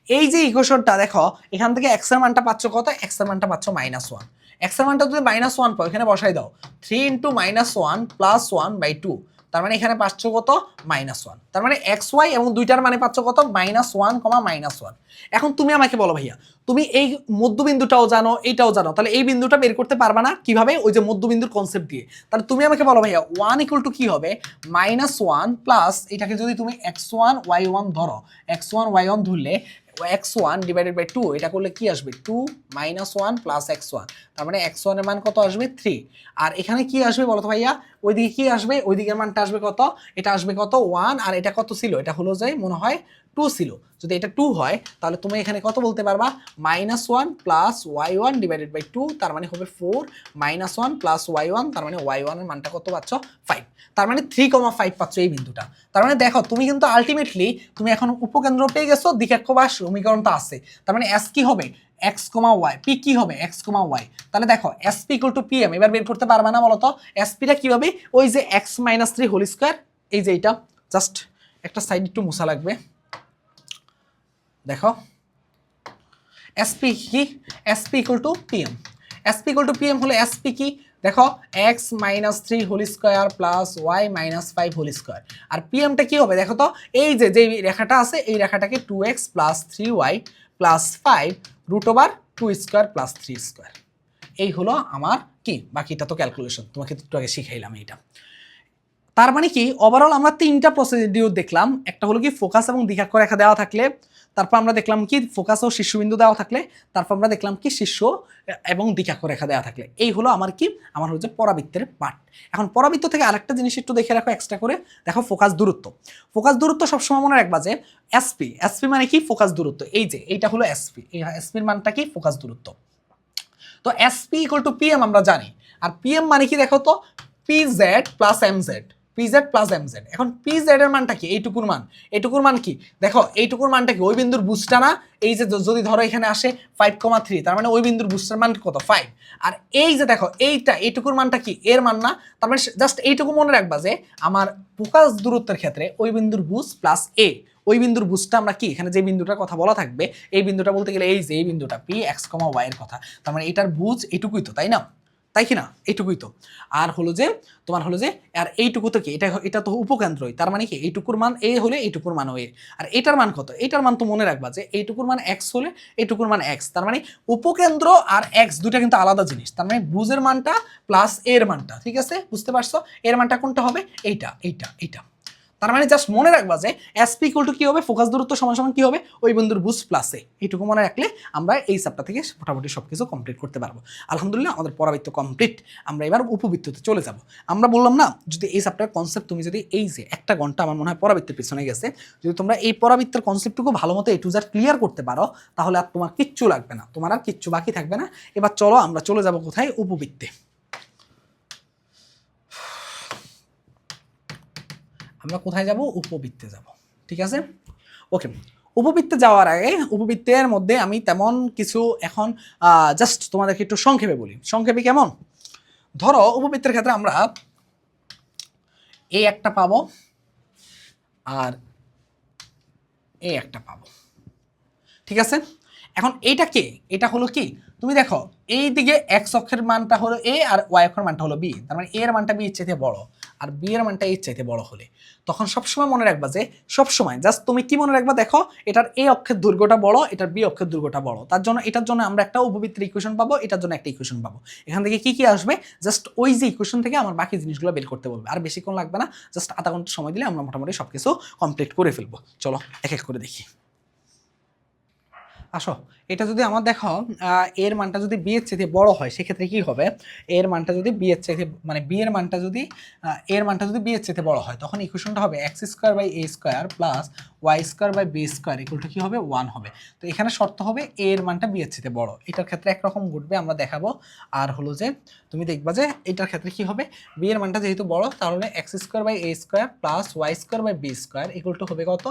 এই যে ইকুয়েশনটা দেখো, এখান থেকে x এর মানটা পাচ্ছ কত? x এর মানটা পাচ্ছ -1। x এর মানটা যদি -1 পাও, এখানে বসাই দাও 3 × -1 + 1/2, তার মানে এখানে পাচ্ছ কত -1। তার মানে xy এবং দুইটার মানে পাচ্ছ কত -1, -1। এখন তুমি আমাকে বলো ভাইয়া, তুমি এই মধ্যবিন্দুটাও জানো, এইটাও জানো, তাহলে এই বিন্দুটা বের করতে পারবা না কিভাবে? ওই যে মধ্যবিন্দুর কনসেপ্ট দিয়ে। তাহলে তুমি আমাকে বলো ভাইয়া 1 = কি হবে? -1 প্লাস এটাকে যদি তুমি x1 y1 ধরো, x1 y1 ধরলে x1 / 2, এটা করলে কি আসবে 2 - 1 + x1, তার মানে x1 এর মান কত আসবে 3। আর এখানে কি আসবে বলো তো ভাইয়া? ওইদিকে কি আসবে? ওইদিকের মানটা আসবে কত? এটা আসবে কত 1, আর এটা কত ছিল? এটা হলো যে মনে হয় 2 ছিল। যদি এটা 2 হয়, তাহলে তুমি এখানে কত বলতে পারবা? -1 + y1 / 2, তার মানে হবে 4 - 1 + y1, তার মানে y1 এর মানটা কত পাচ্ছ 5। তার মানে 3,5 পাচ্ছ এই বিন্দুটা। তার মানে দেখো তুমি কিন্তু আলটিমেটলি তুমি এখন উপকেন্দ্র পেয়ে গেছো, দ্বিঘাক্ষ বা সমীকরণটা আছে। তার মানে s কি হবে x, y, p কি হবে x, y। তাহলে দেখো sp = pm, এবার বের করতে পারবা না বলো তো? sp টা কিভাবে? ওই যে x - 3 হোল স্কয়ার, এই যে এটা, জাস্ট একটা সাইড একটু মোছা লাগবে। দেখো sp কি? sp = pm। sp = pm হলে sp কি দেখো x - 3 whole square plus y - 5 whole square. আর pmটা কি হবে দেখো তো, এই যে যে রেখাটা আছে এই রেখাটাকে 2x + 3y + 5 √2² + 3²। এই হলো আমার কি, বাকিটা তো ক্যালকুলেশন, তোমাকে একটু আগে শিখাইলাম এইটা। তার মানে কি ওভারঅল আমরা তিনটা প্রসিডিউর দেখলাম। একটা হলো কি ফোকাস এবং দ্বিঘাক্ষ রেখা দেওয়া থাকলে, তারপর আমরা দেখলাম কি ফোকাস ও শীর্ষবিন্দু দেওয়া থাকলে, তারপর আমরা দেখলাম কি শীর্ষ এবং দ্বিঘাক্ষ রেখা দেওয়া থাকলে। এই হলো আমার কি, আমার হচ্ছে পরাবৃত্তের পার্ট। এখন পরাবৃত্ত থেকে আরেকটা জিনিস একটু দেখে রাখো এক্সট্রা করে, দেখো ফোকাস দূরত্ব। ফোকাস দূরত্ব সবসময় মনে রাখবা যে এসপি, এসপি মানে কি ফোকাস দূরত্ব। এই যে এইটা হলো এসপি, এই এসপির মানটা কি ফোকাস দূরত্ব। তো এসপি = পিএম আমরা জানি, আর পিএম মানে কি দেখো তো PZ plus MZ, PZ plus MZ. এখন পিজেড এর মানটা কি? এইটুকুর মান। এইটুকুর মান কি দেখো, এইটুকুর মানটা কি ওই বিন্দুর বুস্টটা না? এই যে যদি ধরো এখানে আসে 5,3, তার মানে ওই বিন্দুর বুস্টের মান কত 5। আর এই যে দেখো এইটা, এইটুকুর মানটা কি এর মান না? তার মানে জাস্ট এইটুকু মনে রাখবা যে আমার ফোকাস দূরত্বের ক্ষেত্রে ওই বিন্দুর বুস্ট প্লাস এ, ওই বিন্দুর বুস্টটা আমরা কি এখানে যে বিন্দুটার কথা বলা থাকবে, এই বিন্দুটা বলতে গেলে এই যে এই বিন্দুটা পি এক্স, y এর কথা। তার মানে এটার বুঝ এইটুকুই তো, তাই না? তাই কি না? এইটুকুই তো। আর হলো যে তোমার হলো যে আর এইটুকু তো কি, এটা এটা তো উপকেন্দ্রই, তার মানে কি এইটুকুর মান এ হলে এইটুকুর মান এ। আর এটার মান কত? এটার মান তো মনে রাখবা যে এইটুকুর মান এক্স হলে এইটুকুর মান এক্স। তার মানে উপকেন্দ্র আর এক্স দুটা কিন্তু আলাদা জিনিস। তার মানে বুঝের মানটা প্লাস এর মানটা, ঠিক আছে বুঝতে পারছো? এর মানটা কোনটা হবে? এইটা এইটা এইটা। তার মানে জাস্ট মনে রাখবা যে এসপি ইকুয়াল টু কি হবে, ফোকাস দূরত্ব সমান সমান কি হবে, ওই বিন্দুর বুস্ট প্লাসে। এইটুকু মনে রাখলে আমরা এই চ্যাপ্টার থেকে মোটামুটি সবকিছু কমপ্লিট করতে পারবো। আলহামদুলিল্লাহ আমাদের পরাবৃত্ত কমপ্লিট। আমরা এবার উপবৃত্ততে চলে যাব। আমরা বললাম না, যদি এই চ্যাপ্টার কনসেপ্ট তুমি যদি এই যে একটা ঘন্টা আমার মনে হয় পরাবৃত্তের পিছনে গেছে, যদি তোমরা এই পরাবৃত্তের কনসেপ্টটুকু ভালো মতো A to Z ক্লিয়ার করতে পারো, তাহলে আর তোমার কিচ্ছু লাগবে না, তোমার আর কিচ্ছু বাকি থাকবে না। এবার চলো আমরা চলে যাব কোথায়, উপবৃত্তে। আমরা কোথায় যাব, উপবৃত্তে যাব। ঠিক আছে, ওকে। উপবৃত্তে যাওয়ার আগে উপবৃত্তের মধ্যে আমি তেমন কিছু এখন জাস্ট তোমাদেরকে একটু সংক্ষেপে বলি। সংক্ষেপে কেমন, ধরো উপবৃত্তের ক্ষেত্রে আমরা এই একটা পাবো আর এই একটা পাবো। ঠিক আছে, এখন এইটা কে, এটা হলো কি, তুমি দেখো এই দিকে এক্স অক্ষের মানটা হলো এ আর ওয়াই অক্ষের মানটা হলো বি, তার মানে এ এর মানটা বি এর চাইতে বড় আর বি এর মানটা এর চাইতে বড় হলে তখন সবসময় মনে রাখবা যে সবসময় জাস্ট তুমি কি মনে রাখবা, দেখো এটার এ অক্ষের দৈর্ঘ্যটা বড়, এটার বি অক্ষের দৈর্ঘ্যটা বড়, তার জন্য এটার জন্য আমরা একটা উপবৃত্তের ইকুয়েশন পাবো, এটার জন্য একটা ইকুয়েশন পাবো। এখান থেকে কি কি আসবে, জাস্ট ওই যে ইকুয়েশন থেকে আমার বাকি জিনিসগুলো বের করতে বলবে। আর বেশিক্ষণ লাগবে না, জাস্ট আধা ঘন্টা সময় দিলে আমরা মোটামুটি সবকিছু কমপ্লিট করে ফেলবো। চলো এক এক করে দেখি। আসো, এটা যদি আমার দেখো এর মানটা যদি বি এর চাইতে বড় হয় সেক্ষেত্রে কি হবে, এর মানটা যদি বি এর চাইতে মানে বি এর মানটা যদি এর মানটা যদি বি এর চাইতে বড় হয়, তখন ইকুয়েশনটা হবে x square by a square plus y square by b square equal to কি হবে, 1 হবে। তো এখানে শর্ত হবে এর মানটা বি এর চাইতে বড়। এটার ক্ষেত্রে একরকম ঘটবে, আমরা দেখাবো। আর হলো যে তুমি দেখবা যে এটার ক্ষেত্রে কি হবে, বি এর মানটা যেহেতু বড়, তাহলে x square by a square plus y square by b square equal to হবে কত,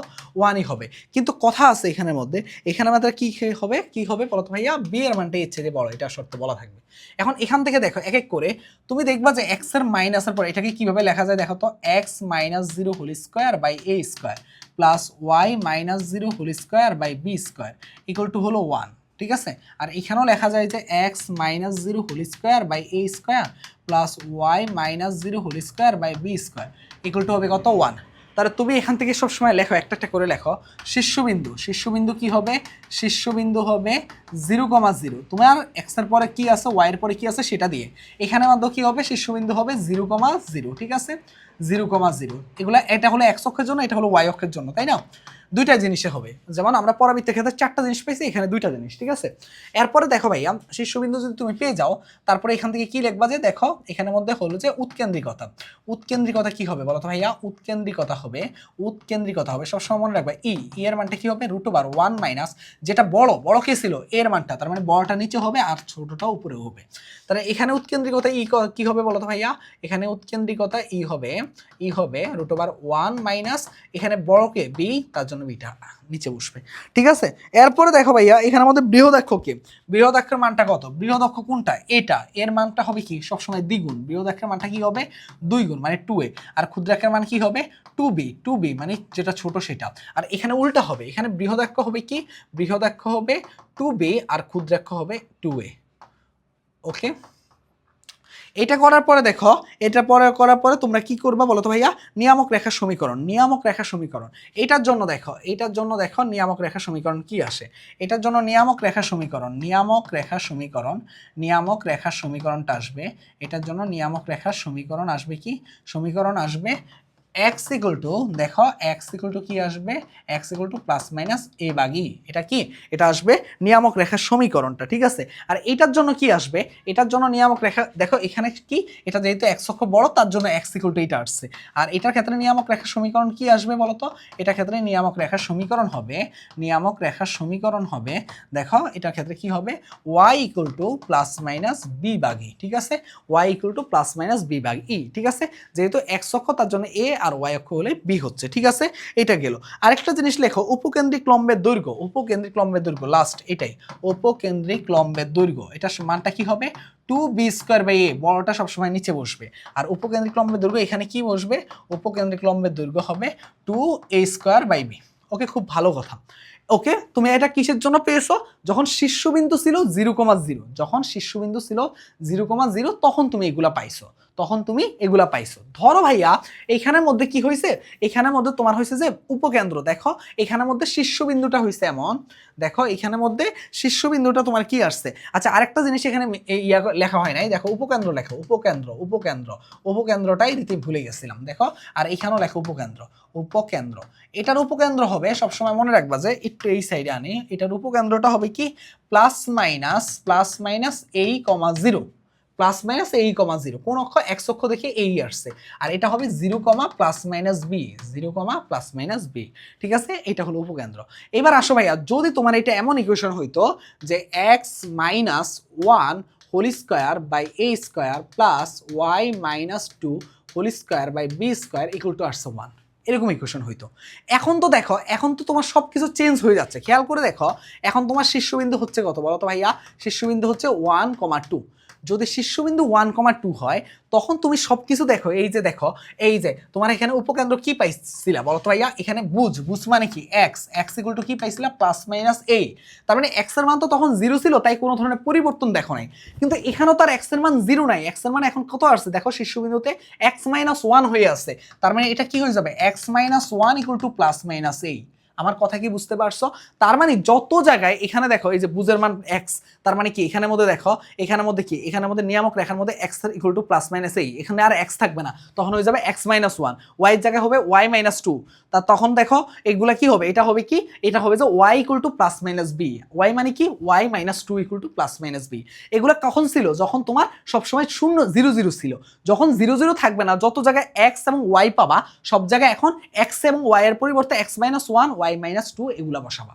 1ই হবে। কিন্তু কথা আছে এখানের মধ্যে, এখানে আমাদের কি হবে, কি হবে বলতো ভাইয়া, বি এর মানটা এর চেয়ে বড়, এটা শর্ত বলা থাকবে। এখন এখান থেকে দেখো এক এক করে তুমি দেখবা যে এক্স এর মাইনাসের পর এটাকে কিভাবে লেখা যায়, দেখো তো, x minus 0 whole square by a square plus Y minus 0 whole square by b square equal to হলো 1। ঠিক আছে, আর এখানেও লেখা যায় যে x minus 0 whole square by a square plus Y minus 0 whole square by b square equal to হবে কত, 1। তাহলে তুমি এখান থেকে সবসময় লেখো, একটা একটা করে লেখো। শীর্ষবিন্দু কি হবে, শীর্ষবিন্দু হবে 0,0। তোমার এক্স এর পরে কি আছে, ওয়াই এর পরে কি আছে সেটা দিয়ে এখানে মধ্যে কি হবে, শীর্ষবিন্দু হবে 0,0। ঠিক আছে, 0,0 এগুলা, এটা হলো এক্স অক্ষের জন্য, এটা হলো ওয়াই অক্ষের জন্য, তাই না? দুইটা জিনিসে হবে, যেমন আমরা পরাবৃত্তের ক্ষেত্রে 4টা জিনিস পেয়েছি, এখানে 2টা জিনিস। ঠিক আছে, এরপরে দেখো ভাইয়া, শীর্ষবিন্দু যদি তুমি পেয়ে যাও, তারপরে এখান থেকে কি লিখবা, যে দেখো এখানের মধ্যে হলো যে উৎকেন্দ্রিকতা। উৎকেন্দ্রিকতা কি হবে বলো তো ভাইয়া, উৎকেন্দ্রিকতা হবে সবসময় মনে রাখবা এর মানটা কি হবে, √1 মাইনাস যেটা বড় কে ছিল এর মানটা, তার মানে বড়টা নিচে হবে আর ছোটটা উপরে হবে। তাহলে এখানে উৎকেন্দ্রিকতা কি হবে বলো তো ভাইয়া, এখানে উৎকেন্দ্রিকতা হবে √1 মাইনাস এখানে বড়কে বি, তার জন্য বিটা নিচে বসবে। ঠিক আছে, এরপরে দেখো ভাইয়া এখানে আমাদের বৃহদাক্ষ কি, বৃহদাক্ষের মানটা কত, বৃহদাক্ষ কোনটা, এটা, এর মানটা হবে কি সবসময় দ্বিগুণ, বৃহদাক্ষের মানটা কি হবে 2 গুণ মানে 2a, আর ক্ষুদ্রাক্ষের মান কি হবে 2b মানে যেটা ছোট সেটা। আর এখানে উল্টা হবে, এখানে বৃহদাক্ষ হবে কি, বৃহদাক্ষ হবে 2b আর ক্ষুদ্রাক্ষ হবে 2a। ওকে, এটা করার পরে দেখো, করার পরে তোমরা কি করবা বলো তো ভাইয়া, নিয়ামক রেখার সমীকরণ। এটার জন্য দেখো নিয়ামক রেখার সমীকরণ কি আসে, এটার জন্য নিয়ামক রেখার সমীকরণটা আসবে। এটার জন্য নিয়ামক রেখার সমীকরণ আসবে কি, সমীকরণ আসবে x ইকুয়াল টু, দেখো x ইকুয়াল টু কি আসবে, x equal to plus minus a ভাগ e। এটা কি, এটা আসবে নিয়ামক রেখার সমীকরণটা। ঠিক আছে, আর এটার জন্য কি আসবে, এটার জন্য নিয়ামক রেখা, দেখো এখানে কি, এটা যেহেতু x অক্ষ বড় তার জন্য x ইকুয়াল টু এটা আসছে। আর এটার ক্ষেত্রে নিয়ামক রেখার সমীকরণ কি আসবে বলো তো, এটার ক্ষেত্রে নিয়ামক রেখার সমীকরণ হবে, দেখো এটার ক্ষেত্রে কি হবে, y equal to plus minus b ভাগ e। ঠিক আছে, y equal to plus minus b ভাগ e। ঠিক আছে, যেহেতু x অক্ষ তার জন্য a আর ওয়াই অক্ষ হলে বি হচ্ছে। ঠিক আছে, এটা গেল। আরেকটা জিনিস লেখো, উপকেন্দ্রিক লম্বের দৈর্ঘ্য, লাস্ট এটাই, উপকেন্দ্রিক লম্বের দৈর্ঘ্য, এটার মানটা কি হবে 2b স্কোয়ার বাই a, বড়টা সবসময় নিচে বসবে। আর উপকেন্দ্রিক লম্বের দৈর্ঘ্য এখানে কি বসবে, উপকেন্দ্রিক লম্বের দৈর্ঘ্য হবে 2a স্কোয়ার বাই b। ওকে, খুব ভালো কথা। ওকে, তুমি এটা কিসের জন্য পেয়েছো? যখন শীর্ষবিন্দু ছিল 0,0, যখন শীর্ষবিন্দু ছিল 0,0 তখন তুমি এগুলা পাইছো, তখন তুমি এগুলা পাইছো। ধরো ভাইয়া এইখানের মধ্যে কি হয়েছে, এখানের মধ্যে তোমার হয়েছে যে উপকেন্দ্র, দেখো এখানের মধ্যে শীর্ষবিন্দুটা হয়েছে এমন, দেখো এখানের মধ্যে শীর্ষবিন্দুটা তোমার কি আসছে। আচ্ছা আরেকটা জিনিস এখানে লেখা হয় নাই, দেখো উপকেন্দ্র লেখো, উপকেন্দ্র উপকেন্দ্র উপকেন্দ্রটাই দিতে ভুলে গেছিলাম, দেখো আর এখানেও লেখো উপকেন্দ্র উপকেন্দ্র। এটার উপকেন্দ্র হবে সবসময় মনে রাখবা যে একটু এই সাইডে আনি, এটার উপকেন্দ্রটা হবে কি প্লাস মাইনাস এই কমা জিরো, প্লাস মাইনাস এই কমা জিরো, কোন অক্ষ এক্স অক্ষ দেখে এই আসছে, আর এটা হবে 0,+-b, 0,+-b, ঠিক আছে, এটা হলো উপকেন্দ্র। এবার আসো ভাইয়া, যদি তোমার এটা এমন ইকুয়েশন হইতো যে x-1 whole square by a square plus y-2 whole square by b square equal to আসছে 1, এরকম ইকুয়েশন হইতো। এখন তো দেখো, এখন তো তোমার সব কিছু চেঞ্জ হয়ে যাচ্ছে, খেয়াল করে দেখো, এখন তোমার শীর্ষবিন্দু হচ্ছে কত বলো তো ভাইয়া? শীর্ষবিন্দু হচ্ছে 1,2। যদি শীর্ষবিন্দু 1,2 হয় তখন তুমি সব কিছু দেখো, এই যে দেখো, এই যে তোমার এখানে উপকেন্দ্র কি পাইছিলা বলো তো ভাইয়া? এখানে বুঝ মানে কি এক্স ইকুয়াল টু কি পাইছিলা +-a, তার মানে এক্স এর মান তো তখন 0 ছিল, তাই কোনো ধরনের পরিবর্তন দেখো নাই। কিন্তু এখানেও তার এক্স এর মান 0 নাই, এক্স এর মান এখন কত আসছে দেখো, শীর্ষবিন্দুতে x-1 হয়ে আছে, তার মানে এটা কি হয়ে যাবে x-1 ইকুয়াল টু +-a। আমার কথা কি বুঝতে পারছো? তার মানে যত জায়গায় এখানে দেখো, এই যে বুঝের মান এক্স, তার মানে কি এখানের মধ্যে দেখো, এখানের মধ্যে কি, এখানের মধ্যে নিয়ামক রেখার মধ্যে এক্স ইকুয়াল টু +-a, এখানে আর এক্স থাকবে না, তখন হয়ে যাবে x-1, ওয়াই এর জায়গায় হবে y-2, তা তখন দেখো এগুলা কি হবে, এটা হবে কি, এটা হবে যে y equal two +-b, y মানে কি y-2 ইকুয়াল টু +-b। এগুলা কখন ছিল? যখন তোমার সবসময় 0,0 ছিল, যখন 0,0 থাকবে না, যত জায়গায় এক্স এবং ওয়াই পাবা সব জায়গায় এখন এক্স এবং ওয়াই এর পরিবর্তে x-1 y-2 এগুলা বসাবা।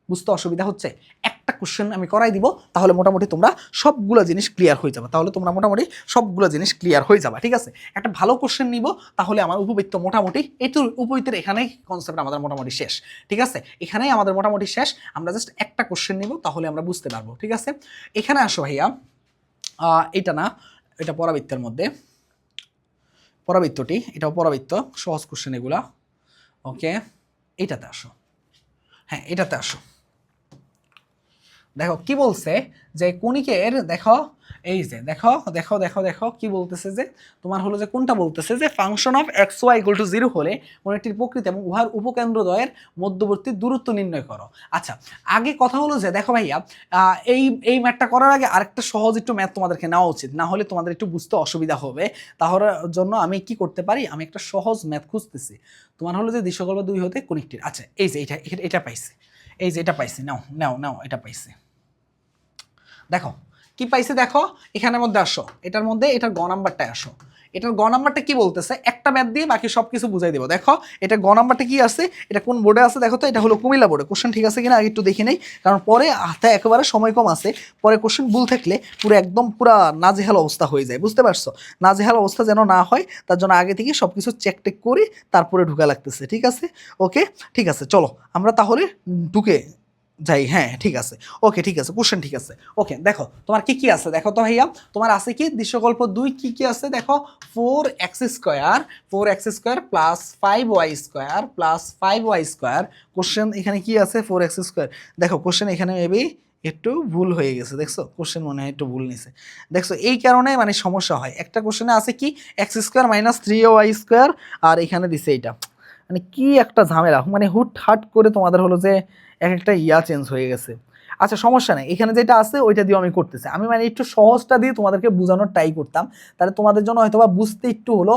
বুঝতে অসুবিধা হচ্ছে? একটা কোশ্চেন আমি করাই দিব, তাহলে মোটামুটি তোমরা সবগুলো জিনিস ক্লিয়ার হয়ে যাবে, তাহলে তোমরা মোটামুটি সবগুলো জিনিস ক্লিয়ার হয়ে যাবে, ঠিক আছে? একটা ভালো কোশ্চেন নিব, তাহলে আমার উপবৃত্ত মোটামুটি এইটু উপবৃত্তের এখানেই কনসেপ্ট আমাদের মোটামুটি শেষ, ঠিক আছে? এখানেই আমাদের মোটামুটি শেষ, আমরা জাস্ট একটা কোশ্চেন নিব, তাহলে আমরা বুঝতে পারবো, ঠিক আছে? এখানে আসো ভাইয়া, এটা না, এটা পরাবৃত্তের মধ্যে, পরাবৃত্তটি, এটাও পরাবৃত্ত, সহজ কোশ্চেন এগুলা, ওকে? এটাতে আসো, হ্যাঁ এটাতে আসো, দেখো কি বলছে যে কণিকের, দেখো এই যে দেখো দেখো দেখো দেখো কি বলতেছে যে তোমার হলো যে কোনটা বলতেছে যে ফাংশন অফ xy = 0 হলে কোণটির প্রকৃতি এবং উহার উপকেন্দ্রদ্বয়ের মধ্যবর্তী দূরত্ব নির্ণয় করো। আচ্ছা আগে কথা হলো যে দেখো ভাইয়া, এই ম্যাথটা করার আগে আরেকটা সহজ একটু ম্যাথ তোমাদেরকে নেওয়া উচিত, না হলে তোমাদের একটু বুঝতে অসুবিধা হবে। তাহলে জন্য আমি কি করতে পারি, আমি একটা সহজ ম্যাথ খুঁজতেছি। তোমার হলো যে দিশকল্প 2 হতে কোণিকটির, আচ্ছা এই যে এটা পাইছে, এই যে এটা পাইছে, নাও নাও নাও, এটা পাইছে, দেখো কি পাইছে, দেখো এখানের মধ্যে আসো, এটার মধ্যে এটার গ নাম্বারটায় আসো, এটার গ নাম্বারটা কি বলতেছে, একটা ম্যাথ দিয়ে বাকি সব কিছু বুঝাই দেবো। দেখো এটা গ নাম্বারটা কি আছে, এটা কোন বোর্ডে আছে দেখো তো, এটা হলো কুমিল্লা বোর্ডে। কোশ্চেন ঠিক আছে কিনা আগে একটু দেখে নেই, কারণ পরে হাতে একেবারে সময় কম আছে, পরে কোশ্চেন ভুল থাকলে পুরো একদম পুরা নাজেহাল অবস্থা হয়ে যায়, বুঝতে পারছো? নাজেহাল অবস্থা যেন না হয় তার জন্য আগে থেকে সব কিছু চেক টেক করে তারপরে ঢুকা লাগতেছে, ঠিক আছে? ওকে ঠিক আছে, চলো আমরা তাহলে ঢুকে যাই, হ্যাঁ ঠিক আছে, ওকে ঠিক আছে, কোশ্চেন ঠিক আছে। ওকে দেখো তোমার কি কি আছে, দেখো তো ভাইয়া, তোমার আছে কি দিশকল্প 2 কি কি আছে, দেখো 4x² plus 5y² plus 5y²। Question এখানে কি আছে 4x², দেখো কোশ্চেন এখানে মেবি একটু ভুল হয়ে গেছে, দেখছো কোশ্চেন মনে হয় একটু ভুল নিছে, দেখছো এই কারণে মানে সমস্যা হয়। একটা কোশ্চেনে আছে কি x² - 3y², আর এখানে দিছে এইটা, মানে কি একটা ঝামেলা, মানে হুট হাট করে তোমাদের হলো যে এক একটা চেঞ্জ হয়ে গেছে। আচ্ছা সমস্যা নেই, এখানে যেটা আছে ওইটা দিয়ে আমি করতেছি, আমি মানে একটু সহজটা দিয়ে তোমাদেরকে বোঝানোর ট্রাই করতাম, তাহলে তোমাদের জন্য হয়তো বা বুঝতে একটু হলো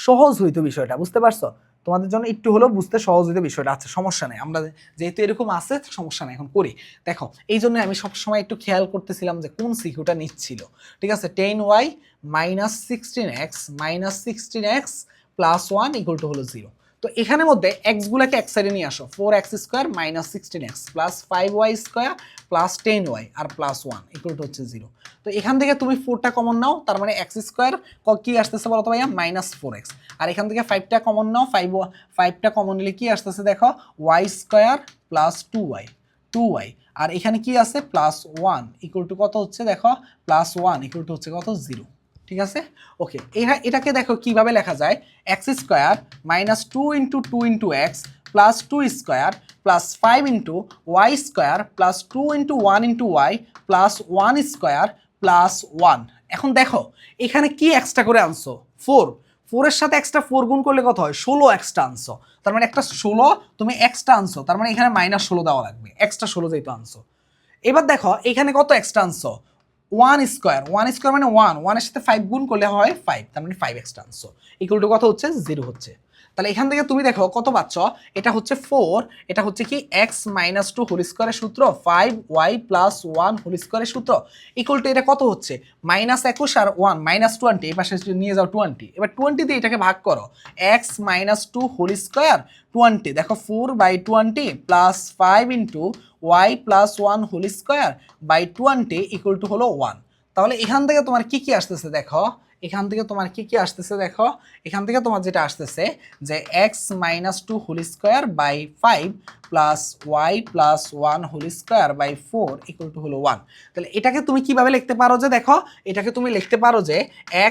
সহজ হইতো বিষয়টা, বুঝতে পারছো? তোমাদের জন্য একটু হলো বুঝতে সহজ হইতো বিষয়টা। আচ্ছা সমস্যা নেই, আমরা যেহেতু এরকম আছে সমস্যা নেই, এখন করি। দেখো এই জন্য আমি সবসময় একটু খেয়াল করতেছিলাম যে কোন সিকিউটা নিচ্ছিল, ঠিক আছে? 10y - 16x + 1 = হলো 0। তো এখানের মধ্যে x গুলাকে এক সাইডে নিয়ে আসো, 4x² - 16x plus 5y² plus 10y আর প্লাস 1 = হচ্ছে 0। তো এখান থেকে তুমি 4টা কমন নাও, তার মানে x² কি আসতেছে বলো তো ভাইয়া -4x, আর এখান থেকে 5টা কমন নাও, 5টা কমন নিলে কি আসতেছে দেখো y² প্লাস 2y, আর এখানে কি আছে +1 = কত হচ্ছে দেখো, +1 = হচ্ছে কত 0। ঠিক আছে ওকে। এটাকে দেখো কিভাবে লেখা যায়, x square minus 2 × 2 × x plus 2 square plus 5 × y square plus 2 × 1 × y plus 1 square plus 1। এখন দেখো এখানে কি এক্সট্রা করে আনছো, 4 এর সাথে এক্সট্রা 4 গুণ করলে কত হয়, 16 এক্সট্রা আনছো। তার মানে একটা 16 তুমি এক্সট্রা আনছো, তার মানে এখানে -16 দেওয়া লাগবে, এক্সট্রা 16 যেহেতু আনছো। এবার দেখো এখানে কত এক্সট্রা আনছো, 1 স্কোয়ার, 1 স্কোয়ার মানে 1 এর সাথে 5 গুণ করলে হয় 5, তার মানে 5 এক্সট্রা আনছো, ইকুয়াল টু কত হচ্ছে 0 হচ্ছে। তাহলে এখান থেকে তুমি দেখো কত পাচ্ছ, এটা হচ্ছে 4, এটা হচ্ছে কি x - 2 হোল স্কোয়ারের সূত্র 5y + 1 হোল স্কোয়ারের সূত্র ইকুয়াল টু এটা কত হচ্ছে -21 আর 1 -20, এই পাশে নিয়ে যাও 20, এবার 20 দিয়ে এটাকে ভাগ করো, x - 2 হোল স্কোয়ার 20, দেখো 4/20 plus 5 × y + 1 whole square by 20 equal to হলো 1। তাহলে এখান থেকে তোমার কি কি আসতেছে দেখো, এখান থেকে তোমার কি কি আসতেছে দেখো, এখান থেকে তোমার যেটা আসতেছে যে x - 2 whole square by 5 plus y plus 1 whole square by 4 equal to হলো 1। তাহলে এটাকে তুমি কিভাবে লিখতে পারো যে দেখো, এটাকে তুমি লিখতে পারো যে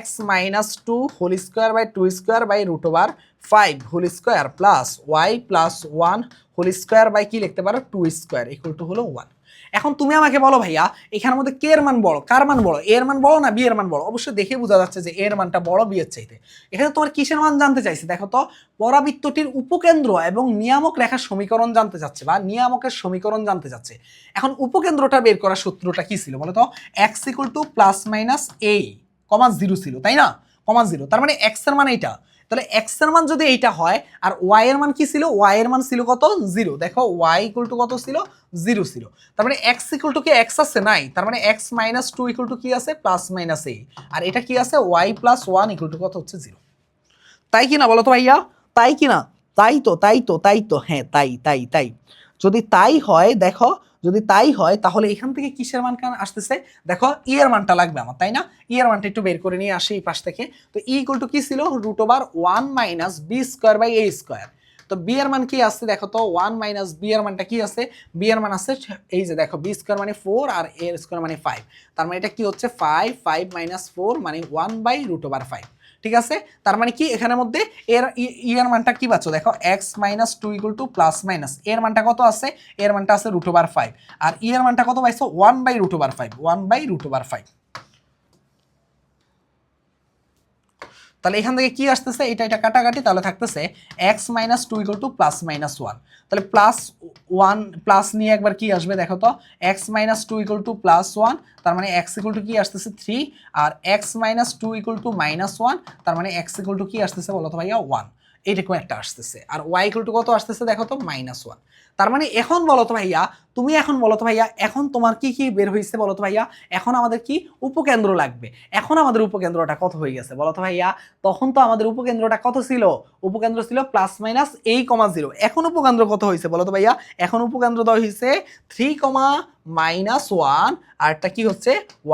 x - 2 whole square by 2 square by √5 whole square plus y plus 1 whole square by কি লিখতে পারো 2 স্কোয়ার ইকুয়াল টু হলো 1। এখন তুমি আমাকে বলো ভাইয়া এখানের মধ্যে কে এর মান বড়, কার মান বড়, এর মান বড় না বি এর মান বড়? অবশ্যই দেখে বোঝা যাচ্ছে যে এর মানটা বড় বি এর চাইতে। এখানে তোমার কিসের মান জানতে চাইছে দেখো তো, পরাবৃত্তটির উপকেন্দ্র এবং নিয়ামক রেখার সমীকরণ জানতে চাচ্ছে বা নিয়ামকের সমীকরণ জানতে চাচ্ছে। এখন উপকেন্দ্রটা বের করার সূত্রটা কি ছিল বলো তো, x = ± a, 0 ছিল তাই না, 0, তার মানে x এর মান এইটা। তাহলে x এর মান যদি এইটা হয় আর y এর মান কি ছিল, y এর মান ছিল কত 0, দেখো y = কত ছিল 0 ছিল, তার মানে x = কি x আছে নাই, তার মানে x - 2 = কি আছে ± a, আর এটা কি আছে y + 1 = কত হচ্ছে 0। তাই কি না বলো তো ভাইয়া, তাই কি না, তাই তো হ্যাঁ তাই। যদি তাই হয় দেখো, যদি তাই হয় তাহলে এখান থেকে কিসের মান আসতেছে দেখো, ই এর মানটা লাগবে আমার তাই না, ই এর মানটা একটু বের করে নিয়ে আসি এই পাশ থেকে। তো ই = কি ছিল √1 - b²/a²। তো বি এর মান কি আছে দেখো তো, 1 - বি এর মানটা কি আছে, বি এর মান আছে এই যে দেখো b² মানে 4 আর a² মানে 5, তার মানে এটা কি হচ্ছে 5 - 4 মানে 1/√5, ঠিক আছে। তার মানে কি এখানের মধ্যে এর এর মানটা কি পাচ্ছ দেখো, x - 2 ± এর মানটা কত আছে, এর মানটা আছে √5 আর এর মানটা কত পাইছো 1/√5, 1/√5। তাহলে এখান থেকে কি আসতেছে, এটা কাটাকাটি, তাহলে থাকতেছে x - 2 = ±1, তাহলে +1 প্লাস নিয়ে একবার কি আসবে দেখো তো, x - 2 = +1, তার মানে x = কি আসতেছে 3, আর x - 2 = -1, তার মানে x = কি আসতেছে বলো তো ভাইয়া 1, এইরকম একটা আসতেছে। আর y = কত আসতেছে দেখো তো -1। তার মানে এখন বলো তো ভাইয়া, তুমি এখন বলো তো ভাইয়া, এখন তোমার কি কি বের হয়েছে বলো তো ভাইয়া, এখন আমাদের কি উপকেন্দ্র লাগবে। এখন আমাদের উপকেন্দ্রটা কত হয়ে গেছে বলো তো ভাইয়া, তখন তো আমাদের উপকেন্দ্রটা কত ছিল, উপকেন্দ্র ছিল ±a, 0। এখন উপকেন্দ্র কত হয়েছে বলো তো ভাইয়া, এখন উপকেন্দ্র দেওয়া হয়েছে 3, আর একটা কি হচ্ছে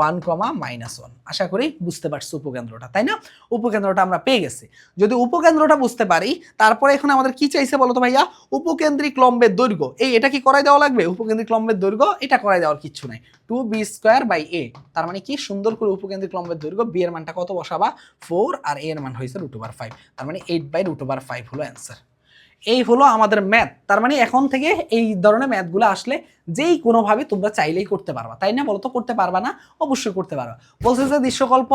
1, -1। আশা করি বুঝতে পারছো উপকেন্দ্রটা তাই না, উপকেন্দ্রটা আমরা পেয়ে গেছি। যদি উপকেন্দ্রটা বুঝতে পারি তারপরে এখন আমাদের কি চাইছে বলো তো ভাইয়া, উপকেন্দ্রিক লম্বের দৈর্ঘ্য, এটা কি করাই দেওয়া লাগবে, উপকেন্দ্রিক লম্বের দৈর্ঘ্য এটা করাই দেওয়ার কিছু নাই, 2b²/a, তার মানে কি সুন্দর করে উপকেন্দ্রিক লম্বের দৈর্ঘ্য বি এর মানটা কত বসাবা 4 আর এ এর মান হয়েছে √5, তার মানে 8/√5 হলো অ্যান্সার। এই হলো আমাদের ম্যাথ। তার মানে এখন থেকে এই ধরনের ম্যাথগুলো আসলে যেই কোনোভাবে তোমরা চাইলেই করতে পারবা তাই না, বলো তো করতে পারবা না, অবশ্যই করতে পারবা। বলছে যে দৃশ্যকল্প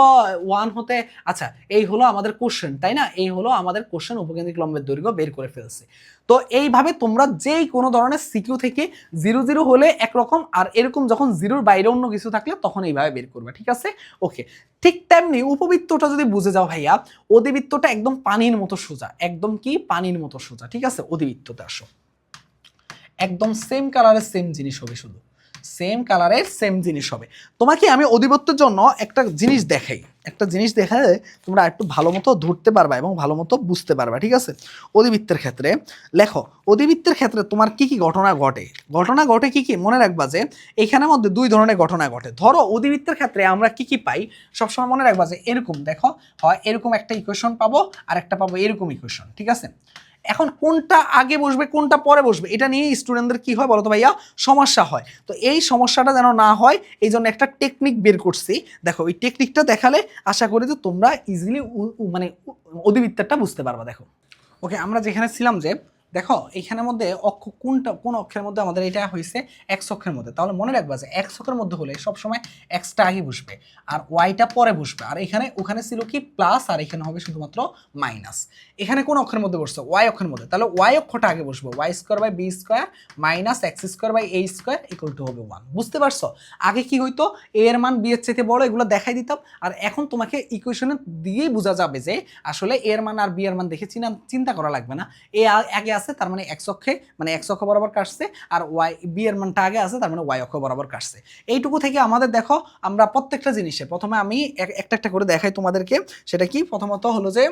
1 হতে, আচ্ছা এই হলো আমাদের কোশ্চেন তাই না, এই হলো আমাদের কোশ্চেন, উপকেন্দ্রিক লম্বের দৈর্ঘ্য বের করে ফেলছে। তো এইভাবে তোমরা যেই কোনো ধরনের সিকিউ থেকে 0 হলে একরকম, আর এরকম যখন 0-র বাইরে অন্য কিছু থাকলে তখন এইভাবে বের করবে, ঠিক আছে ওকে। ঠিক তেমনি উপবৃত্তটা যদি বুঝে যাও ভাইয়া, অধিবৃত্তটা একদম পানির মতো সোজা, একদম কি পানির মতো সোজা, ঠিক আছে। অধিবৃত্ততে আসো, একদম সেম কালারের সেম জিনিস হবে, শুধু সেম কালারের সেম জিনিস হবে। তোমাকে আমি অধিবৃত্তের জন্য একটা জিনিস দেখাই, একটা জিনিস দেখালে তোমরা একটু ভালো মতো ধরতে পারবা এবং ভালো মতো বুঝতে পারবা, ঠিক আছে। অধিবৃত্তের ক্ষেত্রে লেখো, অধিবৃত্তের ক্ষেত্রে তোমার কি কি ঘটনা ঘটে, ঘটনা ঘটে কি কি মনে রাখবা যে এখানের মধ্যে দুই ধরনের ঘটনা ঘটে। ধরো অধিবৃত্তের ক্ষেত্রে আমরা কি কি পাই, সবসময় মনে রাখবা যে এরকম দেখো, হয় এরকম একটা ইকুয়েশন পাবো আর একটা পাবো এরকম ইকুয়েশন, ঠিক আছে। এখন কোনটা আগে বসবে কোনটা পরে বসবে এটা নিয়ে স্টুডেন্টদের কি হয় বলো তো ভাইয়া, সমস্যা হয়। তো এই সমস্যাটা যেন না হয় এই জন্য একটা টেকনিক বের করছি। দেখো এই টেকনিকটা দেখালে আশা করি যে তোমরা ইজিলি মানে অধিবৃত্তটা বুঝতে পারবা। দেখো ওকে, আমরা যেখানে ছিলাম যে দেখো এইখানের মধ্যে অক্ষ কোন অক্ষের মধ্যে আমাদের এটা হয়েছে এক্স অক্ষের মধ্যে, তাহলে মনে রাখবা যে এক্স অক্ষের মধ্যে হলে সবসময় এক্সটা আগে বসবে আর ওয়াইটা পরে বসবে। আর এখানে ওখানে ছিল কি প্লাস আর এখানে হবে শুধুমাত্র মাইনাস। এখানে কোন অক্ষের মধ্যে বসছে ওয়াই অক্ষের মধ্যে, তাহলে ওয়াই অক্ষটা আগে বসবে, y square by b square minus x square by a square equal to হবে 1। বুঝতে পারছো? আগে কি হইতো এ এর মান বি এর চাইতে বড়, এগুলো দেখাই দিতাম। আর এখন তোমাকে ইকুয়েশনে দিয়েই বোঝা যাবে যে আসলে এ এর মান আর বি এর মান দেখে চিন্তা করা লাগবে না। এ আগে আছে তার মানে এক্স অক্ষে মানে এক্স অক্ষ বরাবর কাটছে, আর ওয়াই বি এর মানটা আগে আছে তার মানে ওয়াই অক্ষ বরাবর কাটছে। এইটুকু থেকে আমাদের দেখো আমরা প্রত্যেকটা জিনিসে প্রথমে আমি একটা একটা করে দেখাই তোমাদেরকে। সেটা কি, প্রথমত হলো যে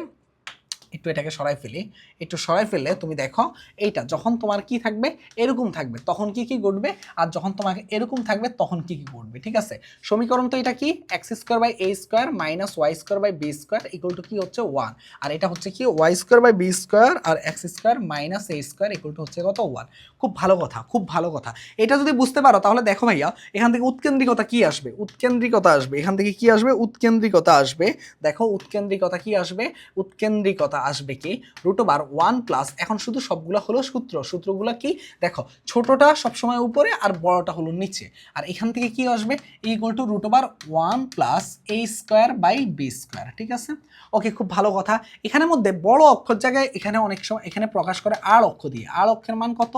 একটু এটাকে সরাই ফেলি, একটু সরাই ফেললে তুমি দেখো এইটা যখন তোমার কি থাকবে এরকম থাকবে তখন কি কি ঘটবে, আর যখন তোমাকে এরকম থাকবে তখন কি কি ঘটবে। ঠিক আছে, সমীকরণ তো এটা কি x square by a square minus y square by b square equal to কি হচ্ছে 1, আর এটা হচ্ছে কি Y square by b square আর x square minus a square equal to হচ্ছে কত 1। খুব ভালো কথা, খুব ভালো কথা। এটা যদি বুঝতে পারো তাহলে দেখো ভাইয়া এখান থেকে উৎকেন্দ্রিকতা কি আসবে, উৎকেন্দ্রিকতা আসবে, এখান থেকে কি আসবে উৎকেন্দ্রিকতা আসবে। দেখো উৎকেন্দ্রিকতা কি আসবে, উৎকেন্দ্রিকতা আসবে কি √1 প্লাস, এখন শুধু সবগুলো হলো সূত্রগুলো কি দেখো, ছোটটা সবসময় উপরে আর বড়টা হলো নিচে। আর এখান থেকে কি আসবে equal to √1 plus a square by b square. ঠিক আছে, ওকে, খুব ভালো কথা। এখানের মধ্যে বড় অক্ষর জায়গায় এখানে অনেক সময় এখানে প্রকাশ করে আর অক্ষ দিয়ে, আর অক্ষের মান কত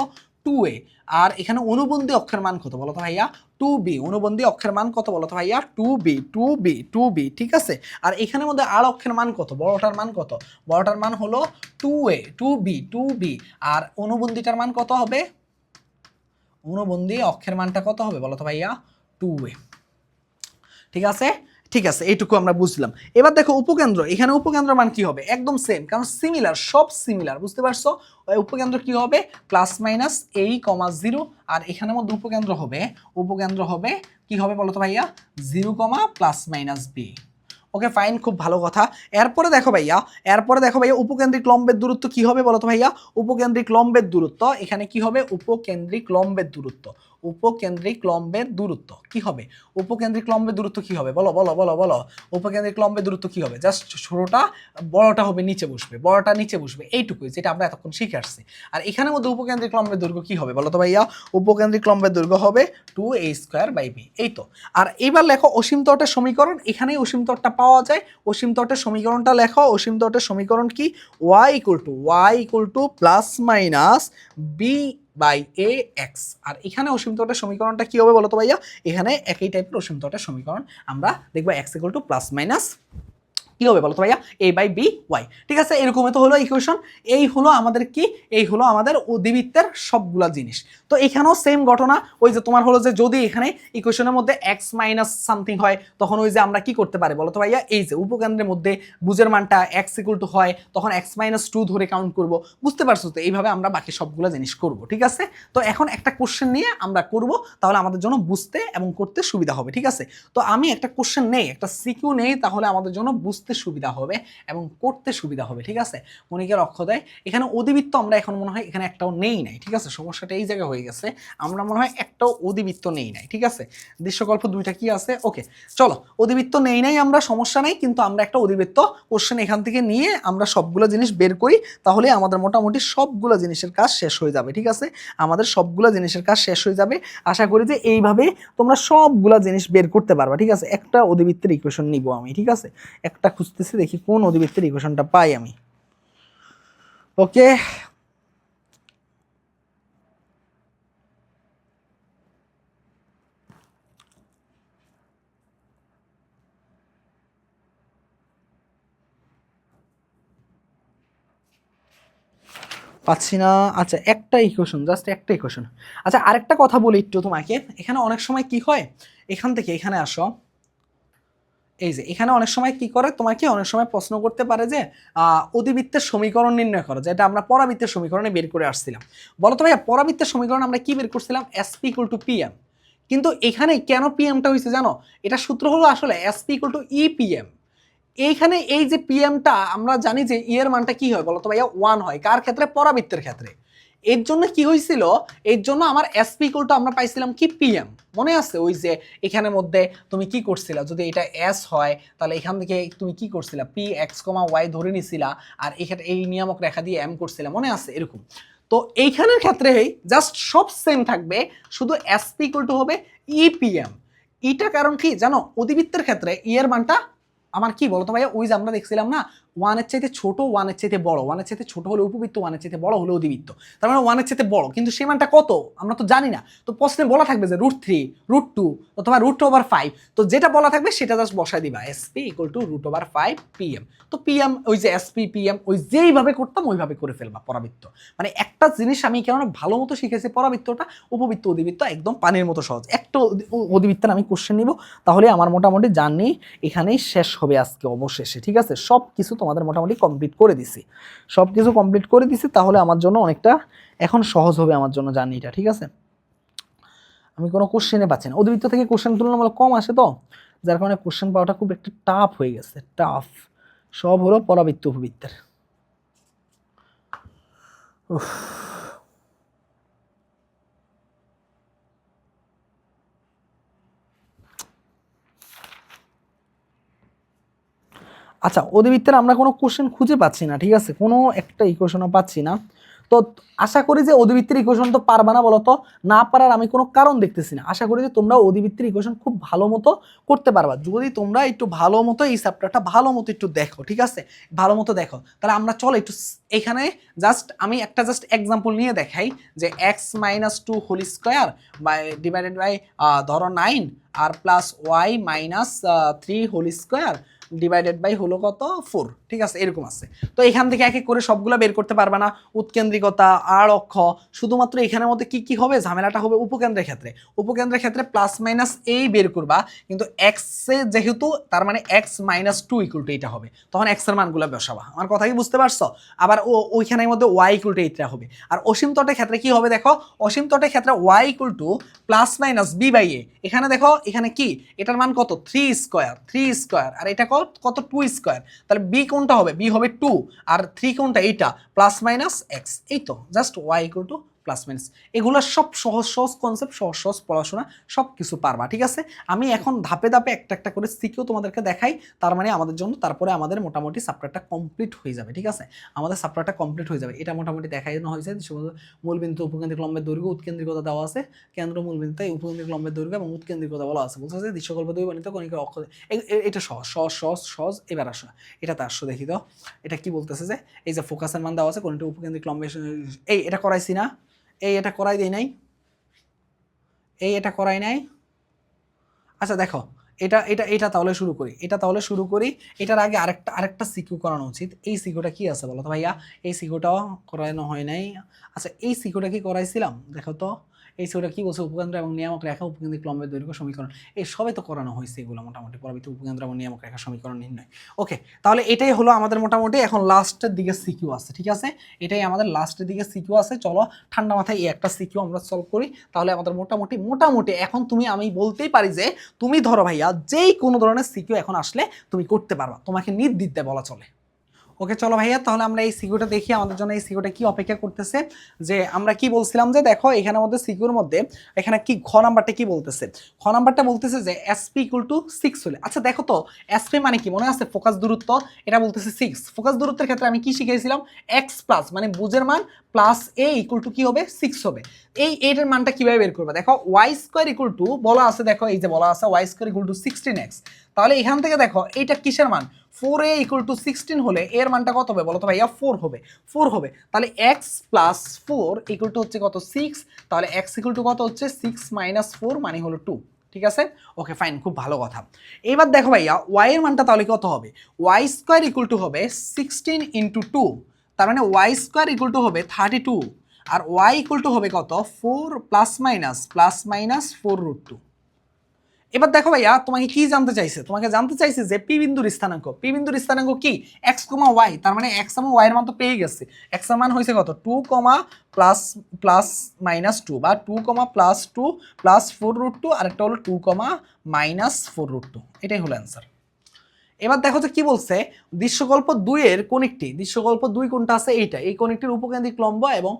2a, আর এখানে অনুবন্ধী অক্ষের মান কত বলো তো ভাইয়া 2b, অনুবন্ধী অক্ষের মান কত বলো তো ভাইয়া 2b। ঠিক আছে, আর এখানের মধ্যে আর অক্ষের মান কত, বড়টার মান কত, বড়টার মান হলো 2b, আর অনুবন্ধীটার মান কত হবে, অনুবন্ধী অক্ষের মানটা কত হবে বলো তো ভাইয়া 2a। ঠিক আছে, ঠিক আছে, এইটুকু আমরা বুঝলাম। এবার দেখো উপকেন্দ্র, এখানে উপকেন্দ্র মান কি হবে একদম সেম, কারণ সিমিলার, সব সিমিলার। বুঝতে পারছো? উপকেন্দ্র কি হবে প্লাস মাইনাস এই কমা 0, আর এখানের মধ্যে উপকেন্দ্র হবে কি হবে বলো তো ভাইয়া 0 comma plus minus b. Okay fine, খুব ভালো কথা। এরপরে দেখো ভাইয়া উপকেন্দ্রিক লম্বের দূরত্ব কি হবে বলো তো ভাইয়া, উপকেন্দ্রিক লম্বের দূরত্ব এখানে কি হবে, উপকেন্দ্রিক লম্বের দূরত্ব কি হবে, উপকেন্দ্রিক লম্বের দূরত্ব কি হবে বলো বলো বলো বলো, উপকেন্দ্রিক লম্বের দূরত্ব কি হবে, জাস্ট ছোটটা বড়টা হবে নিচে বসবে, এইটুকুই যেটা আমরা এতক্ষণ শিখে আসছি। আর এখানের মধ্যে উপকেন্দ্রিক লম্বের দৈর্ঘ্য কি হবে বলো তো ভাইয়া, উপকেন্দ্রিক লম্বের দৈর্ঘ্য হবে 2a স্কোয়ার বাই বি। এই তো। আর এইবার লেখো অসীম তটের সমীকরণ, এখানেই অসীম তটটা পাওয়া যায়। অসীম তটের সমীকরণটা লেখো, অসীম তটের সমীকরণ কি y equal to plus minus B by A X. আর এখানে অসীম তটের সমীকরণটা কি হবে বলো তো ভাইয়া, এখানে একই টাইপের অসীম তটের সমীকরণ আমরা দেখবো x equal to plus minus কি হবে বলতো ভাইয়া a বাই বি ওয়াই। ঠিক আছে, এরকম তো হলো ইকুয়েশন। এই হলো আমাদের কি, এই হলো আমাদের অধিবৃত্তের সবগুলা জিনিস। তো এখানেও সেম ঘটনা, ওই যে তোমার হলো যে যদি এখানে ইকুয়েশনের মধ্যে x মাইনাস সামথিং হয় তখন ওই যে আমরা কি করতে পারি বলতো ভাইয়া, এই যে উপকেন্দ্রের মধ্যে বুঝের মানটা x ইকুয়াল টু হয় তখন x মাইনাস 2 ধরে কাউন্ট করব। বুঝতে পারছো তো? এইভাবে আমরা বাকি সবগুলা জিনিস করব। ঠিক আছে, তো এখন একটা কোশ্চেন নিয়ে আমরা করব, তাহলে আমাদের জন্য বুঝতে এবং করতে সুবিধা হবে। ঠিক আছে, তো আমি একটা কোশ্চেন নেই, একটা সিকিউ নেই, তাহলে আমাদের জন্য বুঝতে সুবিধা হবে এবং করতে সুবিধা হবে। ঠিক আছে, মনিকের অক্ষদয় এখানে অধিবৃত্ত আমরা এখন মনে হয় এখানে একটাও নেই নাই। ঠিক আছে, সমস্যাটা এই জায়গায় হয়ে গেছে, আমরা মনে হয় একটাও অধিবৃত্ত নেই নাই। ঠিক আছে, দৃশ্যকল্প দুইটা কি আছে, ওকে চলো অধিবৃত্ত নেই নাই আমরা, সমস্যা নাই, কিন্তু আমরা একটা অধিবৃত্ত কোশ্চেন এখান থেকে নিয়ে আমরা সবগুলো জিনিস বের করি, তাহলে আমাদের মোটামুটি সবগুলো জিনিসের কাজ শেষ হয়ে যাবে। ঠিক আছে, আমাদের সবগুলো জিনিসের কাজ শেষ হয়ে যাবে। আশা করি যে এইভাবে তোমরা সবগুলা জিনিস বের করতে পারবা। ঠিক আছে, একটা অধিবৃত্তের ইকুয়েশন নিব আমি। ঠিক আছে, একটা খুঁজতেছি, দেখি কোন অধিবৃত্তের ইকুয়েশনটা পাই আমি। ওকে, পাচ্ছি না। আচ্ছা, একটা ইকুয়েশন, জাস্ট একটা ইকুয়েশন। আচ্ছা, আরেকটা কথা বলি একটু তোমাকে, এখানে অনেক সময় কি হয়, এখান থেকে এখানে আসো, এই যে এখানে অনেক সময় কি করে, তোমাকে অনেক সময় প্রশ্ন করতে পারে যে অধিবৃত্তের সমীকরণ নির্ণয় করো, যেটা আমরা পরাবৃত্তের সমীকরণে বের করে আসছিলাম। বলো তো ভাইয়া পরাবৃত্তের সমীকরণ আমরা কি বের করছিলাম, এসপি ইকুয়াল টু পিএম। কিন্তু এখানে কেন পিএমটা হয়েছে জানো, এটা সূত্র হলো আসলে এসপি ইকুয়াল টু ইপিএম। এইখানে এই যে পিএমটা আমরা জানি যে ই এর মানটা কি হয় বলো তো ভাইয়া 1 হয়, কার ক্ষেত্রে? পরাবৃত্তের ক্ষেত্রে। এর জন্য কি হয়েছিল, এর জন্য আমার এসপি ইকুয়াল টু আমরা পাইছিলাম কি পিএম, মনে আছে? ওই যে এখানের মধ্যে তুমি কি করছিলা, যদি এটা এস হয় তাহলে এখান থেকে তুমি কি করছিলা, পি এক্স কমা ওয়াই ধরে নিছিলা, আর এখানে এই নিয়ামক রেখা দিয়ে এম করছিলা, মনে আছে? এরকম। তো এইখানের ক্ষেত্রে জাস্ট সব সেম থাকবে, শুধু এসপি ইকুয়াল টু হবে ইপিএম। এটা কারণ কি জানো, অধিবৃত্তের ক্ষেত্রে ই এর মানটা আমার কি বলতো ভাইয়া, ওই যে আমরা দেখছিলাম না, ওয়ানের চাইতে ছোট, ওয়ানের চাইতে বড়, ওয়ানের চাইতে ছোট হলে উপবৃত্ত, ওয়ানের চাইতে বড় হলে অধিবৃত্ত, তার মানে ওয়ানের চাইতে বড়, কিন্তু সেই মানটা কত আমরা তো জানি না। তো প্রশ্নে বলা থাকবে যে √3, √2 অথবা √5, তো যেটা বলা থাকবে সেটা জাস্ট বসায় দিবা, এসপি ইকুয়াল টু √5 পিএম। তো পিএম ওই যে এসপি পিএম ওই যেইভাবে করতাম ওইভাবে করে ফেলবা পরাবৃত্ত। মানে একটা জিনিস আমি কেন ভালো মতো শিখেছি, পরাবৃত্তটা, উপবৃত্ত অধিবৃত্ত একদম পানির মতো সহজ। একটা অধিবৃত্তের আমি কোশ্চেন নিব, তাহলে আমার মোটামুটি জার্নি এখানেই শেষ হবে আজকে অবশেষে, ঠিক আছে? সব কিছু তোমাদের মোটামুটি কমপ্লিট করে দিছি, সব কিছু কমপ্লিট করে দিছি, তাহলে আমার জন্য অনেকটা এখন সহজ হবে আমার জন্য জার্নিটা, ঠিক আছে? আমি কোনো কোশ্চেনে পাচ্ছি না, অধিবৃত্ত থেকে কোশ্চেন তুলনামূলক কম আসে, তো যার কারণে কোশ্চেন পাওয়াটা খুব একটা টাফ হয়ে গেছে, টাফ। সব হলো পরাবৃত্ত উপবৃত্তের। আচ্ছা, অধিবৃত্তের আমরা কোনো কোশ্চেন খুঁজে পাচ্ছি না, ঠিক আছে? কোনো একটা ইকুয়েশনও পাচ্ছি না। তো আশা করি যে অধিবৃত্তের ইকুয়েশন তো পারবা না, বলো তো? না পারার আমি কোনো কারণ দেখতেছি না। আশা করি যে তোমরা অধিবৃত্তের ইকুয়েশন খুব ভালো মতো করতে পারবা, যদি তোমরা একটু ভালো মতো এই চ্যাপ্টারটা ভালো মতো একটু দেখো, ঠিক আছে? ভালো মতো দেখো, তাহলে আমরা চলো একটু এখানে আমি একটা এক্সাম্পল নিয়ে দেখাই, যে x-2 whole square by divided by ধরো 9 আর plus y minus 3 whole square divided by হলো কত 4, ঠিক আছে? এরকম আছে। তো এখান থেকে এক এক করে সবগুলো বের করতে পারবে না, উৎকেন্দ্রিকতা আর অক্ষ, শুধুমাত্র এখানের মধ্যে কি কি হবে, ঝামেলাটা হবে উপকেন্দ্রের ক্ষেত্রে। উপকেন্দ্রের ক্ষেত্রে প্লাস মাইনাস এই বের করবা, কিন্তু এক্স এ যেহেতু, তার মানে x-2 ইকুয়াল টু এটা হবে, তখন এক্স এর মানগুলো বসাবা। আমার কথা কি বুঝতে পারছো? আবার ওইখানের মধ্যে y ইকুয়াল টু এইটা হবে। আর অসীম তটের ক্ষেত্রে কি হবে দেখো, অসীম তটের ক্ষেত্রে y equal to plus minus b by a। এখানে দেখো, এখানে কি এটার মান কত 3 স্কোয়ার, আর এটা কত 2 স্কোয়ার, তাহলে b কোনটা হবে, b হবে 2, আর 3 কোনটা এইটা প্লাস মাইনাস x। এই তো just y equal to plus minus. এগুলো সব সহজ সহজ কনসেপ্ট, সহজ সহজ পড়াশোনা, সব কিছু পারবা, ঠিক আছে? আমি এখন ধাপে ধাপে একটা একটা করে সিকিউ তোমাদেরকে দেখাই, তার মানে আমাদের জন্য তারপরে আমাদের মোটামুটি চ্যাপ্টারটা কমপ্লিট হয়ে যাবে, ঠিক আছে? আমাদের চ্যাপ্টারটা কমপ্লিট হয়ে যাবে। এটা মোটামুটি দেখানো হয়েছে, মূলবিন্দু উপকেন্দ্রিক লম্বের দৈর্ঘ্য উৎকেন্দ্রিকতা দেওয়া আছে, কেন্দ্র মূলবিন্দুতে উপকেন্দ্রিক লম্বের দৈর্ঘ্য এবং উৎকেন্দ্রিকতা বলা আছে, বলছে যে দৃশ্যকল্প দুই বানিত কণিকার অক্ষ। এটা সহজ সহজ সহজ সহজ। এবার আসো, এটাতে আসো দেখি তো, এটা কি বলতেছে, যে এই যে ফোকাসের মান দেওয়া আছে, কোনটা উপকেন্দ্রিক লম্বের, এই এটা করাইছি না, এটা করাই দেই নাই, এটা করাই নাই। আচ্ছা দেখো, এটা এটা এটা তাহলে শুরু করি, এটার আগে আরেকটা সিকিউ করানো উচিত। এই সিকিউটা কি আছে বলো তো ভাইয়া, এই সিকিউটাও করানো হয় নাই। আচ্ছা, এই সিকিউটা কি করাইছিলাম দেখো তো, এই সিকিউটা কি বলছে, উপকেন্দ্র এবং নিয়ামক রেখা উপকেন্দ্রিক লম্বের দৈর্ঘ্য সমীকরণ, এই সবই তো করানো হয়েছে এগুলো মোটামুটি, পরবর্তী উপকেন্দ্র এবং নিয়ামক রেখা সমীকরণ নির্ণয়। ওকে, তাহলে এটাই হলো আমাদের মোটামুটি এখন লাস্টের দিকে সিকিউ আছে, ঠিক আছে? এটাই আমাদের লাস্টের দিকে সিকিউ আছে। চলো ঠান্ডা মাথায় এই একটা সিকিউ আমরা সলভ করি, তাহলে আমাদের মোটামুটি এখন আমি বলতেই পারি যে তুমি ধরো ভাইয়া যেই কোনো ধরনের সিকিউ এখন আসলে তুমি করতে পারবা, তোমাকে নির্দ্বিধায় বলা চলে। ওকে চলো ভাইয়া, তাহলে আমরা এই সিকিউটা দেখি, আমাদের জন্য এই সিকিউটা কি অপেক্ষা করতেছে। যে আমরা কি বলছিলাম, যে দেখো এখানের মধ্যে সিকিউর মধ্যে এখানে কি খ নাম্বারটা কি বলতেছে, খ নাম্বারটা বলতেছে যে এসপি ইকুয়াল টু 6 হলে। আচ্ছা দেখো তো, এসপি মানে কি মনে আছে, ফোকাস দূরত্ব, এটা বলতেছে 6। ফোকাস দূরত্বের ক্ষেত্রে আমি কি শিখেছিলাম, এক্স প্লাস মানে বুঝের মান প্লাস এ ইকুয়াল টু কি হবে 6 হবে। এটার মানটা কিভাবে বের করবে, দেখো ওয়াই স্কোয়ার ইকুয়াল টু বলা আছে, দেখো এই যে বলা আছে Y square equal two 16x। তাহলে এখান থেকে দেখো এইটা কিসের মান, 4a ইকুয়াল টু 16 হলে এর মানটা কত হবে বলো তো ভাইয়া, 4 হবে। তাহলে x প্লাস 4 ইকুয়াল টু হচ্ছে কত 6, তাহলে x ইকুয়াল টু কত হচ্ছে 6 মাইনাস 4 মানে হলো 2, ঠিক আছে? ওকে ফাইন, খুব ভালো কথা। এবার দেখো ভাইয়া y এর মানটা তাহলে কত হবে, y স্কোয়ার ইকুয়াল টু হবে 16 ইন্টু 2, তার মানে y স্কোয়ার ইকুয়াল টু হবে 32, আর y ইকুয়াল টু হবে কত 4 প্লাস মাইনাস 4√2। এবার দেখো ভাইয়া তোমাকে কি জানতে চাইছে, তোমাকে জানতে চাইছে যে পি বিন্দুর স্থানাঙ্ক কি x, y, তার মানে x এবং y এর মান তো পেয়ে গেছে। x এর মান হয়েছে কত 2, প্লাস মাইনাস 2 বা 2, প্লাস 2 প্লাস 4√2, আর একটা হলো 2, মাইনাস 4√2। এটাই হলো অ্যান্সার। এবার দেখো যে কি বলছে, দৃশ্যকল্প 2 এর কোণিকটি, দৃশ্যকল্প 2 কোনটা আছে এইটা, এই কোণিকটির উপকেন্দ্রিক লম্ব এবং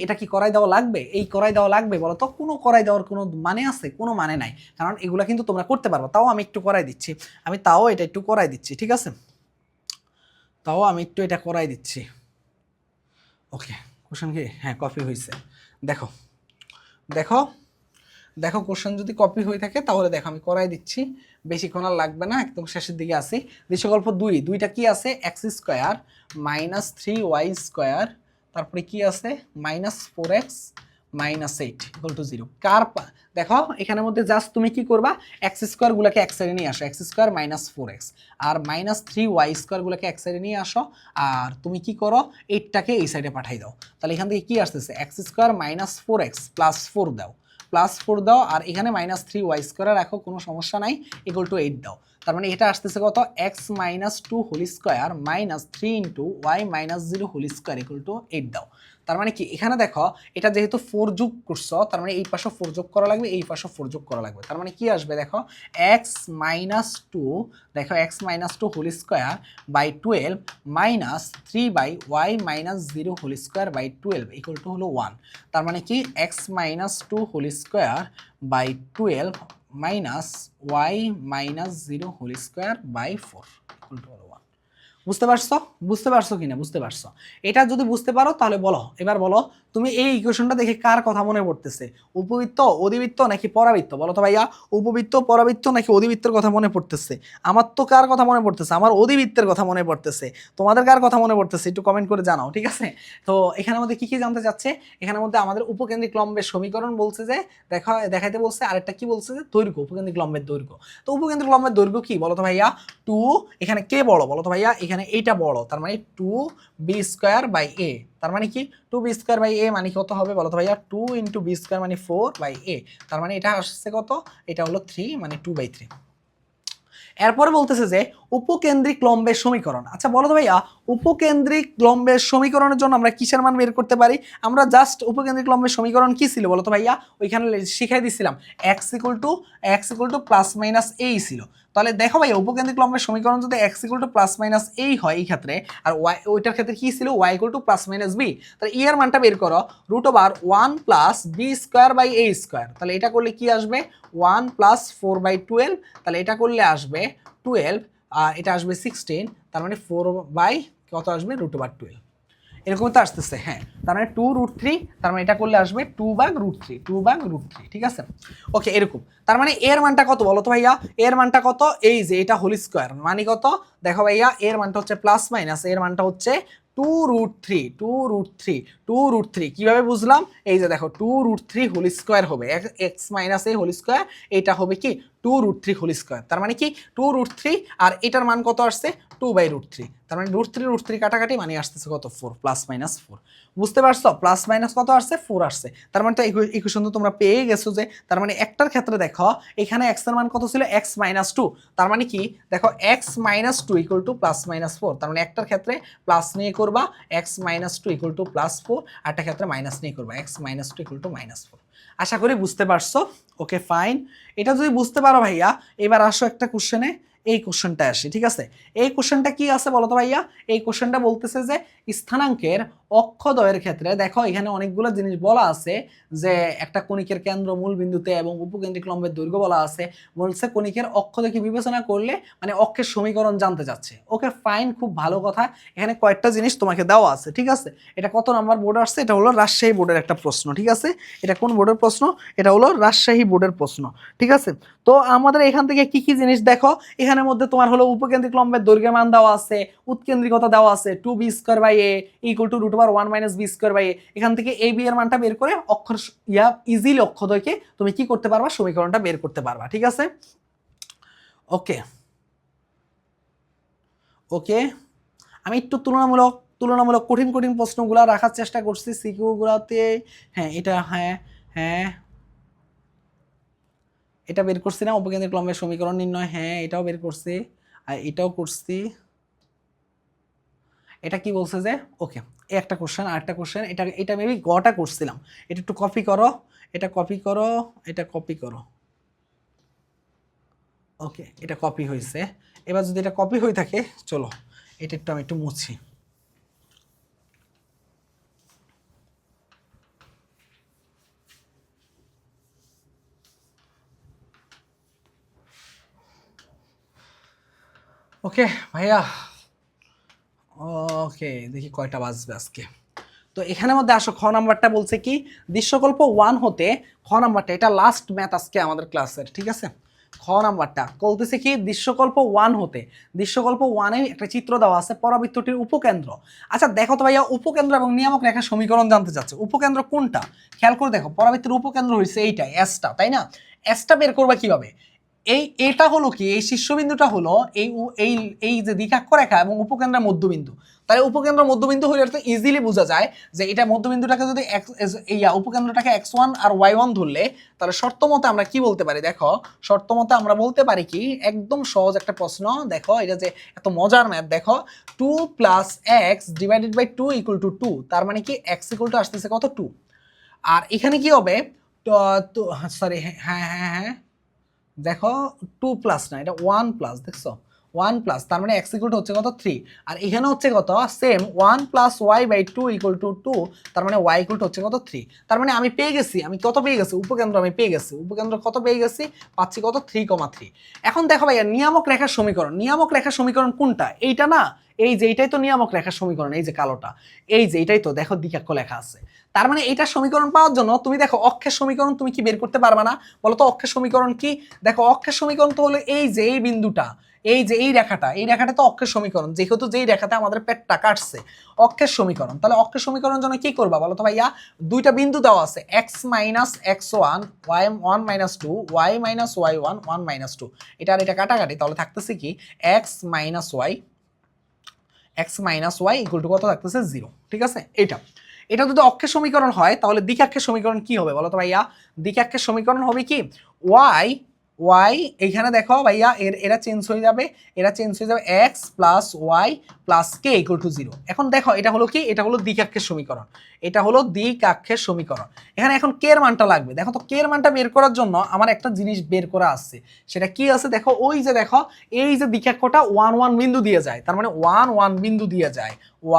এটা কি করাই দেওয়া লাগবে? এই করাই দেওয়া লাগবে বলো তো? কোনো করাই দেওয়ার কোনো মানে আছে? কোনো মানে নাই, কারণ এগুলা কিন্তু তোমরা করতে পারবে। তাও আমি একটু করাই দিচ্ছি, এটা একটু করাই দিচ্ছি, ঠিক আছে? তাও আমি একটু এটা করাই দিচ্ছি। ওকে, কোশ্চেন কি? হ্যাঁ, কপি হয়েছে। দেখো দেখো দেখো, কোশ্চেন যদি কপি হয়ে থাকে তাহলে দেখো আমি করাই দিচ্ছি, বেশিক্ষণ আর লাগবে না, একদম শেষের দিকে আসি। দৃশ্যকল্প 2, দুইটা কি আছে? X square minus 3y square, তারপরে কি আছে? Minus 4x minus 8 equal to 0। দেখো এখানের মধ্যে জাস্ট তুমি কি করবা, এক্স স্কোয়ার গুলাকে এক সাইডে নিয়ে আসো, এক্স স্কোয়ার মাইনাস 4x, আর মাইনাস 3y স্কোয়ার গুলাকে এক সাইডে নিয়ে আসো, আর তুমি কি করো, 8টাকে এই সাইডে পাঠাই দাও। তাহলে এখান থেকে কি আসতেছে? X square minus 4x plus 4 দাও, +4 দাও, আর এখানে -3y স্কোয়ার রাখো, কোনো সমস্যা নাই, ইকুয়াল টু 8 দাও। তার মানে এটা আসতেছে কত? x - 2 whole square minus 3 × y - 0 whole square equal to 8 দাও। তার মানে কি, এখানে দেখো এটা যেহেতু 4 যোগ করছো, তার মানে এই পাশে 4 যোগ করা লাগবে, এই পাশে 4 যোগ করা লাগবে। তার মানে কি আসবে দেখো, x - 2, দেখো x - 2 whole square by 12 minus 3/y - 0 whole square by 12 equal to হলো 1। তার মানে কি, x - 2 whole square by 12 minus y - 0 whole square by 4 equal to হলো 1। বুঝতে পারছো? বুঝতে পারছো কিনা? বুঝতে পারছো? এটা যদি বুঝতে পারো তাহলে বলো, এবার বলো তুমি এই ইকুয়েশনটা দেখে কার কথা মনে পড়তেছে? উপবৃত্ত, অধিবৃত্ত নাকি পরাবৃত্ত? বলো তো ভাইয়া, উপবৃত্ত, পরাবৃত্ত নাকি অধিবৃত্তের কথা মনে পড়তেছে? আমার তো কার কথা মনে পড়তেছে? আমার অধিবৃত্তের কথা মনে পড়তেছে। তোমাদের কার কথা মনে পড়তেছে একটু কমেন্ট করে জানাও, ঠিক আছে? তো এখানের মধ্যে কি কি জানতে চাচ্ছে? এখানের মধ্যে আমাদের উপকেন্দ্রিক লম্বের সমীকরণ বলছে যে দেখাইতে বলছে, আরেকটা কি বলছে যে দৈর্ঘ্য, উপকেন্দ্রিক লম্বের দৈর্ঘ্য। তো উপকেন্দ্রিক লম্বের দৈর্ঘ্য কি বলো তো ভাইয়া? 2, এখানে কে বড় বলো তো ভাইয়া? এখানে এইটা বড়, তার মানে 2b²/a। তার মানে কি, 2b²/a মানে কত হবে বলো তো ভাইয়া? 2 × b² মানে 4/a। তার মানে এটা আসছে কত? এটা হলো 3, মানে 2/3। এরপরে বলতেছে যে উপকেন্দ্রিক লম্বের সমীকরণ। আচ্ছা বলো তো ভাইয়া, উপকেন্দ্রিক লম্বের সমীকরণের জন্য আমরা কিসের মান বের করতে পারি? আমরা জাস্ট উপকেন্দ্রিক লম্বের সমীকরণ কি ছিল বলো তো ভাইয়া? ওইখানে শিখাই দিছিলাম, x = +- a ছিল। তাহলে দেখো ভাইয়া, উপকেন্দ্রিক লম্বের সমীকরণ যদি x = +- a হয় এই ক্ষেত্রে, আর y ওইটার ক্ষেত্রে কি ছিল? y = +- b। তাহলে e এর মানটা বের করো, √1 + b²/a²। তাহলে এটা করলে কি আসবে? 1 + 4/12। তাহলে এটা করলে আসবে 12, আর এটা আসবে 16, তার মানে 4 বাই কত আসবে? √12। এরকম তো আসতেছে, হ্যাঁ। তার মানে 2√3, তার মানে এটা করলে আসবে 2/√3, 2/√3, ঠিক আছে? ওকে, এরকম। তার মানে এর মানটা কত বলো তো ভাইয়া? এর মানটা কত? এই যে এটা হোল স্কোয়ার মানে কত? দেখো ভাইয়া, এর মানটা হচ্ছে প্লাস মাইনাস, এর মানটা হচ্ছে 2√3, 2√3, 2√3। কিভাবে বুঝলাম? এই যে দেখো, 2√3 হোল স্কোয়ার হবে, x - a হোল স্কোয়ার, এটা হবে কি 2√3 হোল স্কোয়ার। তার মানে কি 2√3, আর এটার মান কত আসছে? 2/√3। তার মানে √3 কাটাকাটি মানে আসতেছে কত? 4, +- 4। বুঝতে পারছো? প্লাস মাইনাস কত আসছে? 4 আসছে। তার মানে তো ইকুয়েশন তো তোমরা পেয়ে গেছো যে, তার মানে একটার ক্ষেত্রে দেখো এখানে x এর মান কত ছিল? x - 2। তার মানে কি দেখো, x - 2 = +- 4। তার মানে একটার ক্ষেত্রে প্লাস নিয়ে করবা x - 2 = +4, আরটা ক্ষেত্রে মাইনাস নিয়ে করবা x - 2 = -4। আশা করি বুঝতে পারছো। Okay fine. এটা যদি বুঝতে পারো ভাইয়া, এবার আসো একটা কোশ্চেনে, এই কোশ্চেনটা আসি, ঠিক আছে? এই কোশ্চেনটা কি আছে বলো তো ভাইয়া? এই কোশ্চেনটা বলতেছে যে স্থানাঙ্কের অক্ষদ্বয়ের ক্ষেত্রে দেখো এখানে অনেকগুলো জিনিস বলা আছে, যে একটা কণিকের কেন্দ্র মূল বিন্দুতে এবং উপকেন্দ্রিক লম্বের দৈর্ঘ্য বলা আছে। বলছে কণিকের অক্ষ দেখে বিবেচনা করলে মানে অক্ষের সমীকরণ জানতে চাচ্ছে। ওকে ফাইন, খুব ভালো কথা। এখানে কয়েকটা জিনিস তোমাকে দেওয়া আছে, ঠিক আছে? এটা কত নাম্বার বোর্ড আসছে? এটা হলো রাজশাহী বোর্ডের একটা প্রশ্ন, ঠিক আছে? এটা কোন বোর্ডের প্রশ্ন? এটা হলো রাজশাহী বোর্ডের প্রশ্ন, ঠিক আছে? তো আমাদের এখান থেকে কি কি জিনিস দেখো, এখানের মধ্যে তোমার হলো উপকেন্দ্রিক লম্বের দৈর্ঘ্যের মান দেওয়া আছে, উৎকেন্দ্রিকতা দেওয়া আছে 2b²/a = √1 - b²/a। এখান থেকে a b এর মানটা বের করে অক্ষর ইজিলি অক্ষদ্বয়কে তুমি কি করতে পারবা? সমীকরণটা বের করতে পারবা, ঠিক আছে? ওকে ওকে, আমি একটু তুলনামূলক কঠিন কঠিন প্রশ্নগুলো রাখার চেষ্টা করছি সিকিউ গুলাতে। হ্যাঁ এটা, হ্যাঁ হ্যাঁ এটা বের করছি না, উপকেন্দ্রিক লম্বের সমীকরণ নির্ণয়, হ্যাঁ এটাও বের করছি, আর এটাও করছি। এটা কি বলছে যে, ওকে, একটা কোশ্চেন, আরেকটা কোশ্চেন, এটা মেবি গটা করছিলাম। এটা একটু কপি করো, এটা কপি করো, এটা কপি করো। ওকে, এটা কপি হয়েছে। এবার যদি এটা কপি হয়ে থাকে, চলো এটা একটু আমি একটু মুছি। ওকে ভাইয়া, ওকে দেখি কয়টা বাজবে আজকে। তো এখানের মধ্যে আসো, খ নাম্বারটা বলছে কি দৃশ্যকল্প 1 হতে, খ নাম্বারটা এটা লাস্ট ম্যাথ আজকে আমাদের ক্লাসের, ঠিক আছে। খ নাম্বারটা বলতেছে কি দৃশ্যকল্প 1 হতে, দৃশ্যকল্প 1 এ একটা চিত্র দেওয়া আছে, পরাবৃত্তটির উপকেন্দ্র। আচ্ছা দেখো তো ভাইয়া, উপকেন্দ্র এবং নিয়ামক রেখার সমীকরণ জানতে চাচ্ছে। উপকেন্দ্র কোনটা খেয়াল করে দেখো, পরাবৃত্তের উপকেন্দ্র হচ্ছে এইটা এসটা, তাই না? এসটা বের করবা কিভাবে? এটা হলো কি, এই শীর্ষবিন্দুটা হলো এই এই যে দ্বিঘাক্ষ রেখা এবং উপকেন্দ্রের মধ্যবিন্দু। তাহলে উপকেন্দ্র মধ্যবিন্দু হলে তো ইজিলি বোঝা যায় যে এটা মধ্যবিন্দুটাকে যদি উপকেন্দ্রটাকে x1 আর y1 ধরলে, তাহলে শর্ত মতে আমরা কি বলতে পারি দেখো, শর্ত মতে আমরা বলতে পারি কি, একদম সহজ একটা প্রশ্ন দেখো, এটা যে এত মজার ম্যাথ দেখো, 2 + x / 2 = 2, তার মানে কি x = আসতেছে কত 2। আর এখানে কি হবে, সরি হ্যাঁ হ্যাঁ হ্যাঁ দেখো 2+ না, এটা 1+, দেখছো 1+, তার মানে x = হচ্ছে কত 3। আর এখানে হচ্ছে কত সেম 1 + y/2 = 2, তার মানে y = হচ্ছে কত 3। তার মানে আমি পেয়ে গেছি, আমি কত পেয়ে গেছি, উপকেন্দ্র আমি পেয়ে গেছি, উপকেন্দ্র কত পেয়ে গেছি, পাচ্ছি কত 3,3। এখন দেখো ভাইয়া নিয়ামক রেখার সমীকরণ, নিয়ামক রেখার সমীকরণ কোনটা, এইটা না, এই যে এইটাই তো নিয়ামক রেখার সমীকরণ, এই যে কালোটা, এই যে এইটাই তো দেখো দ্বিঘাক্ষ লেখা আছে। তার মানে এইটার সমীকরণ পাওয়ার জন্য তুমি দেখো অক্ষের সমীকরণ তুমি কি বের করতে পারবা না? বলো তো অক্ষের সমীকরণ কি? দেখো অক্ষের সমীকরণ তো হলো এই যে এই বিন্দুটা, এই যে এই রেখাটা, এই রেখাটা তো অক্ষের সমীকরণ, যেহেতু যেই রেখাতে আমাদের পেটটা কাটছে অক্ষের সমীকরণ। তাহলে অক্ষের সমীকরণ জন্য কি করবা বলো তো ভাইয়া, দুইটা বিন্দু দেওয়া আছে x - x1 y1 - 2 y - y1 1 - 2, এটা আর এটা কাটাকাটি, তাহলে থাকতেছে কি x - y = কত থাকতেছে 0, ঠিক আছে। এটা এটা যদি অক্ষের সমীকরণ হয়, তাহলে দ্বিঘাক্ষের সমীকরণ কি হবে বলো তো ভাইয়া, দ্বিঘাক্ষের সমীকরণ হবে কি y এইখানে দেখো ভাইয়া এরা চেঞ্জ হয়ে যাবে, এরা চেঞ্জ হয়ে যাবে x + y + k = 0। এখন দেখো এটা হলো কি, এটা হলো দ্বিঘাক্ষের সমীকরণ, এটা হলো দ্বিঘাক্ষের সমীকরণ। এখানে এখন k এর মানটা লাগবে। দেখো তো k এর মানটা বের করার জন্য আমার একটা জিনিস বের করা আছে, সেটা কি আছে দেখো, ওই যে দেখো এই যে দ্বিঘাক্ষটা 1 1 বিন্দু দিয়ে যায়, তার মানে 1 1 বিন্দু দিয়ে যায়,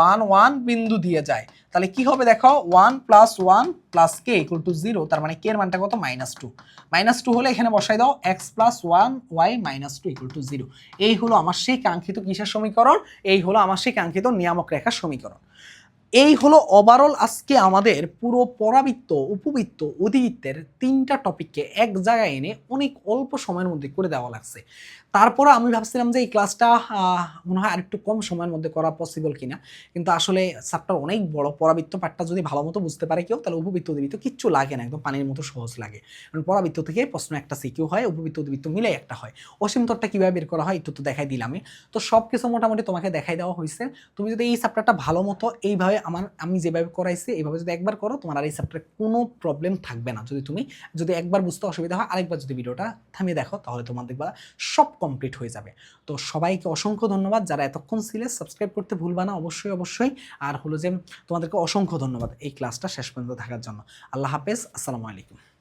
1 1 বিন্দু দিয়ে যায়। তাহলে কি হবে দেখো 1 + 1 + k = 0, তার মানে k এর মানটা কত -2। -2 হলে এখানে বসাই দাও x + 1 y - 2 = 0। এই হলো আমার সেই কাঙ্ক্ষিত কিসের সমীকরণ, এই হলো আমার সেই কাঙ্ক্ষিত নিয়ামক রেখার সমীকরণ। এই হলো ওভারঅল আজকে আমাদের পুরো পরাবৃত্ত, উপবৃত্ত, অধিবৃত্তের 3টা টপিককে এক জায়গায় এনে অনেক অল্প সময়ের মধ্যে করে দেওয়া লাগছে। তারপরে আমি ভাবছিলাম যে এই ক্লাসটা মনে হয় আরেকটু কম সময়ের মধ্যে করা পসিবল কিনা, কিন্তু আসলে চ্যাপ্টার অনেক বড়, পরাবৃত্ত পাঠটা যদি ভালো মতো বুঝতে পারে কেউ, তাহলে উপবৃত্ত অধিবৃত্ত কিচ্ছু লাগে না, একদম পানির মতো সহজ লাগে। কারণ পরাবৃত্ত থেকে প্রশ্ন একটা সিকিউ হয়, উপবৃত্ত অধিবৃত্ত মিলে একটা হয়। অসীম তরটা কীভাবে বের করা হয় একটু তো দেখাই দিলামই। তো সব কিছু মোটামুটি তোমাকে দেখাই দেওয়া হয়েছে। তুমি যদি এই চ্যাপ্টারটা ভালো মতো এইভাবে আমি যেভাবে করাইছি এইভাবে যদি একবার করো, তোমার আর এই চ্যাপ্টারে কোনো প্রবলেম থাকবে না। যদি একবার বুঝতে অসুবিধা হয়, আরেকবার যদি ভিডিওটা থামিয়ে দেখো, তাহলে তোমার দেখবা সব কমপ্লিট হয়ে যাবে। তো সবাইকে অসংখ্য ধন্যবাদ, যারা এতক্ষণ ছিলে সাবস্ক্রাইব করতে ভুলবা না অবশ্যই। আর হলো যে তোমাদেরকে অসংখ্য ধন্যবাদ এই ক্লাসটা শেষ পর্যন্ত থাকার জন্য। আল্লাহ হাফেজ, আসসালামু আলাইকুম।